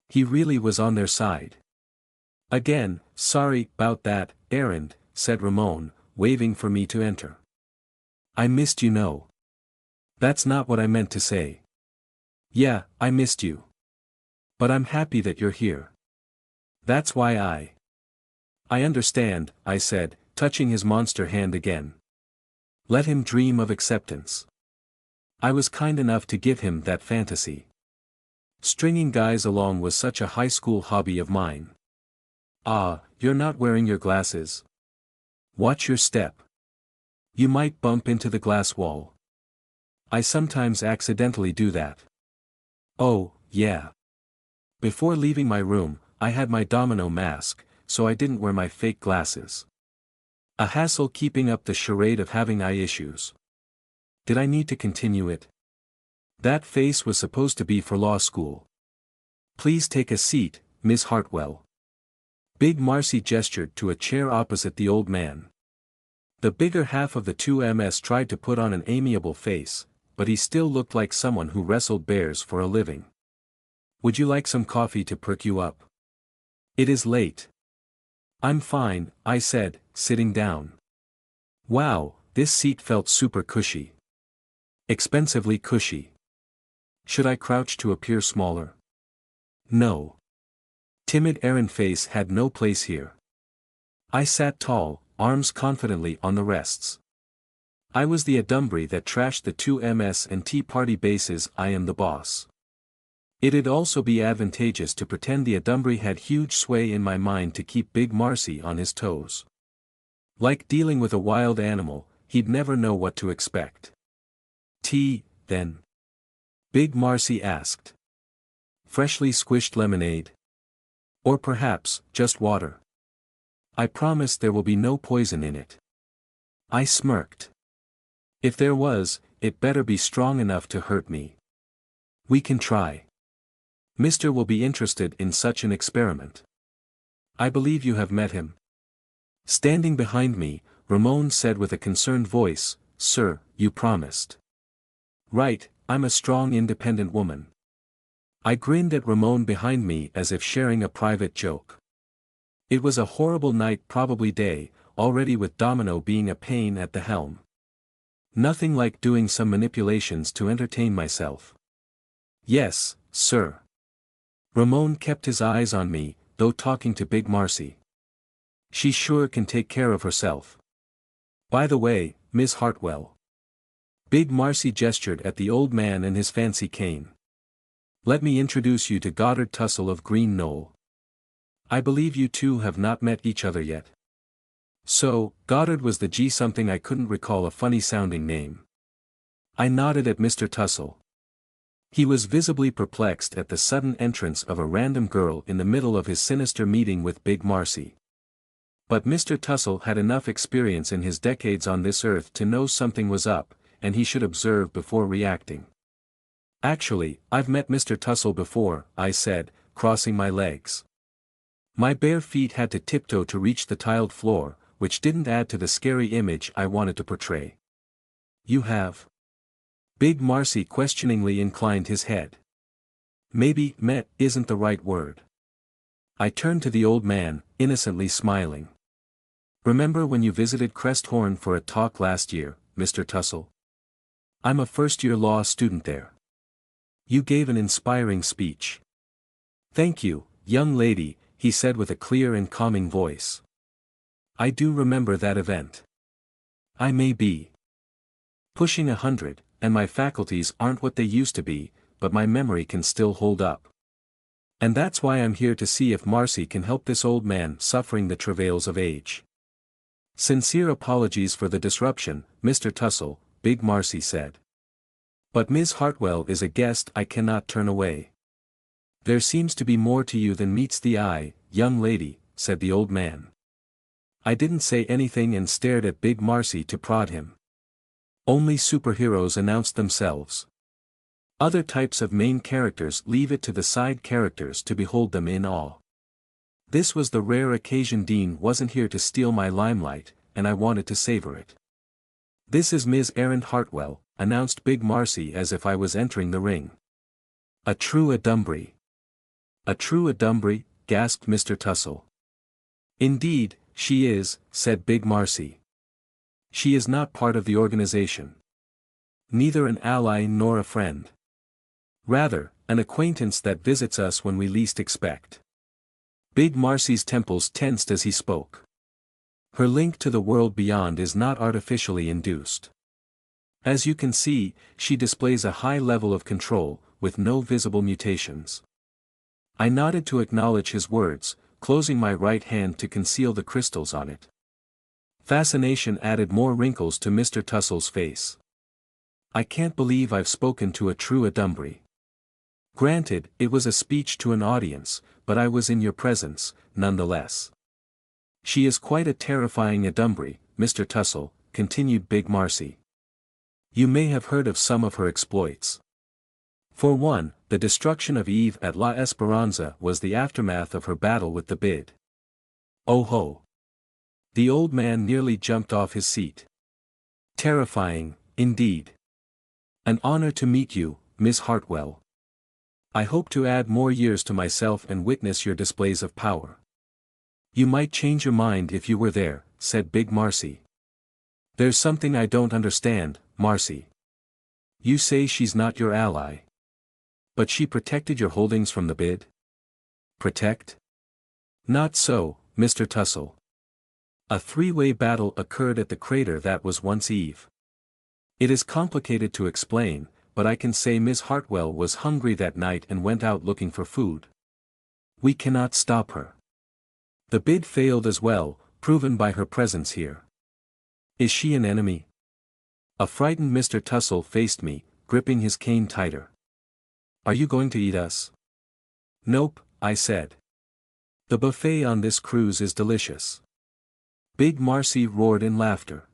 He really was on their side. Again, sorry about that, errand, said Ramon, waving for me to enter. I missed you, no. That's not what I meant to say. Yeah, I missed you. But I'm happy that you're here. That's why I understand, I said, touching his monster hand again. Let him dream of acceptance. I was kind enough to give him that fantasy. Stringing guys along was such a high school hobby of mine. Ah, you're not wearing your glasses. Watch your step. You might bump into the glass wall. I sometimes accidentally do that. Oh, yeah. Before leaving my room, I had my domino mask, so I didn't wear my fake glasses. A hassle keeping up the charade of having eye issues. Did I need to continue it? That face was supposed to be for law school. Please take a seat, Miss Hartwell. Big Marcy gestured to a chair opposite the old man. The bigger half of the two MS tried to put on an amiable face, but he still looked like someone who wrestled bears for a living. Would you like some coffee to perk you up? It is late. I'm fine, I said, sitting down. Wow, this seat felt super cushy. Expensively cushy. Should I crouch to appear smaller? No. Timid errand face had no place here. I sat tall, arms confidently on the rests. I was the adumbry that trashed the two MS and Tea Party bases. I am the boss. It'd also be advantageous to pretend the adumbry had huge sway in my mind to keep Big Marcy on his toes. Like dealing with a wild animal, he'd never know what to expect. Tea, then? Big Marcy asked. Freshly squished lemonade? Or perhaps, just water? I promise there will be no poison in it. I smirked. If there was, it better be strong enough to hurt me. We can try. Mr. will be interested in such an experiment. I believe you have met him. Standing behind me, Ramon said with a concerned voice, Sir, you promised. Right, I'm a strong independent woman. I grinned at Ramon behind me as if sharing a private joke. It was a horrible night, probably day, already with Domino being a pain at the helm. Nothing like doing some manipulations to entertain myself. Yes, sir. Ramon kept his eyes on me, though talking to Big Marcy. She sure can take care of herself. By the way, Miss Hartwell. Big Marcy gestured at the old man and his fancy cane. Let me introduce you to Goddard Tussle of Green Knoll. I believe you two have not met each other yet. So, Goddard was the G something, I couldn't recall a funny sounding name. I nodded at Mr. Tussle. He was visibly perplexed at the sudden entrance of a random girl in the middle of his sinister meeting with Big Marcy. But Mr. Tussle had enough experience in his decades on this earth to know something was up, and he should observe before reacting. Actually, I've met Mr. Tussle before, I said, crossing my legs. My bare feet had to tiptoe to reach the tiled floor, which didn't add to the scary image I wanted to portray. You have? Big Marcy questioningly inclined his head. Maybe met isn't the right word. I turned to the old man, innocently smiling. Remember when you visited Cresthorn for a talk last year, Mr. Tussle? I'm a first-year law student there. You gave an inspiring speech. Thank you, young lady, he said with a clear and calming voice. I do remember that event. I may be pushing 100, and my faculties aren't what they used to be, but my memory can still hold up. And that's why I'm here to see if Marcy can help this old man suffering the travails of age. Sincere apologies for the disruption, Mr. Tussle, Big Marcy said. But Ms. Hartwell is a guest I cannot turn away. There seems to be more to you than meets the eye, young lady, said the old man. I didn't say anything and stared at Big Marcy to prod him. Only superheroes announce themselves. Other types of main characters leave it to the side characters to behold them in awe. This was the rare occasion Dean wasn't here to steal my limelight, and I wanted to savor it. This is Ms. Erin Hartwell, announced Big Marcy as if I was entering the ring. A true Adumbry. A true Adumbry, gasped Mr. Tussle. Indeed, she is, said Big Marcy. She is not part of the organization. Neither an ally nor a friend. Rather, an acquaintance that visits us when we least expect. Big Marcy's temples tensed as he spoke. Her link to the world beyond is not artificially induced. As you can see, she displays a high level of control, with no visible mutations. I nodded to acknowledge his words, closing my right hand to conceal the crystals on it. Fascination added more wrinkles to Mr. Tussle's face. I can't believe I've spoken to a true Adumbry. Granted, it was a speech to an audience, but I was in your presence, nonetheless. She is quite a terrifying Adumbry, Mr. Tussle, continued Big Marcy. You may have heard of some of her exploits. For one, the destruction of Eve at La Esperanza was the aftermath of her battle with the bid. Oh ho! The old man nearly jumped off his seat. Terrifying, indeed. An honor to meet you, Miss Hartwell. I hope to add more years to myself and witness your displays of power. You might change your mind if you were there, said Big Marcy. There's something I don't understand, Marcy. You say she's not your ally. But she protected your holdings from the bid? Protect? Not so, Mr. Tussle. A three-way battle occurred at the crater that was once Eve. It is complicated to explain, but I can say Miss Hartwell was hungry that night and went out looking for food. We cannot stop her. The bid failed as well, proven by her presence here. Is she an enemy? A frightened Mr. Tussle faced me, gripping his cane tighter. Are you going to eat us? Nope, I said. The buffet on this cruise is delicious. Big Marcy roared in laughter.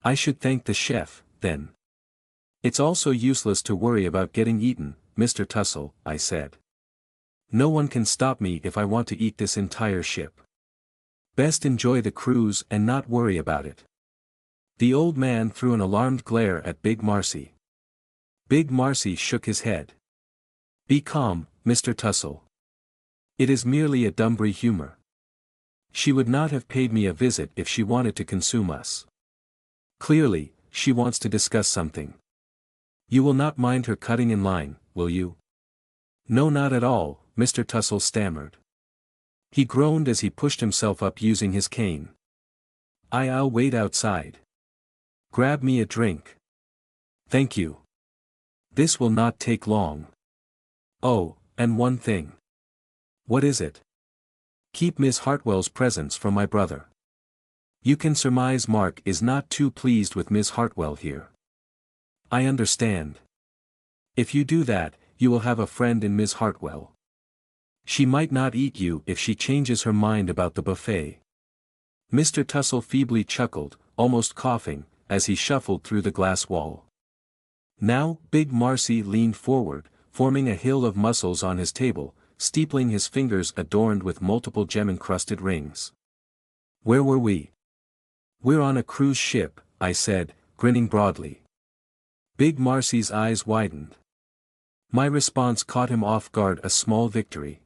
I should thank the chef, then. It's also useless to worry about getting eaten, Mr. Tussle, I said. No one can stop me if I want to eat this entire ship. Best enjoy the cruise and not worry about it. The old man threw an alarmed glare at Big Marcy. Big Marcy shook his head. Be calm, Mr. Tussle. It is merely Adumbry humor. She would not have paid me a visit if she wanted to consume us. Clearly, she wants to discuss something. You will not mind her cutting in line, will you? No, not at all, Mr. Tussle stammered. He groaned as he pushed himself up using his cane. I'll wait outside. Grab me a drink. Thank you. This will not take long. Oh, and one thing. What is it? Keep Miss Hartwell's presence from my brother. You can surmise Mark is not too pleased with Miss Hartwell here. I understand. If you do that, you will have a friend in Miss Hartwell. She might not eat you if she changes her mind about the buffet. Mr. Tussle feebly chuckled, almost coughing, as he shuffled through the glass wall. Now, Big Marcy leaned forward, forming a hill of muscles on his table, steepling his fingers adorned with multiple gem-encrusted rings. Where were we? We're on a cruise ship, I said, grinning broadly. Big Marcy's eyes widened. My response caught him off guard, a small victory.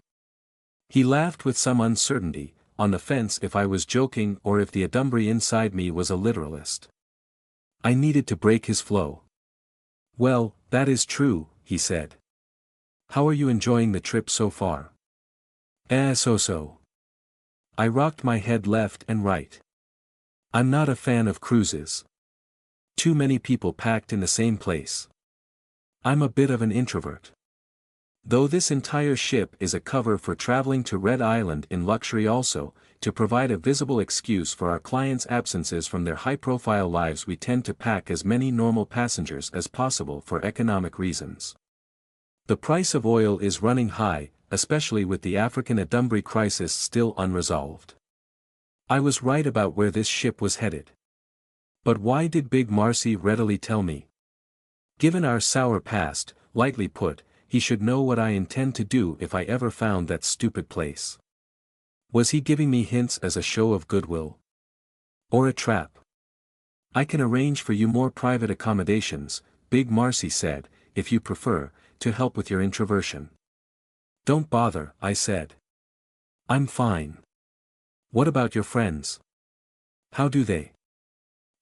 He laughed with some uncertainty, on the fence if I was joking or if the Adumbry inside me was a literalist. I needed to break his flow. Well, that is true, he said. How are you enjoying the trip so far? So. I rocked my head left and right. I'm not a fan of cruises. Too many people packed in the same place. I'm a bit of an introvert. Though this entire ship is a cover for traveling to Red Island in luxury also, to provide a visible excuse for our clients' absences from their high-profile lives, we tend to pack as many normal passengers as possible for economic reasons. The price of oil is running high, especially with the African Adumbri crisis still unresolved. I was right about where this ship was headed. But why did Big Marcy readily tell me? Given our sour past, lightly put, he should know what I intend to do if I ever found that stupid place. Was he giving me hints as a show of goodwill? Or a trap? I can arrange for you more private accommodations, Big Marcy said, if you prefer, to help with your introversion. Don't bother, I said. I'm fine. What about your friends? How do they?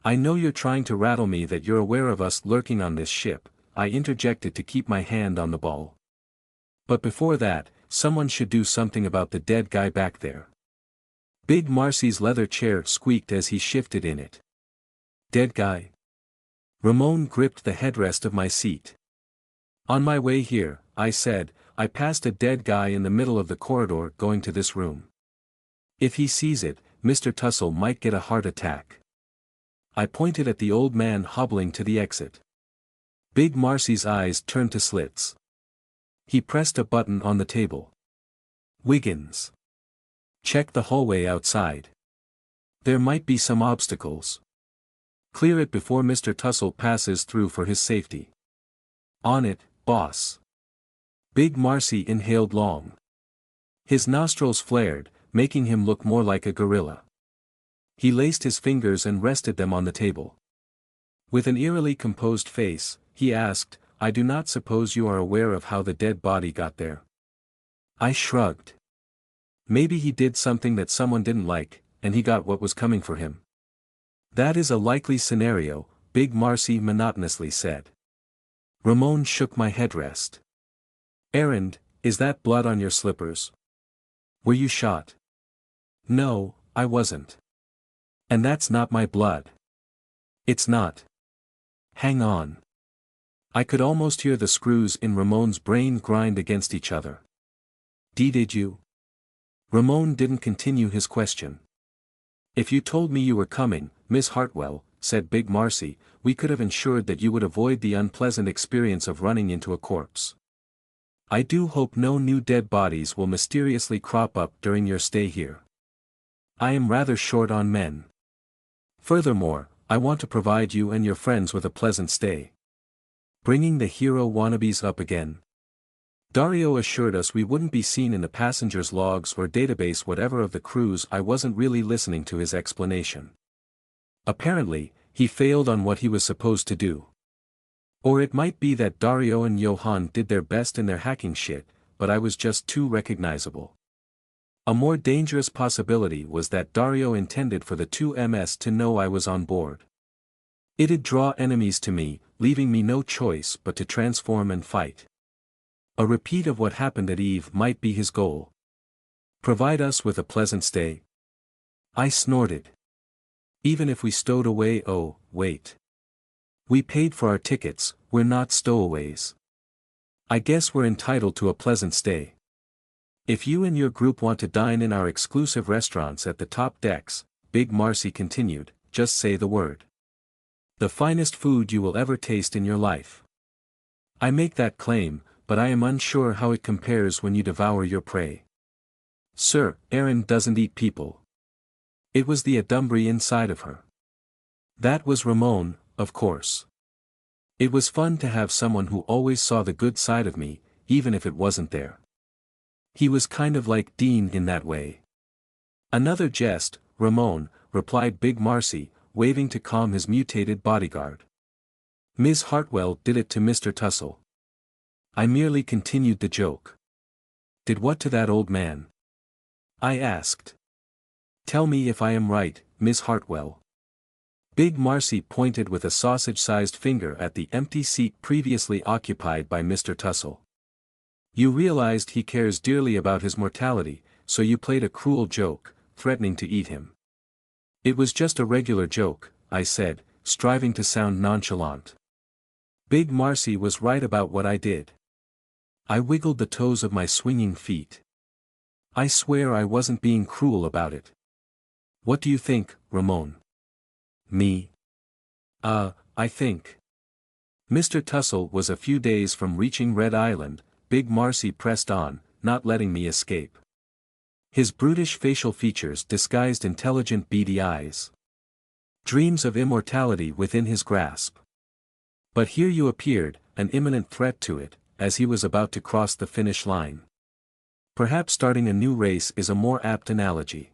I know you're trying to rattle me that you're aware of us lurking on this ship, I interjected to keep my hand on the ball. But before that, someone should do something about the dead guy back there. Big Marcy's leather chair squeaked as he shifted in it. Dead guy? Ramon gripped the headrest of my seat. On my way here, I said, I passed a dead guy in the middle of the corridor going to this room. If he sees it, Mr. Tussle might get a heart attack. I pointed at the old man hobbling to the exit. Big Marcy's eyes turned to slits. He pressed a button on the table. Wiggins. Check the hallway outside. There might be some obstacles. Clear it before Mr. Tussle passes through for his safety. On it, boss. Big Marcy inhaled long. His nostrils flared, making him look more like a gorilla. He laced his fingers and rested them on the table. With an eerily composed face, he asked, I do not suppose you are aware of how the dead body got there. I shrugged. Maybe he did something that someone didn't like, and he got what was coming for him. That is a likely scenario, Big Marcy monotonously said. Ramon shook my headrest. Errand, is that blood on your slippers? Were you shot? No, I wasn't. And that's not my blood. It's not. Hang on. I could almost hear the screws in Ramon's brain grind against each other. Did you? Ramon didn't continue his question. If you told me you were coming, Miss Hartwell, said Big Marcy, we could have ensured that you would avoid the unpleasant experience of running into a corpse. I do hope no new dead bodies will mysteriously crop up during your stay here. I am rather short on men. Furthermore, I want to provide you and your friends with a pleasant stay. Bringing the hero wannabes up again. Dario assured us we wouldn't be seen in the passengers' logs or database whatever of the cruise. I wasn't really listening to his explanation. Apparently, he failed on what he was supposed to do. Or it might be that Dario and Johan did their best in their hacking shit, but I was just too recognizable. A more dangerous possibility was that Dario intended for the two MS to know I was on board. It'd draw enemies to me, leaving me no choice but to transform and fight. A repeat of what happened at Eve might be his goal. Provide us with a pleasant stay. I snorted. Even if we stowed away, oh, wait. We paid for our tickets, we're not stowaways. I guess we're entitled to a pleasant stay. If you and your group want to dine in our exclusive restaurants at the top decks, Big Marcy continued, just say the word. The finest food you will ever taste in your life. I make that claim, but I am unsure how it compares when you devour your prey. Sir, Erin doesn't eat people. It was the Adumbri inside of her. That was Ramon, of course. It was fun to have someone who always saw the good side of me, even if it wasn't there. He was kind of like Dean in that way. Another jest, Ramon, replied Big Marcy, waving to calm his mutated bodyguard. Ms. Hartwell did it to Mr. Tussle. I merely continued the joke. Did what to that old man? I asked. Tell me if I am right, Ms. Hartwell. Big Marcy pointed with a sausage-sized finger at the empty seat previously occupied by Mr. Tussle. You realized he cares dearly about his mortality, so you played a cruel joke, threatening to eat him. It was just a regular joke, I said, striving to sound nonchalant. Big Marcy was right about what I did. I wiggled the toes of my swinging feet. I swear I wasn't being cruel about it. What do you think, Ramon? Me? I think. Mr. Tussle was a few days from reaching Red Island, Big Marcy pressed on, not letting me escape. His brutish facial features disguised intelligent beady eyes. Dreams of immortality within his grasp. But here you appeared, an imminent threat to it, as he was about to cross the finish line. Perhaps starting a new race is a more apt analogy.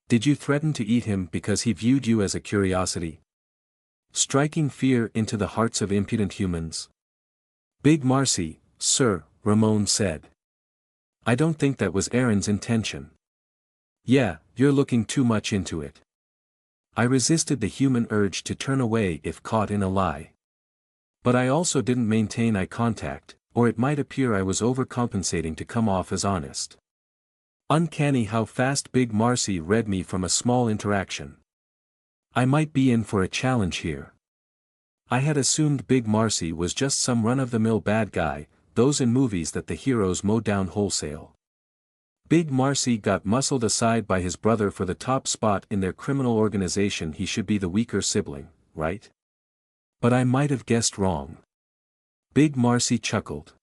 Did you threaten to eat him because he viewed you as a curiosity? Striking fear into the hearts of impudent humans? Big Marcy, sir, Ramon said. I don't think that was Aaron's intention. Yeah, you're looking too much into it. I resisted the human urge to turn away if caught in a lie. But I also didn't maintain eye contact, or it might appear I was overcompensating to come off as honest. Uncanny how fast Big Marcy read me from a small interaction. I might be in for a challenge here. I had assumed Big Marcy was just some run-of-the-mill bad guy, those in movies that the heroes mow down wholesale. Big Marcy got muscled aside by his brother for the top spot in their criminal organization. He should be the weaker sibling, right? But I might have guessed wrong. Big Marcy chuckled.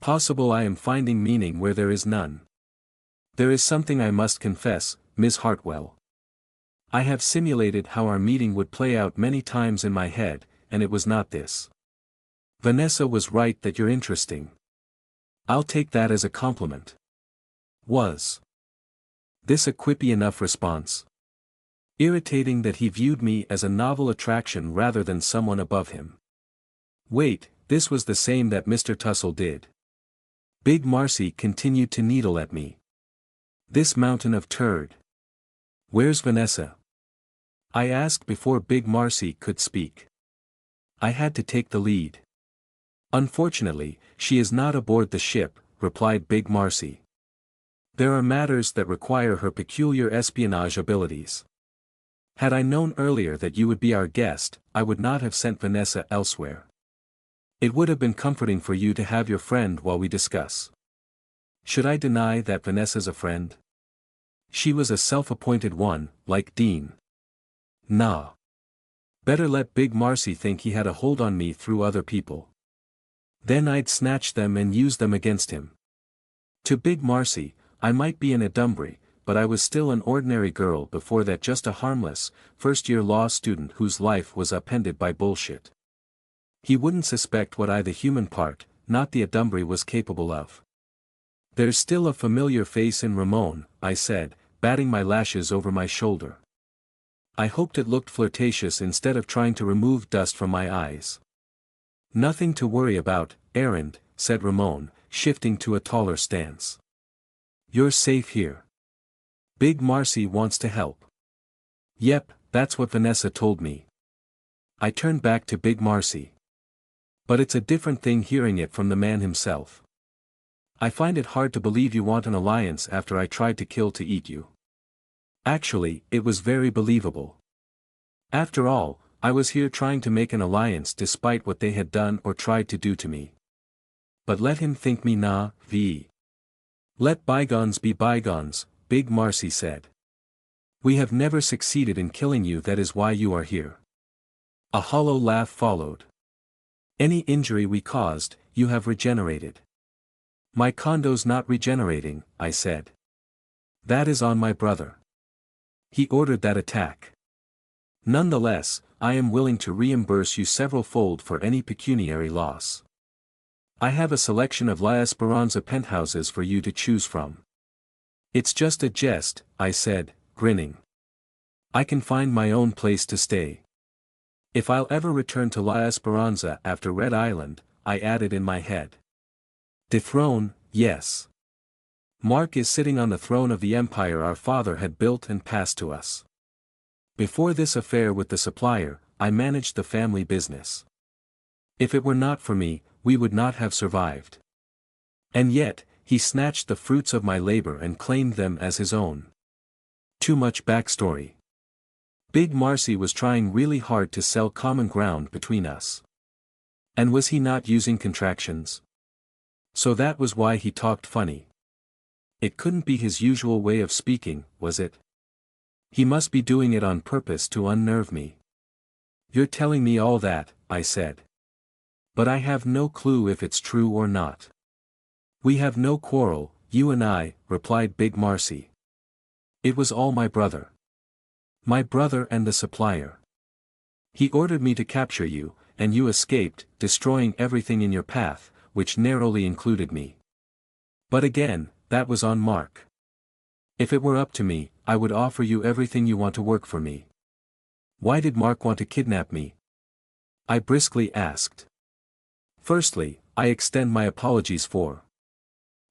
Possible I am finding meaning where there is none. There is something I must confess, Ms. Hartwell. I have simulated how our meeting would play out many times in my head, and it was not this. Vanessa was right that you're interesting. I'll take that as a compliment. Was this a quippy enough response? Irritating that he viewed me as a novel attraction rather than someone above him. Wait, this was the same that Mr. Tussle did. Big Marcy continued to needle at me. This mountain of turd. Where's Vanessa? I asked before Big Marcy could speak. I had to take the lead. Unfortunately, she is not aboard the ship, replied Big Marcy. There are matters that require her peculiar espionage abilities. Had I known earlier that you would be our guest, I would not have sent Vanessa elsewhere. It would have been comforting for you to have your friend while we discuss. Should I deny that Vanessa's a friend? She was a self-appointed one, like Dean. Nah. Better let Big Marcy think he had a hold on me through other people. Then I'd snatch them and use them against him. To Big Marcy, I might be in a Dunbury, but I was still an ordinary girl before that, just a harmless, first-year law student whose life was upended by bullshit. He wouldn't suspect what I, the human part, not the Dunbury, was capable of. There's still a familiar face in Ramon, I said, batting my lashes over my shoulder. I hoped it looked flirtatious instead of trying to remove dust from my eyes. Nothing to worry about, Errand, said Ramon, shifting to a taller stance. You're safe here. Big Marcy wants to help. Yep, that's what Vanessa told me. I turned back to Big Marcy. But it's a different thing hearing it from the man himself. I find it hard to believe you want an alliance after I tried to kill to eat you. Actually, it was very believable. After all, I was here trying to make an alliance despite what they had done or tried to do to me. But let him think me nah, v. Let bygones be bygones, Big Marcy said. We have never succeeded in killing you, that is why you are here. A hollow laugh followed. Any injury we caused, you have regenerated. My condo's not regenerating, I said. That is on my brother. He ordered that attack. Nonetheless, I am willing to reimburse you several-fold for any pecuniary loss. I have a selection of La Esperanza penthouses for you to choose from. It's just a jest, I said, grinning. I can find my own place to stay. If I'll ever return to La Esperanza after Red Island, I added in my head. Dethrone, yes. Mark is sitting on the throne of the empire our father had built and passed to us. Before this affair with the supplier, I managed the family business. If it were not for me, we would not have survived. And yet, he snatched the fruits of my labor and claimed them as his own. Too much backstory. Big Marcy was trying really hard to sell common ground between us. And was he not using contractions? So that was why he talked funny. It couldn't be his usual way of speaking, was it? He must be doing it on purpose to unnerve me. You're telling me all that, I said. But I have no clue if it's true or not. We have no quarrel, you and I, replied Big Marcy. It was all my brother. My brother and the supplier. He ordered me to capture you, and you escaped, destroying everything in your path, which narrowly included me. But again, that was on Mark. If it were up to me, I would offer you everything you want to work for me. Why did Mark want to kidnap me? I briskly asked. Firstly, I extend my apologies for.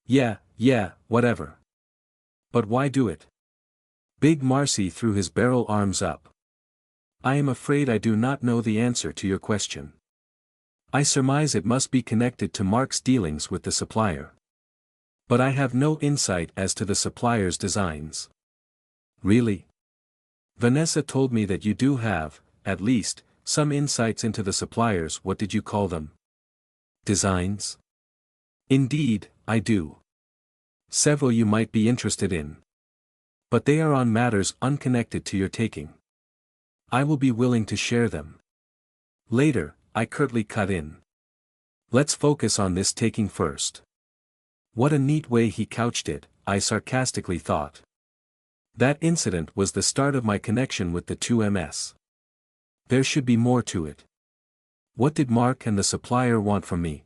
Yeah, whatever. But why do it? Big Marcy threw his barrel arms up. I am afraid I do not know the answer to your question. I surmise it must be connected to Mark's dealings with the supplier. But I have no insight as to the supplier's designs. Really? Vanessa told me that you do have, at least, some insights into the supplier's, what did you call them? Designs? Indeed, I do. Several you might be interested in. But they are on matters unconnected to your taking. I will be willing to share them. Later, I curtly cut in. Let's focus on this taking first. What a neat way he couched it, I sarcastically thought. That incident was the start of my connection with the 2MS. There should be more to it. What did Mark and the supplier want from me?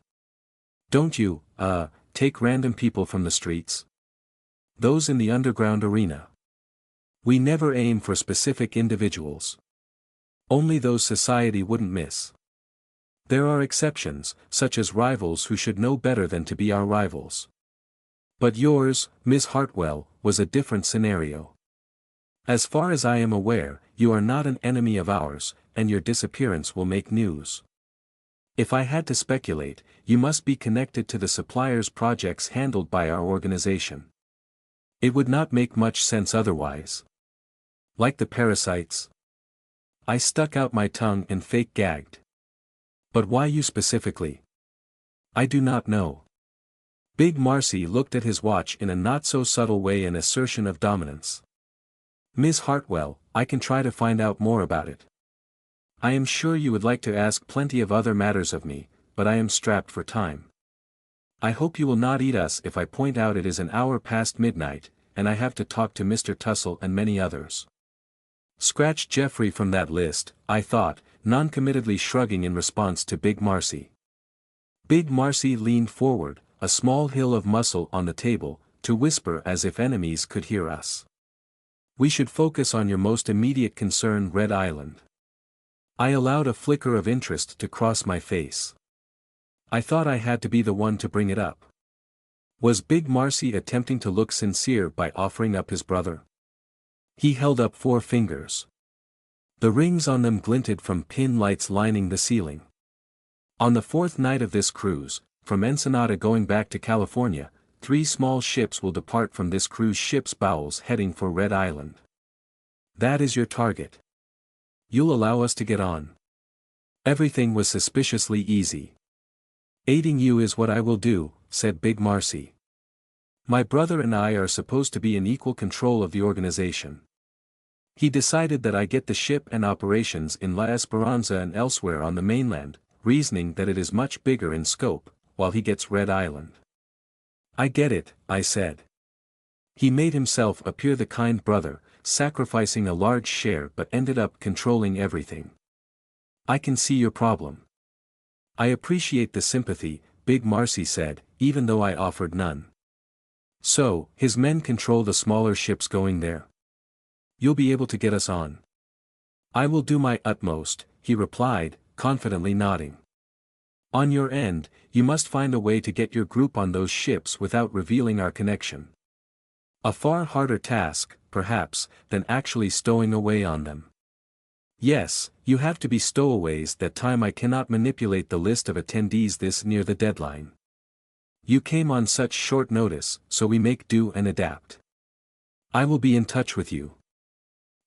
Don't you, take random people from the streets? Those in the underground arena. We never aim for specific individuals. Only those society wouldn't miss. There are exceptions, such as rivals who should know better than to be our rivals. But yours, Miss Hartwell, was a different scenario. As far as I am aware, you are not an enemy of ours, and your disappearance will make news. If I had to speculate, you must be connected to the supplier's projects handled by our organization. It would not make much sense otherwise. Like the parasites? I stuck out my tongue and fake gagged. But why you specifically? I do not know. Big Marcy looked at his watch in a not-so-subtle way, an assertion of dominance. Ms. Hartwell, I can try to find out more about it. I am sure you would like to ask plenty of other matters of me, but I am strapped for time. I hope you will not eat us if I point out it is an hour past midnight, and I have to talk to Mr. Tussle and many others. Scratch Jeffrey from that list, I thought, noncommittedly shrugging in response to Big Marcy. Big Marcy leaned forward, a small hill of muscle on the table, to whisper as if enemies could hear us. We should focus on your most immediate concern, Red Island. I allowed a flicker of interest to cross my face. I thought I had to be the one to bring it up. Was Big Marcy attempting to look sincere by offering up his brother? He held up 4 fingers. The rings on them glinted from pin lights lining the ceiling. On the 4th night of this cruise, from Ensenada going back to California, 3 small ships will depart from this cruise ship's bowels heading for Red Island. That is your target. You'll allow us to get on. Everything was suspiciously easy. Aiding you is what I will do, said Big Marcy. My brother and I are supposed to be in equal control of the organization. He decided that I get the ship and operations in La Esperanza and elsewhere on the mainland, reasoning that it is much bigger in scope, while he gets Red Island. I get it, I said. He made himself appear the kind brother, sacrificing a large share but ended up controlling everything. I can see your problem. I appreciate the sympathy, Big Marcy said, even though I offered none. So, his men control the smaller ships going there. You'll be able to get us on. I will do my utmost, he replied, confidently nodding. On your end, you must find a way to get your group on those ships without revealing our connection. A far harder task, perhaps, than actually stowing away on them. Yes, you have to be stowaways. That time I cannot manipulate the list of attendees this near the deadline. You came on such short notice, so we make do and adapt. I will be in touch with you.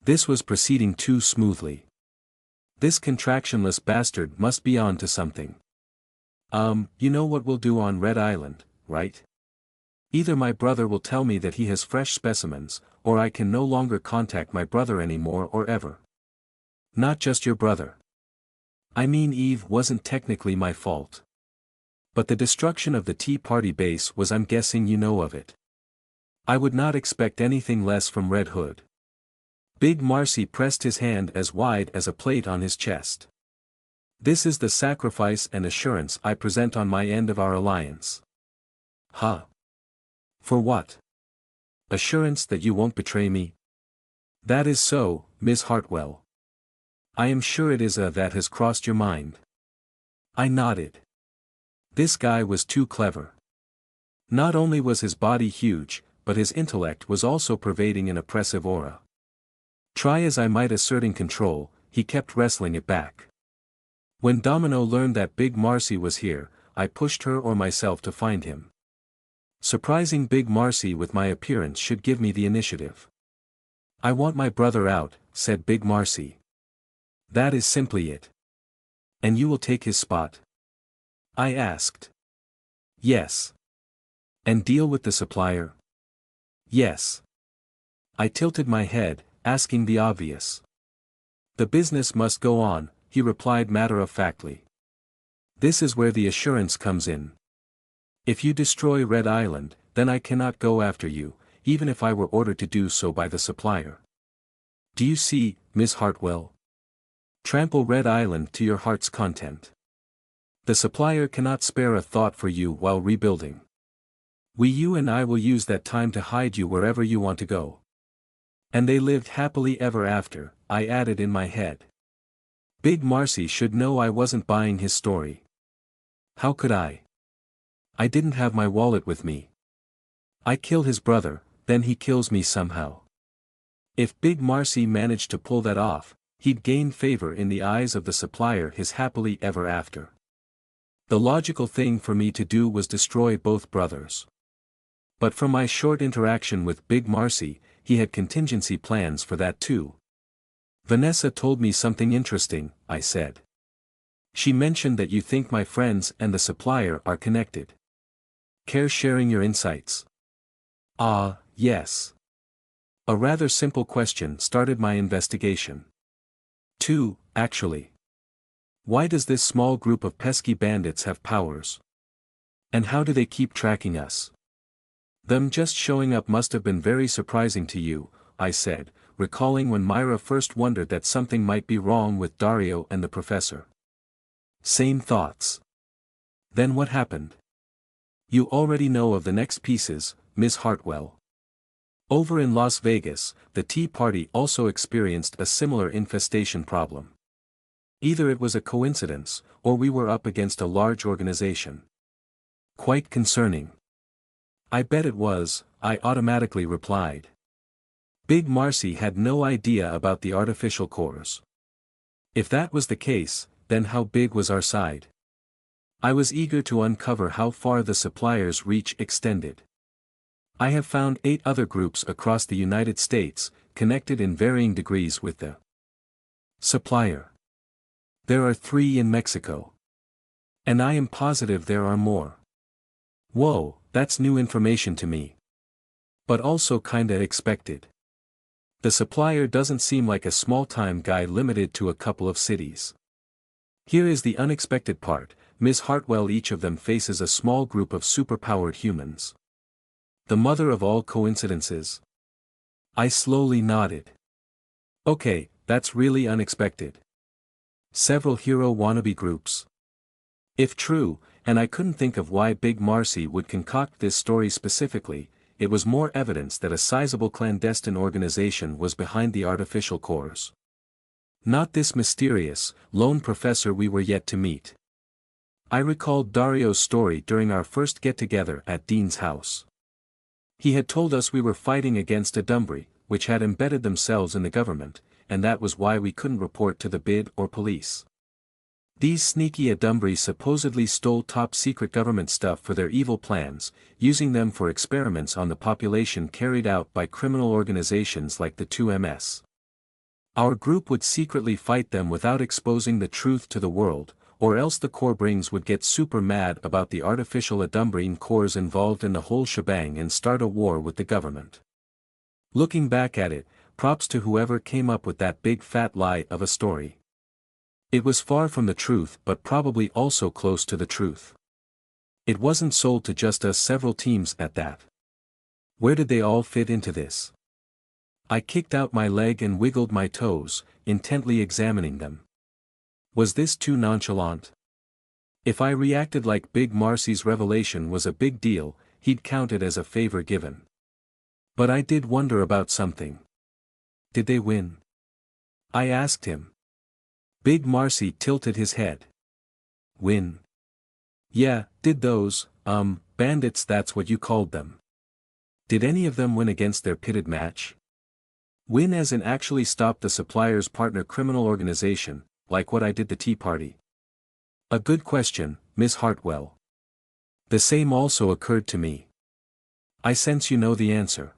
This was proceeding too smoothly. This contractionless bastard must be on to something. You know what we'll do on Red Island, right? Either my brother will tell me that he has fresh specimens, or I can no longer contact my brother anymore or ever. Not just your brother. I mean, Eve wasn't technically my fault. But the destruction of the Tea Party base was, I'm guessing you know of it. I would not expect anything less from Red Hood. Big Marcy pressed his hand as wide as a plate on his chest. This is the sacrifice and assurance I present on my end of our alliance. Huh? For what? Assurance that you won't betray me? That is so, Miss Hartwell. I am sure it is that has crossed your mind. I nodded. This guy was too clever. Not only was his body huge, but his intellect was also pervading an oppressive aura. Try as I might asserting control, he kept wrestling it back. When Domino learned that Big Marcy was here, I pushed her or myself to find him. Surprising Big Marcy with my appearance should give me the initiative. I want my brother out, said Big Marcy. That is simply it. And you will take his spot? I asked. Yes. And deal with the supplier? Yes. I tilted my head, asking the obvious. The business must go on, he replied matter-of-factly. This is where the assurance comes in. If you destroy Red Island, then I cannot go after you, even if I were ordered to do so by the supplier. Do you see, Miss Hartwell? Trample Red Island to your heart's content. The supplier cannot spare a thought for you while rebuilding. You and I will use that time to hide you wherever you want to go. And they lived happily ever after, I added in my head. Big Marcy should know I wasn't buying his story. How could I? I didn't have my wallet with me. I kill his brother, then he kills me somehow. If Big Marcy managed to pull that off, he'd gain favor in the eyes of the supplier his happily ever after. The logical thing for me to do was destroy both brothers. But from my short interaction with Big Marcy, he had contingency plans for that too. Vanessa told me something interesting, I said. She mentioned that you think my friends and the supplier are connected. Care sharing your insights? Yes. A rather simple question started my investigation. 2, actually. Why does this small group of pesky bandits have powers? And how do they keep tracking us? Them just showing up must have been very surprising to you, I said, recalling when Myra first wondered that something might be wrong with Dario and the professor. Same thoughts. Then what happened? You already know of the next pieces, Miss Hartwell. Over in Las Vegas, the Tea Party also experienced a similar infestation problem. Either it was a coincidence, or we were up against a large organization. Quite concerning. I bet it was, I automatically replied. Big Marcy had no idea about the artificial cores. If that was the case, then how big was our side? I was eager to uncover how far the supplier's reach extended. I have found 8 other groups across the United States, connected in varying degrees with the supplier. There are 3 in Mexico. And I am positive there are more. Whoa, that's new information to me. But also kinda expected. The supplier doesn't seem like a small-time guy limited to a couple of cities. Here is the unexpected part, Miss Hartwell. Each of them faces a small group of superpowered humans. The mother of all coincidences. I slowly nodded. Okay, that's really unexpected. Several hero wannabe groups. If true, and I couldn't think of why Big Marcy would concoct this story specifically, it was more evidence that a sizable clandestine organization was behind the artificial cores. Not this mysterious, lone professor we were yet to meet. I recalled Dario's story during our first get-together at Dean's house. He had told us we were fighting against a Dumbry, which had embedded themselves in the government, and that was why we couldn't report to the BID or police. These sneaky Adumbries supposedly stole top-secret government stuff for their evil plans, using them for experiments on the population carried out by criminal organizations like the 2MS. Our group would secretly fight them without exposing the truth to the world, or else the core brings would get super mad about the artificial Adumbrine cores involved in the whole shebang and start a war with the government. Looking back at it, props to whoever came up with that big fat lie of a story. It was far from the truth but probably also close to the truth. It wasn't sold to just us, several teams at that. Where did they all fit into this? I kicked out my leg and wiggled my toes, intently examining them. Was this too nonchalant? If I reacted like Big Marcy's revelation was a big deal, he'd count it as a favor given. But I did wonder about something. Did they win? I asked him. Big Marcy tilted his head. Win? Yeah, did those, bandits, that's what you called them. Did any of them win against their pitted match? Win as in actually stop the supplier's partner criminal organization, like what I did the Tea Party? A good question, Miss Hartwell. The same also occurred to me. I sense you know the answer.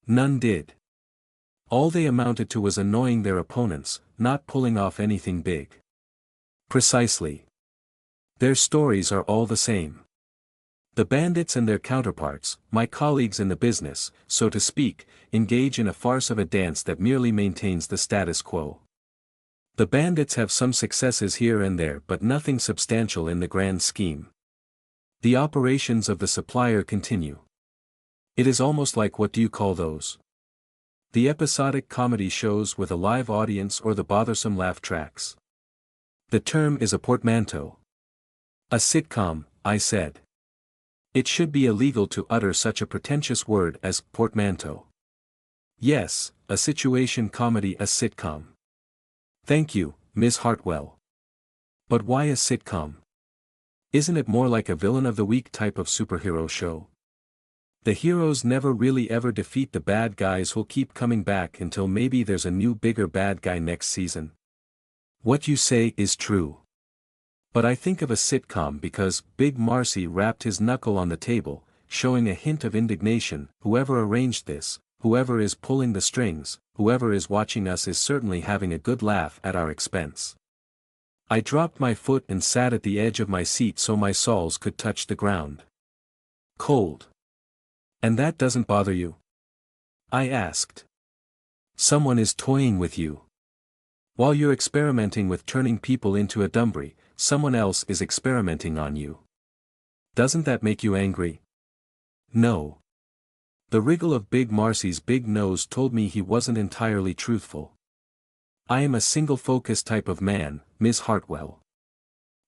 None did. All they amounted to was annoying their opponents, not pulling off anything big. Precisely. Their stories are all the same. The bandits and their counterparts, my colleagues in the business, so to speak, engage in a farce of a dance that merely maintains the status quo. The bandits have some successes here and there, but nothing substantial in the grand scheme. The operations of the supplier continue. It is almost like, what do you call those? The episodic comedy shows with a live audience or the bothersome laugh tracks. The term is a portmanteau. A sitcom, I said. It should be illegal to utter such a pretentious word as portmanteau. Yes, a situation comedy, a sitcom. Thank you, Miss Hartwell. But why a sitcom? Isn't it more like a villain of the week type of superhero show? The heroes never really ever defeat the bad guys who'll keep coming back until maybe there's a new bigger bad guy next season. What you say is true. But I think of a sitcom because Big Marcy rapped his knuckle on the table, showing a hint of indignation. Whoever arranged this, whoever is pulling the strings, whoever is watching us is certainly having a good laugh at our expense. I dropped my foot and sat at the edge of my seat so my soles could touch the ground. Cold. And that doesn't bother you? I asked. Someone is toying with you. While you're experimenting with turning people into a Dumbrey, someone else is experimenting on you. Doesn't that make you angry? No. The wriggle of Big Marcy's big nose told me he wasn't entirely truthful. I am a single-focus type of man, Miss Hartwell.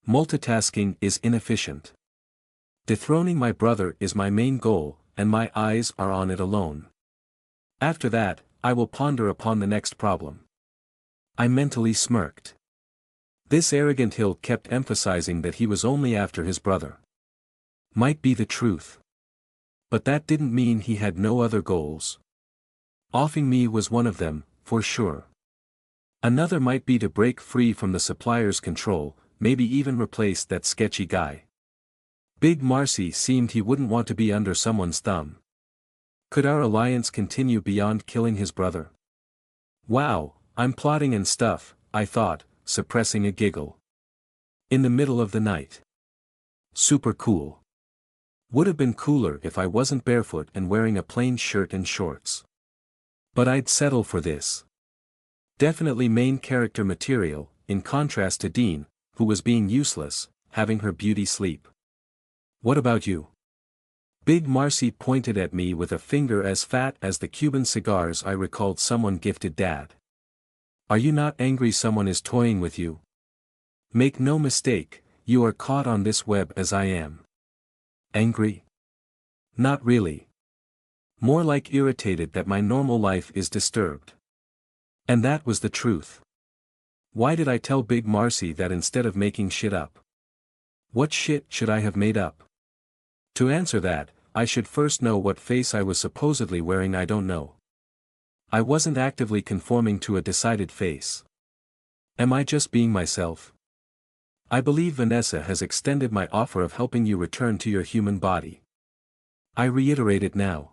Multitasking is inefficient. Dethroning my brother is my main goal, and my eyes are on it alone. After that, I will ponder upon the next problem. I mentally smirked. This arrogant hill kept emphasizing that he was only after his brother. Might be the truth. But that didn't mean he had no other goals. Offing me was one of them, for sure. Another might be to break free from the supplier's control, maybe even replace that sketchy guy. Big Marcy seemed he wouldn't want to be under someone's thumb. Could our alliance continue beyond killing his brother? Wow, I'm plotting and stuff, I thought, suppressing a giggle. In the middle of the night. Super cool. Would have been cooler if I wasn't barefoot and wearing a plain shirt and shorts. But I'd settle for this. Definitely main character material, in contrast to Dean, who was being useless, having her beauty sleep. What about you? Big Marcy pointed at me with a finger as fat as the Cuban cigars I recalled someone gifted Dad. Are you not angry someone is toying with you? Make no mistake, you are caught on this web as I am. Angry? Not really. More like irritated that my normal life is disturbed. And that was the truth. Why did I tell Big Marcy that instead of making shit up? What shit should I have made up? To answer that, I should first know what face I was supposedly wearing. I don't know. I wasn't actively conforming to a decided face. Am I just being myself? I believe Vanessa has extended my offer of helping you return to your human body. I reiterate it now.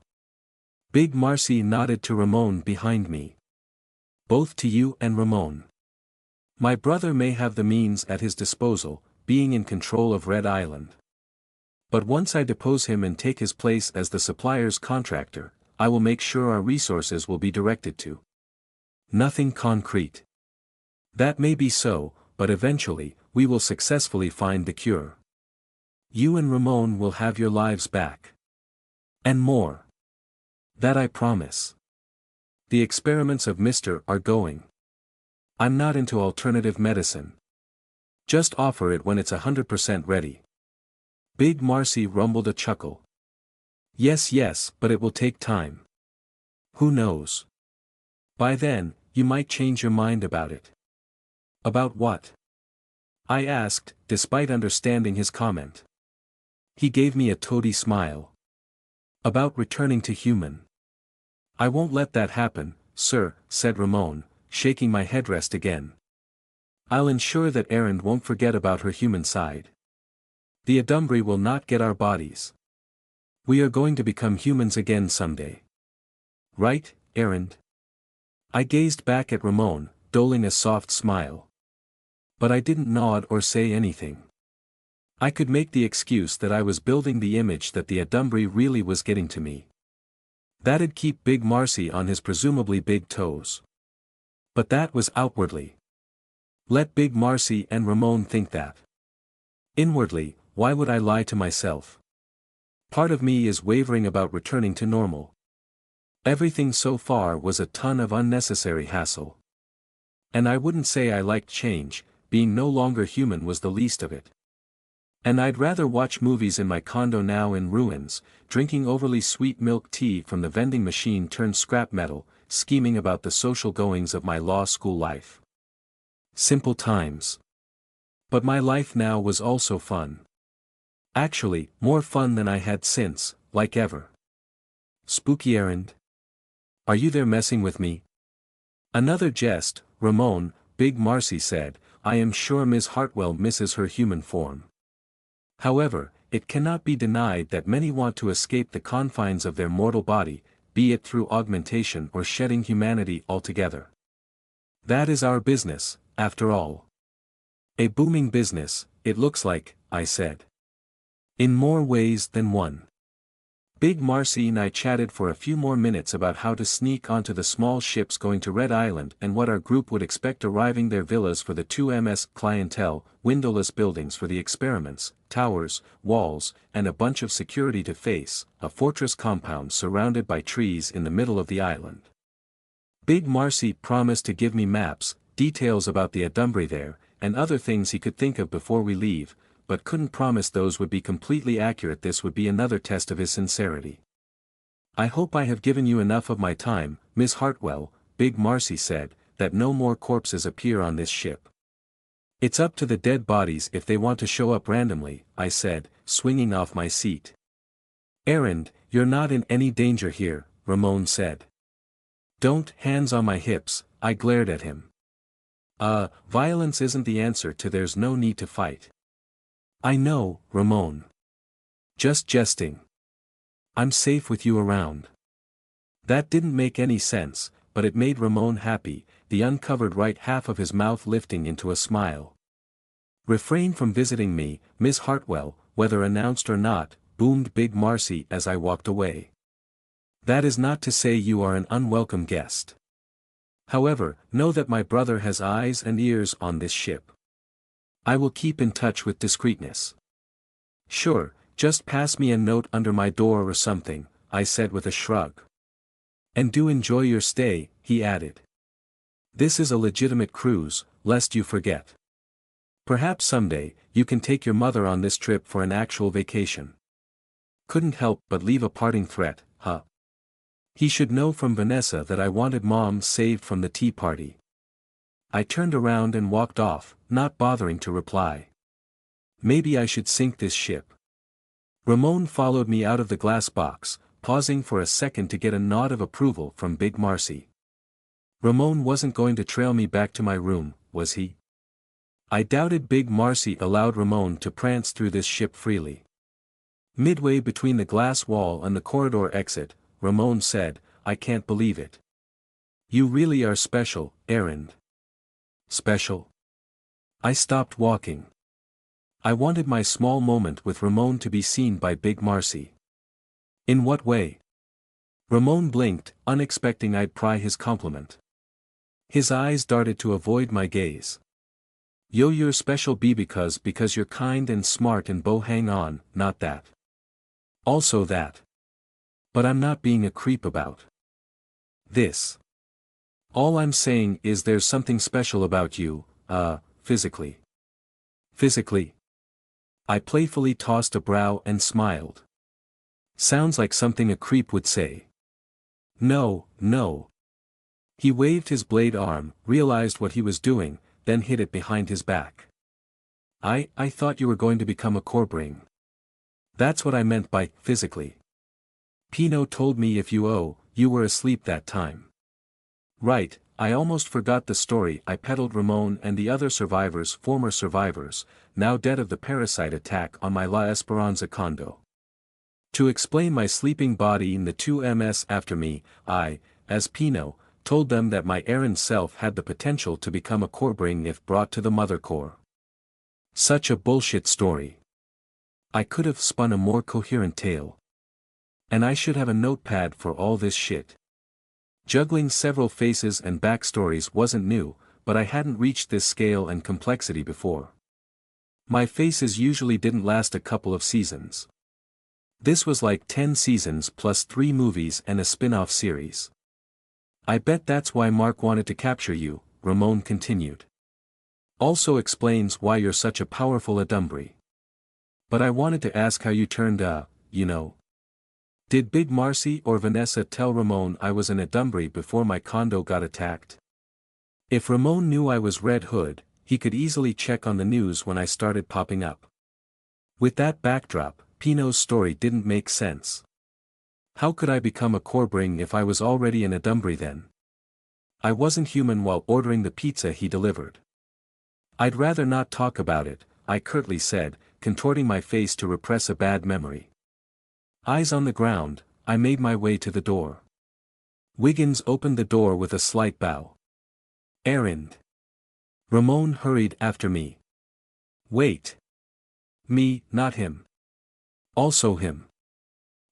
Big Marcy nodded to Ramon behind me. Both to you and Ramon. My brother may have the means at his disposal, being in control of Red Island. But once I depose him and take his place as the supplier's contractor, I will make sure our resources will be directed to nothing concrete. That may be so, but eventually, we will successfully find the cure. You and Ramon will have your lives back. And more. That I promise. The experiments of Mr. are going. I'm not into alternative medicine. Just offer it when it's 100% ready. Big Marcy rumbled a chuckle. Yes, but it will take time. Who knows? By then, you might change your mind about it. About what? I asked, despite understanding his comment. He gave me a toady smile. About returning to human. I won't let that happen, sir, said Ramon, shaking my headrest again. I'll ensure that Erin won't forget about her human side. The Adumbry will not get our bodies. We are going to become humans again someday. Right, Erin? I gazed back at Ramon, doling a soft smile. But I didn't nod or say anything. I could make the excuse that I was building the image that the Adumbry really was getting to me. That'd keep Big Marcy on his presumably big toes. But that was outwardly. Let Big Marcy and Ramon think that. Inwardly, why would I lie to myself? Part of me is wavering about returning to normal. Everything so far was a ton of unnecessary hassle. And I wouldn't say I liked change, being no longer human was the least of it. And I'd rather watch movies in my condo now in ruins, drinking overly sweet milk tea from the vending machine turned scrap metal, scheming about the social goings of my law school life. Simple times. But my life now was also fun. Actually, more fun than I had since, like ever. Spooky errand? Are you there messing with me? Another jest, Ramon, Big Marcy said, I am sure Miss Hartwell misses her human form. However, it cannot be denied that many want to escape the confines of their mortal body, be it through augmentation or shedding humanity altogether. That is our business, after all. A booming business, it looks like, I said. In more ways than one. Big Marcy and I chatted for a few more minutes about how to sneak onto the small ships going to Red Island and what our group would expect arriving their villas for the 2MS clientele, windowless buildings for the experiments, towers, walls, and a bunch of security to face, a fortress compound surrounded by trees in the middle of the island. Big Marcy promised to give me maps, details about the Adumbry there, and other things he could think of before we leave, but couldn't promise those would be completely accurate. This would be another test of his sincerity. I hope I have given you enough of my time, Miss Hartwell, Big Marcy said, that no more corpses appear on this ship. It's up to the dead bodies if they want to show up randomly, I said, swinging off my seat. Erin, you're not in any danger here, Ramon said. Don't, hands on my hips, I glared at him. Violence isn't the answer to there's no need to fight. I know, Ramon. Just jesting. I'm safe with you around. That didn't make any sense, but it made Ramon happy, the uncovered right half of his mouth lifting into a smile. Refrain from visiting me, Miss Hartwell, whether announced or not, boomed Big Marcy as I walked away. That is not to say you are an unwelcome guest. However, know that my brother has eyes and ears on this ship. I will keep in touch with discreetness. Sure, just pass me a note under my door or something, I said with a shrug. And do enjoy your stay, he added. This is a legitimate cruise, lest you forget. Perhaps someday, you can take your mother on this trip for an actual vacation. Couldn't help but leave a parting threat, huh? He should know from Vanessa that I wanted Mom saved from the tea party. I turned around and walked off, not bothering to reply. Maybe I should sink this ship. Ramon followed me out of the glass box, pausing for a second to get a nod of approval from Big Marcy. Ramon wasn't going to trail me back to my room, was he? I doubted Big Marcy allowed Ramon to prance through this ship freely. Midway between the glass wall and the corridor exit, Ramon said, I can't believe it. You really are special, Erin. Special? I stopped walking. I wanted my small moment with Ramon to be seen by Big Marcy. In what way? Ramon blinked, unexpecting I'd pry his compliment. His eyes darted to avoid my gaze. You're special B because you're kind and smart and bo hang on, not that. Also that. But I'm not being a creep about this. All I'm saying is there's something special about you, physically. Physically? I playfully tossed a brow and smiled. Sounds like something a creep would say. No, no. He waved his blade arm, realized what he was doing, then hid it behind his back. I thought you were going to become a corbring. That's what I meant by physically. Pino told me if you were asleep that time. Right, I almost forgot the story. I peddled Ramon and the other survivors, former survivors, now dead of the parasite attack on my La Esperanza condo. To explain my sleeping body in the 2ms after me, I, as Pino, told them that my errand self had the potential to become a corbring if brought to the mother core. Such a bullshit story. I could have spun a more coherent tale. And I should have a notepad for all this shit. Juggling several faces and backstories wasn't new, but I hadn't reached this scale and complexity before. My faces usually didn't last a couple of seasons. This was like 10 seasons plus 3 movies and a spin-off series. I bet that's why Mark wanted to capture you, Ramon continued. Also explains why you're such a powerful Adumbri. But I wanted to ask how you turned Did Big Marcy or Vanessa tell Ramon I was an Adumbri before my condo got attacked? If Ramon knew I was Red Hood, he could easily check on the news when I started popping up. With that backdrop, Pino's story didn't make sense. How could I become a corbring if I was already an Adumbri then? I wasn't human while ordering the pizza he delivered. I'd rather not talk about it, I curtly said, contorting my face to repress a bad memory. Eyes on the ground, I made my way to the door. Wiggins opened the door with a slight bow. Errand. Ramon hurried after me. Wait. Me, not him. Also him.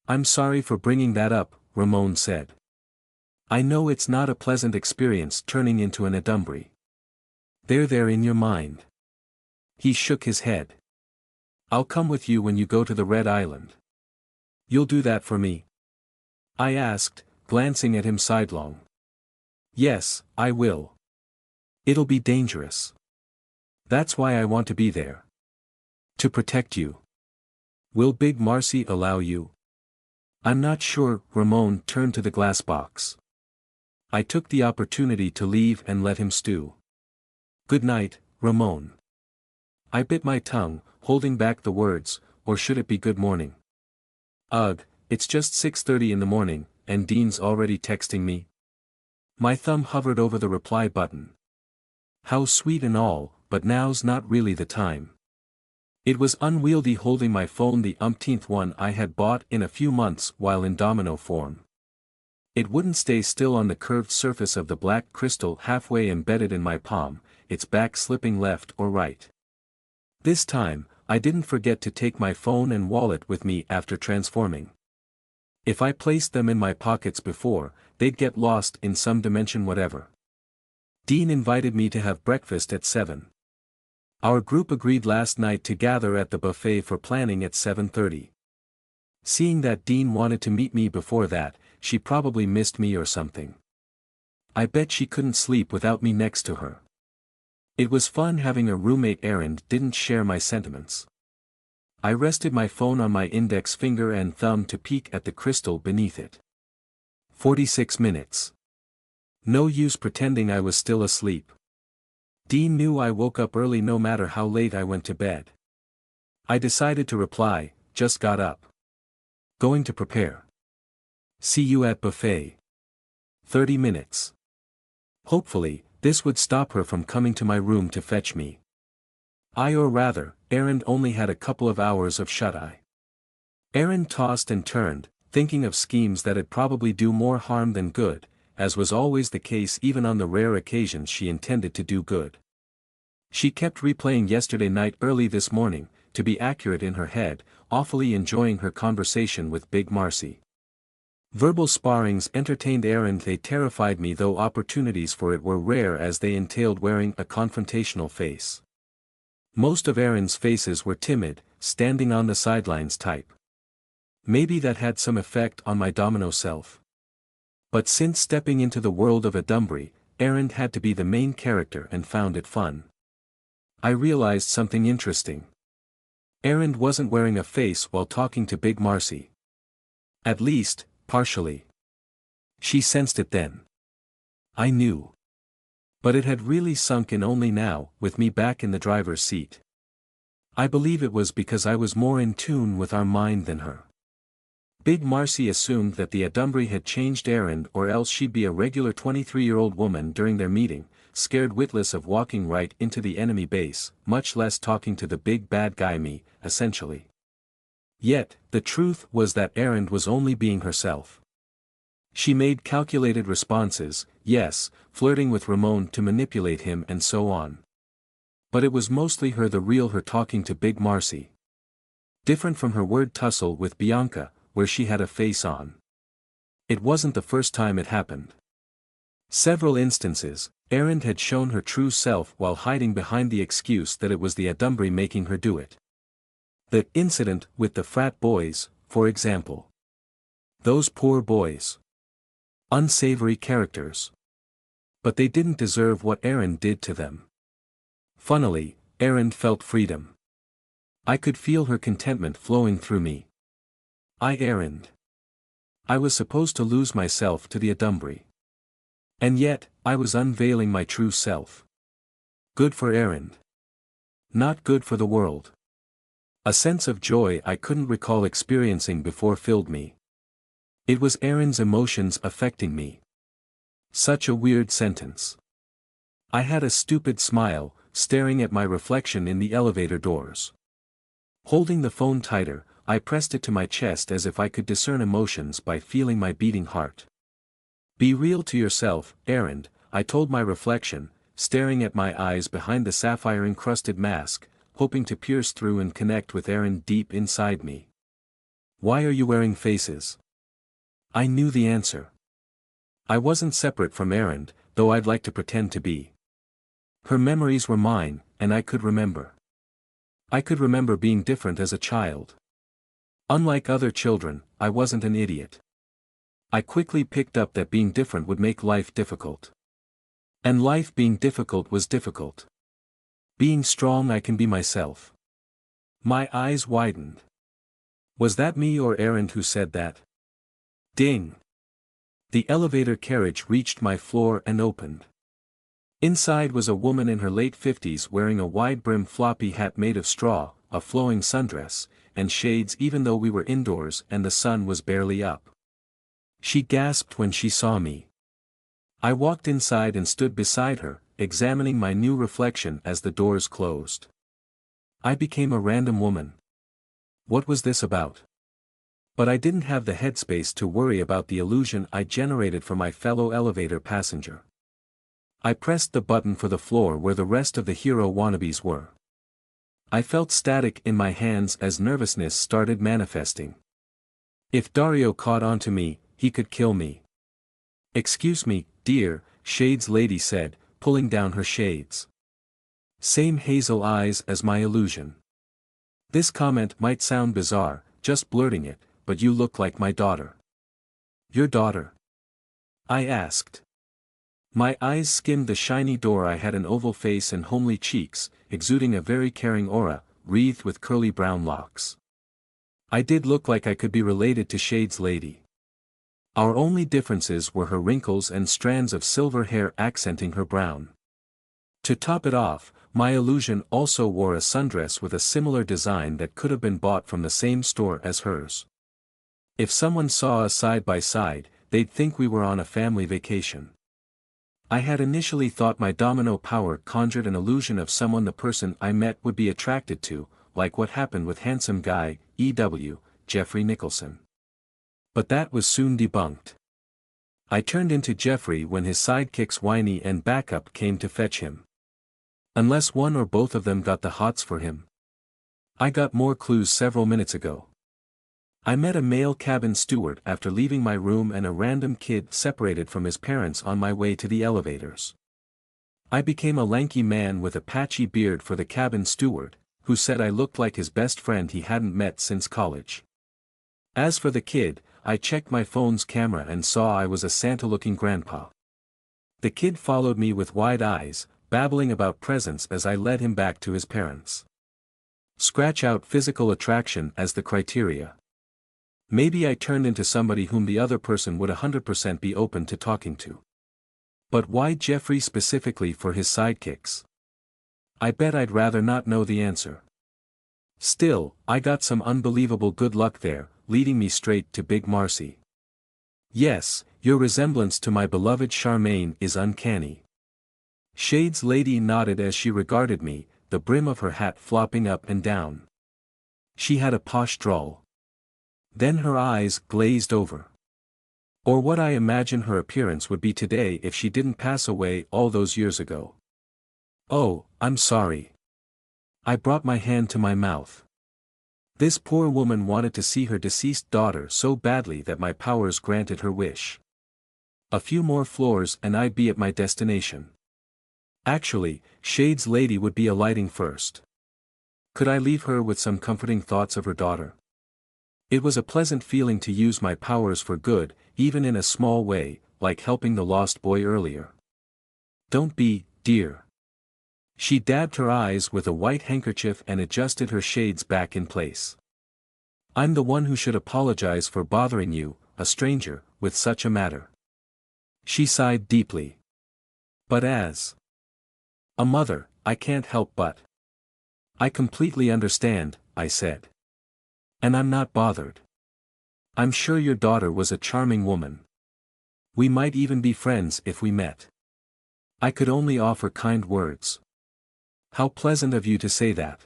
I'm sorry for bringing that up, Ramon said. I know it's not a pleasant experience turning into an Adumbri. They're in your mind. He shook his head. I'll come with you when you go to the Red Island. You'll do that for me? I asked, glancing at him sidelong. Yes, I will. It'll be dangerous. That's why I want to be there. To protect you. Will Big Marcy allow you? I'm not sure. Ramon turned to the glass box. I took the opportunity to leave and let him stew. Good night, Ramon. I bit my tongue, holding back the words, or should it be good morning? Ugh, it's just 6:30 in the morning, and Dean's already texting me. My thumb hovered over the reply button. How sweet and all, but now's not really the time. It was unwieldy holding my phone, the umpteenth one I had bought in a few months while in domino form. It wouldn't stay still on the curved surface of the black crystal halfway embedded in my palm, its back slipping left or right. This time, I didn't forget to take my phone and wallet with me after transforming. If I placed them in my pockets before, they'd get lost in some dimension whatever. Dean invited me to have breakfast at 7. Our group agreed last night to gather at the buffet for planning at 7:30. Seeing that Dean wanted to meet me before that, she probably missed me or something. I bet she couldn't sleep without me next to her. It was fun having a roommate. Aaron didn't share my sentiments. I rested my phone on my index finger and thumb to peek at the crystal beneath it. 46 minutes. No use pretending I was still asleep. Dean knew I woke up early no matter how late I went to bed. I decided to reply, just got up. Going to prepare. See you at buffet. 30 minutes. Hopefully, this would stop her from coming to my room to fetch me. Or rather, Aaron only had a couple of hours of shut-eye. Aaron tossed and turned, thinking of schemes that'd probably do more harm than good, as was always the case even on the rare occasions she intended to do good. She kept replaying yesterday night early this morning, to be accurate in her head, awfully enjoying her conversation with Big Marcy. Verbal sparrings entertained Aaron. They terrified me, though opportunities for it were rare as they entailed wearing a confrontational face. Most of Aaron's faces were timid, standing on the sidelines type. Maybe that had some effect on my domino self. But since stepping into the world of Adumbry, Aaron had to be the main character and found it fun. I realized something interesting. Aaron wasn't wearing a face while talking to Big Marcy. At least, partially. She sensed it then. I knew. But it had really sunk in only now, with me back in the driver's seat. I believe it was because I was more in tune with our mind than her. Big Marcy assumed that the Adumbry had changed Aaron, or else she'd be a regular 23-year-old woman during their meeting, scared witless of walking right into the enemy base, much less talking to the big bad guy me, essentially. Yet, the truth was that Aaron was only being herself. She made calculated responses, yes, flirting with Ramon to manipulate him and so on. But it was mostly her, the real her, talking to Big Marcy. Different from her word tussle with Bianca, where she had a face on. It wasn't the first time it happened. Several instances, Aaron had shown her true self while hiding behind the excuse that it was the Adumbry making her do it. The incident with the frat boys, for example. Those poor boys. Unsavory characters. But they didn't deserve what Aaron did to them. Funnily, Aaron felt freedom. I could feel her contentment flowing through me. Aaron. I was supposed to lose myself to the Adumbry. And yet, I was unveiling my true self. Good for Aaron. Not good for the world. A sense of joy I couldn't recall experiencing before filled me. It was Aaron's emotions affecting me. Such a weird sentence. I had a stupid smile, staring at my reflection in the elevator doors. Holding the phone tighter, I pressed it to my chest as if I could discern emotions by feeling my beating heart. Be real to yourself, Aaron, I told my reflection, staring at my eyes behind the sapphire-encrusted mask, hoping to pierce through and connect with Aaron deep inside me. Why are you wearing faces? I knew the answer. I wasn't separate from Aaron, though I'd like to pretend to be. Her memories were mine, and I could remember. I could remember being different as a child. Unlike other children, I wasn't an idiot. I quickly picked up that being different would make life difficult. And life being difficult was difficult. Being strong, I can be myself. My eyes widened. Was that me or Aaron who said that? Ding! The elevator carriage reached my floor and opened. Inside was a woman in her late 50s wearing a wide-brimmed floppy hat made of straw, a flowing sundress, and shades even though we were indoors and the sun was barely up. She gasped when she saw me. I walked inside and stood beside her, examining my new reflection as the doors closed. I became a random woman. What was this about? But I didn't have the headspace to worry about the illusion I generated for my fellow elevator passenger. I pressed the button for the floor where the rest of the hero wannabes were. I felt static in my hands as nervousness started manifesting. If Dario caught on to me, he could kill me. Excuse me, dear, Shades lady said, pulling down her shades. Same hazel eyes as my illusion. This comment might sound bizarre, just blurting it, but you look like my daughter. Your daughter? I asked. My eyes skimmed the shiny door. I had an oval face and homely cheeks, exuding a very caring aura, wreathed with curly brown locks. I did look like I could be related to Shades lady. Our only differences were her wrinkles and strands of silver hair accenting her brown. To top it off, my illusion also wore a sundress with a similar design that could have been bought from the same store as hers. If someone saw us side by side, they'd think we were on a family vacation. I had initially thought my domino power conjured an illusion of someone the person I met would be attracted to, like what happened with handsome guy, E.W., Jeffrey Nicholson. But that was soon debunked. I turned into Jeffrey when his sidekicks Whiny and Backup came to fetch him. Unless one or both of them got the hots for him. I got more clues several minutes ago. I met a male cabin steward after leaving my room and a random kid separated from his parents on my way to the elevators. I became a lanky man with a patchy beard for the cabin steward, who said I looked like his best friend he hadn't met since college. As for the kid, I checked my phone's camera and saw I was a Santa-looking grandpa. The kid followed me with wide eyes, babbling about presents as I led him back to his parents. Scratch out physical attraction as the criteria. Maybe I turned into somebody whom the other person would 100% be open to talking to. But why Jeffrey specifically for his sidekicks? I bet I'd rather not know the answer. Still, I got some unbelievable good luck there, leading me straight to Big Marcy. Yes, your resemblance to my beloved Charmaine is uncanny. Shades Lady nodded as she regarded me, the brim of her hat flopping up and down. She had a posh drawl. Then her eyes glazed over. Or what I imagine her appearance would be today if she didn't pass away all those years ago. Oh, I'm sorry. I brought my hand to my mouth. This poor woman wanted to see her deceased daughter so badly that my powers granted her wish. A few more floors and I'd be at my destination. Actually, Shades Lady would be alighting first. Could I leave her with some comforting thoughts of her daughter? It was a pleasant feeling to use my powers for good, even in a small way, like helping the lost boy earlier. Don't be, dear. She dabbed her eyes with a white handkerchief and adjusted her shades back in place. I'm the one who should apologize for bothering you, a stranger, with such a matter. She sighed deeply. But as a mother, I can't help but. I completely understand, I said. And I'm not bothered. I'm sure your daughter was a charming woman. We might even be friends if we met. I could only offer kind words. How pleasant of you to say that.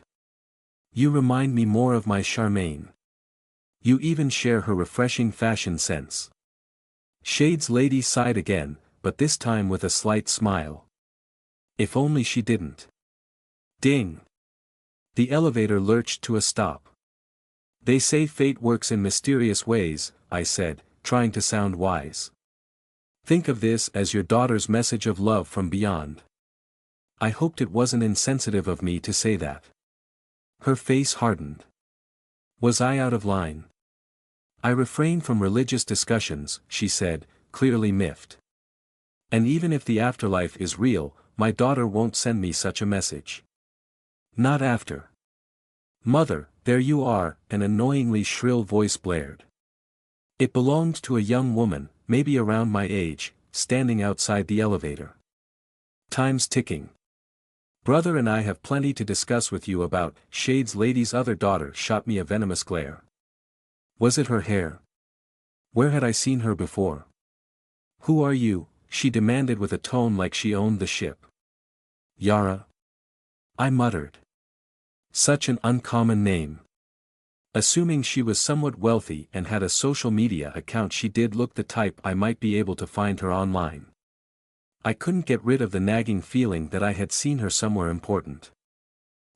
You remind me more of my Charmaine. You even share her refreshing fashion sense. Shades Lady sighed again, but this time with a slight smile. If only she didn't. Ding! The elevator lurched to a stop. They say fate works in mysterious ways, I said, trying to sound wise. Think of this as your daughter's message of love from beyond. I hoped it wasn't insensitive of me to say that. Her face hardened. Was I out of line? I refrain from religious discussions, she said, clearly miffed. And even if the afterlife is real, my daughter won't send me such a message. Not after. Mother, there you are, an annoyingly shrill voice blared. It belonged to a young woman, maybe around my age, standing outside the elevator. Time's ticking. Brother and I have plenty to discuss with you about. Shades Lady's other daughter shot me a venomous glare. Was it her hair? Where had I seen her before? Who are you? She demanded with a tone like she owned the ship. Yara? I muttered. Such an uncommon name. Assuming she was somewhat wealthy and had a social media account, she did look the type I might be able to find her online. I couldn't get rid of the nagging feeling that I had seen her somewhere important.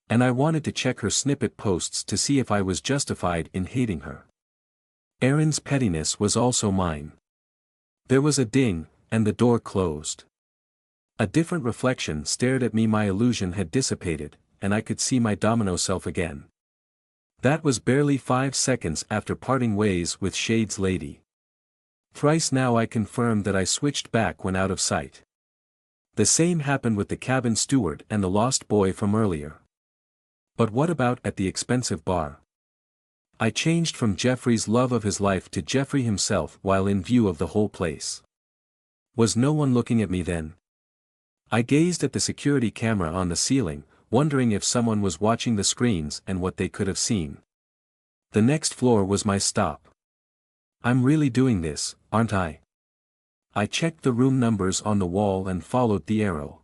And I wanted to check her snippet posts to see if I was justified in hating her. Erin's pettiness was also mine. There was a ding, and the door closed. A different reflection stared at me. My illusion had dissipated, and I could see my domino self again. That was barely 5 seconds after parting ways with Shades Lady. Thrice now I confirmed that I switched back when out of sight. The same happened with the cabin steward and the lost boy from earlier. But what about at the expensive bar? I changed from Jeffrey's love of his life to Jeffrey himself while in view of the whole place. Was no one looking at me then? I gazed at the security camera on the ceiling, wondering if someone was watching the screens and what they could have seen. The next floor was my stop. I'm really doing this, aren't I? I checked the room numbers on the wall and followed the arrow.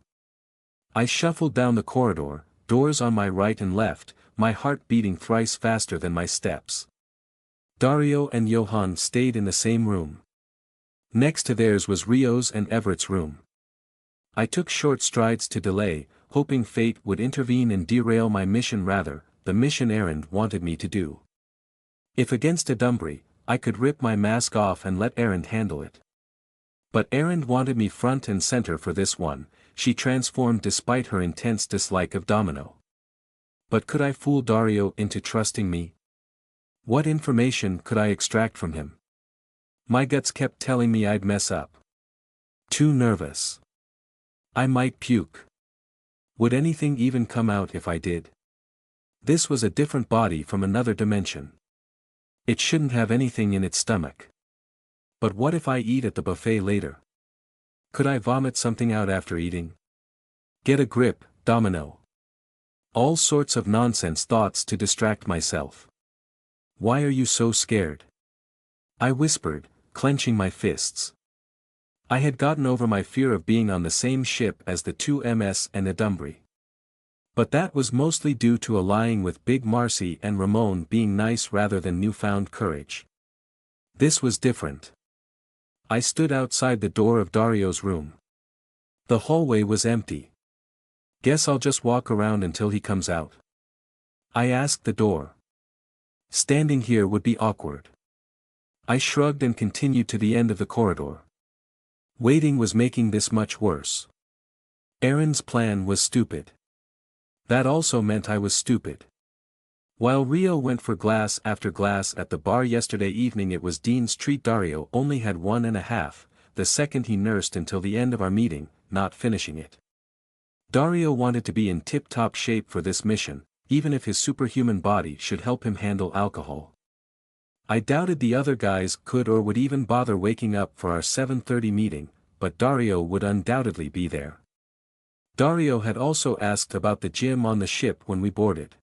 I shuffled down the corridor, doors on my right and left, my heart beating thrice faster than my steps. Dario and Johan stayed in the same room. Next to theirs was Rio's and Everett's room. I took short strides to delay, hoping fate would intervene and derail my mission, rather, the mission Aaron wanted me to do. If against a Dumbry, I could rip my mask off and let Aaron handle it. But Aaron wanted me front and center for this one. she transformed despite her intense dislike of Domino. But could I fool Dario into trusting me? What information could I extract from him? My guts kept telling me I'd mess up. Too nervous. I might puke. Would anything even come out if I did? This was a different body from another dimension. It shouldn't have anything in its stomach. But what if I eat at the buffet later? Could I vomit something out after eating? Get a grip, Domino. All sorts of nonsense thoughts to distract myself. Why are you so scared? I whispered, clenching my fists. I had gotten over my fear of being on the same ship as the two MS and Adumbri. But that was mostly due to allying with Big Marcy and Ramon being nice rather than newfound courage. This was different. I stood outside the door of Dario's room. The hallway was empty. Guess I'll just walk around until he comes out. I asked the door. Standing here would be awkward. I shrugged and continued to the end of the corridor. Waiting was making this much worse. Aaron's plan was stupid. That also meant I was stupid. While Rio went for glass after glass at the bar yesterday evening, it was Dean's treat. Dario only had 1.5, the second he nursed until the end of our meeting, not finishing it. Dario wanted to be in tip-top shape for this mission, even if his superhuman body should help him handle alcohol. I doubted the other guys could or would even bother waking up for our 7:30 meeting, but Dario would undoubtedly be there. Dario had also asked about the gym on the ship when we boarded.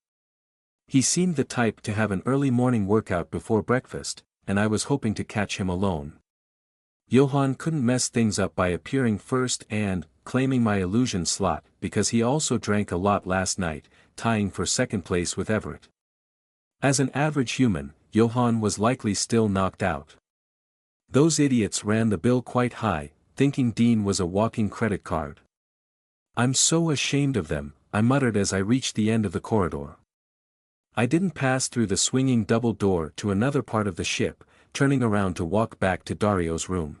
He seemed the type to have an early morning workout before breakfast, and I was hoping to catch him alone. Johan couldn't mess things up by appearing first and claiming my illusion slot because he also drank a lot last night, tying for second place with Everett. As an average human, Johan was likely still knocked out. Those idiots ran the bill quite high, thinking Dean was a walking credit card. I'm so ashamed of them, I muttered as I reached the end of the corridor. I didn't pass through the swinging double door to another part of the ship, turning around to walk back to Dario's room.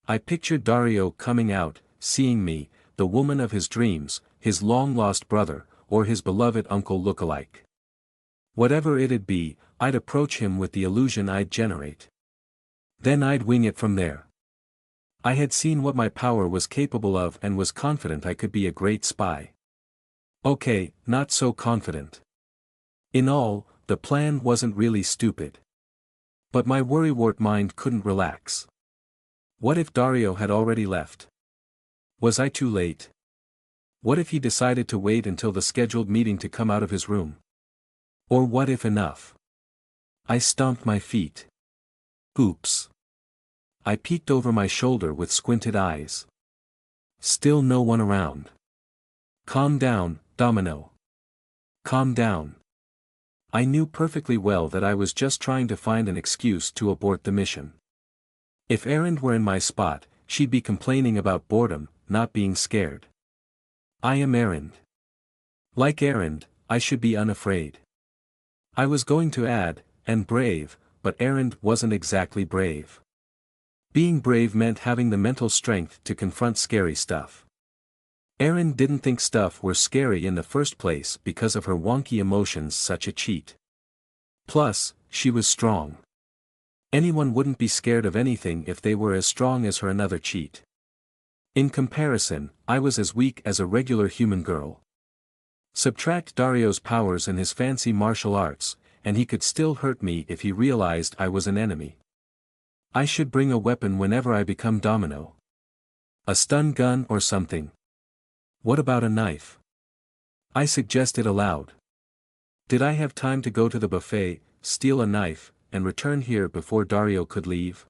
I pictured Dario coming out, seeing me, the woman of his dreams, his long-lost brother, or his beloved uncle look-alike. Whatever it'd be, I'd approach him with the illusion I'd generate. Then I'd wing it from there. I had seen what my power was capable of and was confident I could be a great spy. Okay, not so confident. In all, the plan wasn't really stupid. But my worrywart mind couldn't relax. What if Dario had already left? Was I too late? What if he decided to wait until the scheduled meeting to come out of his room? Or what if enough? I stomped my feet. Oops. I peeked over my shoulder with squinted eyes. Still no one around. Calm down, Domino. Calm down. I knew perfectly well that I was just trying to find an excuse to abort the mission. If Erin were in my spot, she'd be complaining about boredom, not being scared. I am Erin. Like Erin, I should be unafraid. I was going to add, and brave, but Erin wasn't exactly brave. Being brave meant having the mental strength to confront scary stuff. Erin didn't think stuff were scary in the first place because of her wonky emotions, such a cheat. Plus, she was strong. Anyone wouldn't be scared of anything if they were as strong as her another cheat. In comparison, I was as weak as a regular human girl. Subtract Dario's powers and his fancy martial arts, and he could still hurt me if he realized I was an enemy. I should bring a weapon whenever I become Domino. A stun gun or something. What about a knife? I suggested aloud. Did I have time to go to the buffet, steal a knife, and return here before Dario could leave?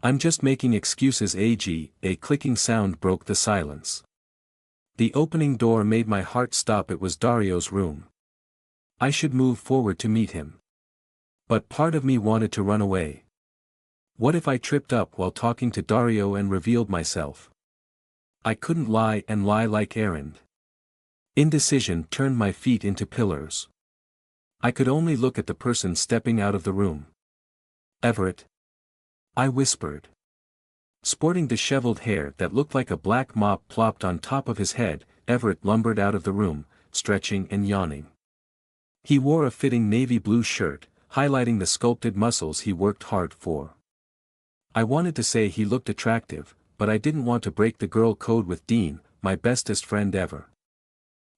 I'm just making excuses. A clicking sound broke the silence. The opening door made my heart stop. It was Dario's room. I should move forward to meet him. But part of me wanted to run away. What if I tripped up while talking to Dario and revealed myself? I couldn't lie and lie like Erin. Indecision turned my feet into pillars. I could only look at the person stepping out of the room. Everett. I whispered. Sporting disheveled hair that looked like a black mop plopped on top of his head, Everett lumbered out of the room, stretching and yawning. He wore a fitting navy blue shirt, highlighting the sculpted muscles he worked hard for. I wanted to say he looked attractive, but I didn't want to break the girl code with Dean, my bestest friend ever.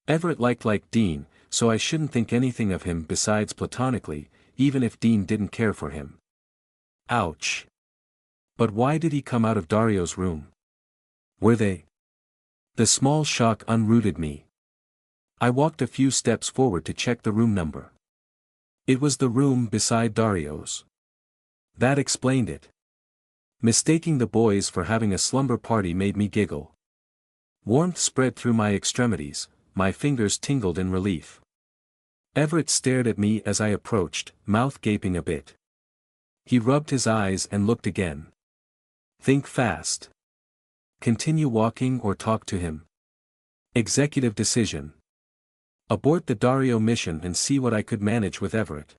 Everett liked Dean, so I shouldn't think anything of him besides platonically, even if Dean didn't care for him. Ouch. But why did he come out of Dario's room? Were they? The small shock unrooted me. I walked a few steps forward to check the room number. It was the room beside Dario's. That explained it. Mistaking the boys for having a slumber party made me giggle. Warmth spread through my extremities, my fingers tingled in relief. Everett stared at me as I approached, mouth gaping a bit. He rubbed his eyes and looked again. Think fast. Continue walking or talk to him. Executive decision. Abort the Dario mission and see what I could manage with Everett.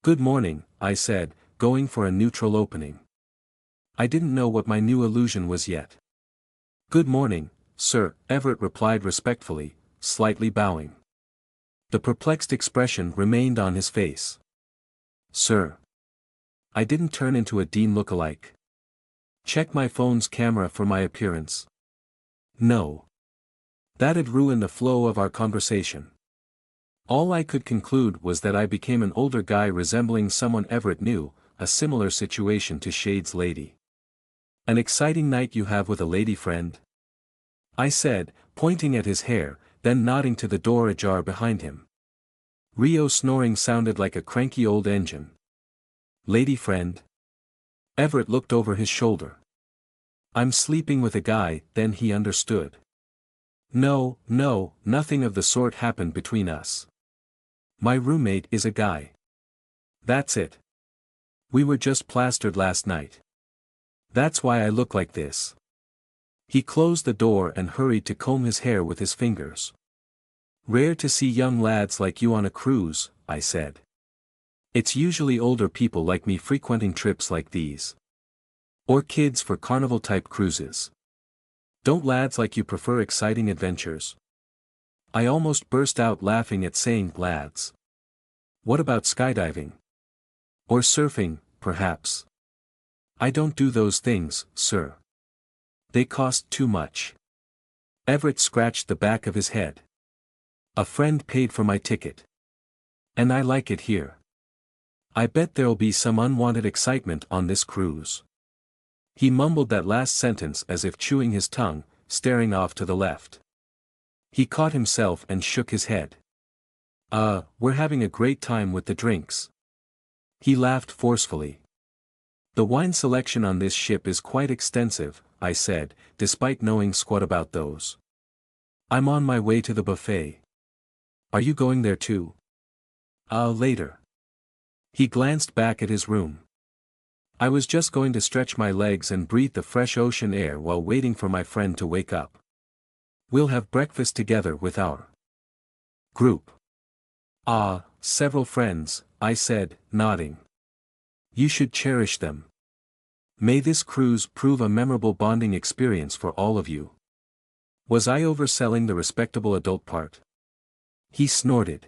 Good morning, I said, going for a neutral opening. I didn't know what my new illusion was yet. Good morning, sir, Everett replied respectfully, slightly bowing. The perplexed expression remained on his face. Sir. I didn't turn into a Dean look-alike. Check my phone's camera for my appearance. No. That'd ruin the flow of our conversation. All I could conclude was that I became an older guy resembling someone Everett knew, a similar situation to Shade's lady. An exciting night you have with a lady friend? I said, pointing at his hair, then nodding to the door ajar behind him. Rio's snoring sounded like a cranky old engine. Lady friend? Everett looked over his shoulder. I'm sleeping with a guy, then he understood. No, nothing of the sort happened between us. My roommate is a guy. That's it. We were just plastered last night. That's why I look like this. He closed the door and hurried to comb his hair with his fingers. Rare to see young lads like you on a cruise, I said. It's usually older people like me frequenting trips like these. Or kids for carnival-type cruises. Don't lads like you prefer exciting adventures? I almost burst out laughing at saying lads. What about skydiving? Or surfing, perhaps? I don't do those things, sir. They cost too much. Everett scratched the back of his head. A friend paid for my ticket. And I like it here. I bet there'll be some unwanted excitement on this cruise. He mumbled that last sentence as if chewing his tongue, staring off to the left. He caught himself and shook his head. We're having a great time with the drinks. He laughed forcefully. The wine selection on this ship is quite extensive, I said, despite knowing squat about those. I'm on my way to the buffet. Are you going there too? Later. He glanced back at his room. I was just going to stretch my legs and breathe the fresh ocean air while waiting for my friend to wake up. We'll have breakfast together with our group. Several friends, I said, nodding. You should cherish them. May this cruise prove a memorable bonding experience for all of you. Was I overselling the respectable adult part? He snorted.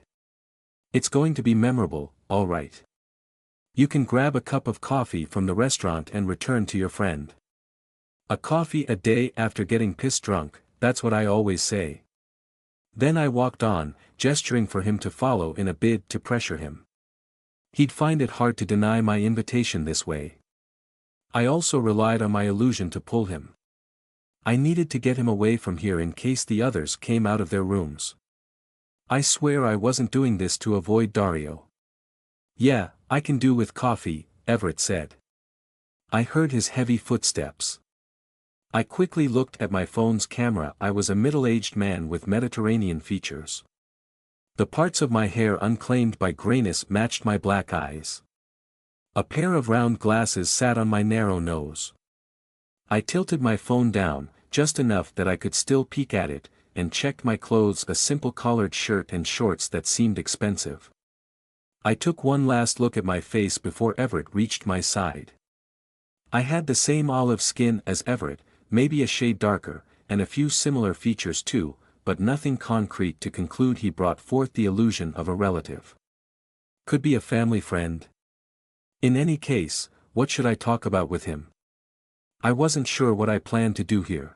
It's going to be memorable, all right. You can grab a cup of coffee from the restaurant and return to your friend. A coffee a day after getting piss drunk, that's what I always say. Then I walked on, gesturing for him to follow in a bid to pressure him. He'd find it hard to deny my invitation this way. I also relied on my illusion to pull him. I needed to get him away from here in case the others came out of their rooms. I swear I wasn't doing this to avoid Dario. Yeah, I can do with coffee, Everett said. I heard his heavy footsteps. I quickly looked at my phone's camera. I was a middle-aged man with Mediterranean features. The parts of my hair unclaimed by grayness matched my black eyes. A pair of round glasses sat on my narrow nose. I tilted my phone down, just enough that I could still peek at it, and checked my clothes, a simple collared shirt and shorts that seemed expensive. I took one last look at my face before Everett reached my side. I had the same olive skin as Everett, maybe a shade darker, and a few similar features too, but nothing concrete to conclude he brought forth the illusion of a relative. Could be a family friend. In any case, what should I talk about with him? I wasn't sure what I planned to do here.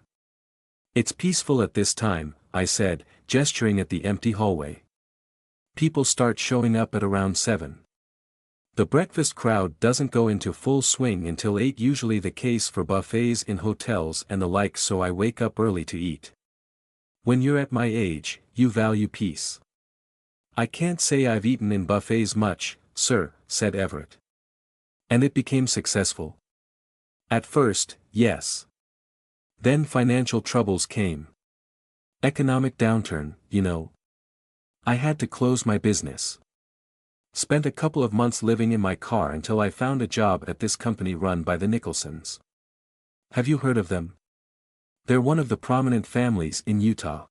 It's peaceful at this time, I said, gesturing at the empty hallway. People start showing up at around 7. The breakfast crowd doesn't go into full swing until 8, usually the case for buffets in hotels and the like, so I wake up early to eat. When you're at my age, you value peace. I can't say I've eaten in buffets much, sir, said Everett. And it became successful? At first, yes. Then financial troubles came. Economic downturn, you know. I had to close my business. Spent a couple of months living in my car until I found a job at this company run by the Nicholsons. Have you heard of them? They're one of the prominent families in Utah.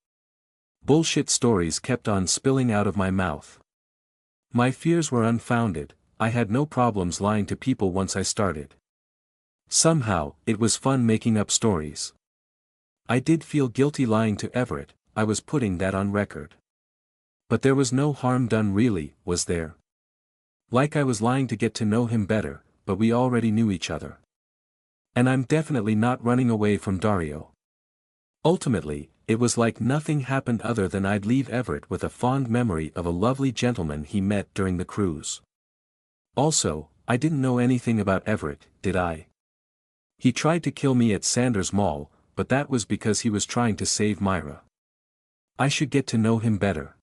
Bullshit stories kept on spilling out of my mouth. My fears were unfounded. I had no problems lying to people once I started. Somehow, it was fun making up stories. I did feel guilty lying to Everett, I was putting that on record. But there was no harm done really, was there? Like I was lying to get to know him better, but we already knew each other. And I'm definitely not running away from Dario. Ultimately, it was like nothing happened other than I'd leave Everett with a fond memory of a lovely gentleman he met during the cruise. Also, I didn't know anything about Everett, did I? He tried to kill me at Sanders Mall, but that was because he was trying to save Myra. I should get to know him better.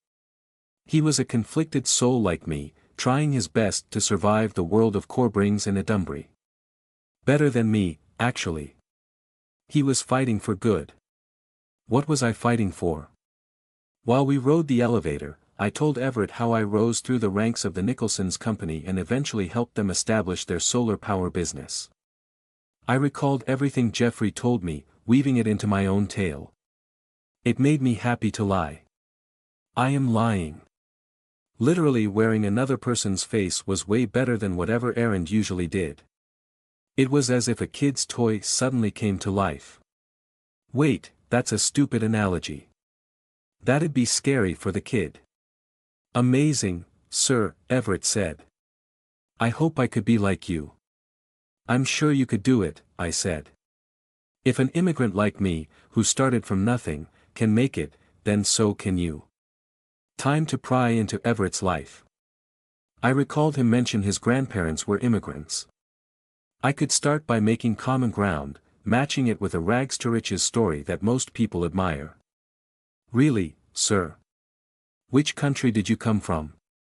He was a conflicted soul like me, trying his best to survive the world of Corbrings and Edumbre. Better than me, actually. He was fighting for good. What was I fighting for? While we rode the elevator, I told Everett how I rose through the ranks of the Nicholsons company and eventually helped them establish their solar power business. I recalled everything Jeffrey told me, weaving it into my own tale. It made me happy to lie. I am lying. Literally wearing another person's face was way better than whatever errand usually did. It was as if a kid's toy suddenly came to life. Wait, that's a stupid analogy. That'd be scary for the kid. Amazing, sir, Everett said. I hope I could be like you. I'm sure you could do it, I said. If an immigrant like me, who started from nothing, can make it, then so can you. Time to pry into Everett's life. I recalled him mention his grandparents were immigrants. I could start by making common ground, matching it with a rags to riches story that most people admire. Really, sir? Which country did you come from?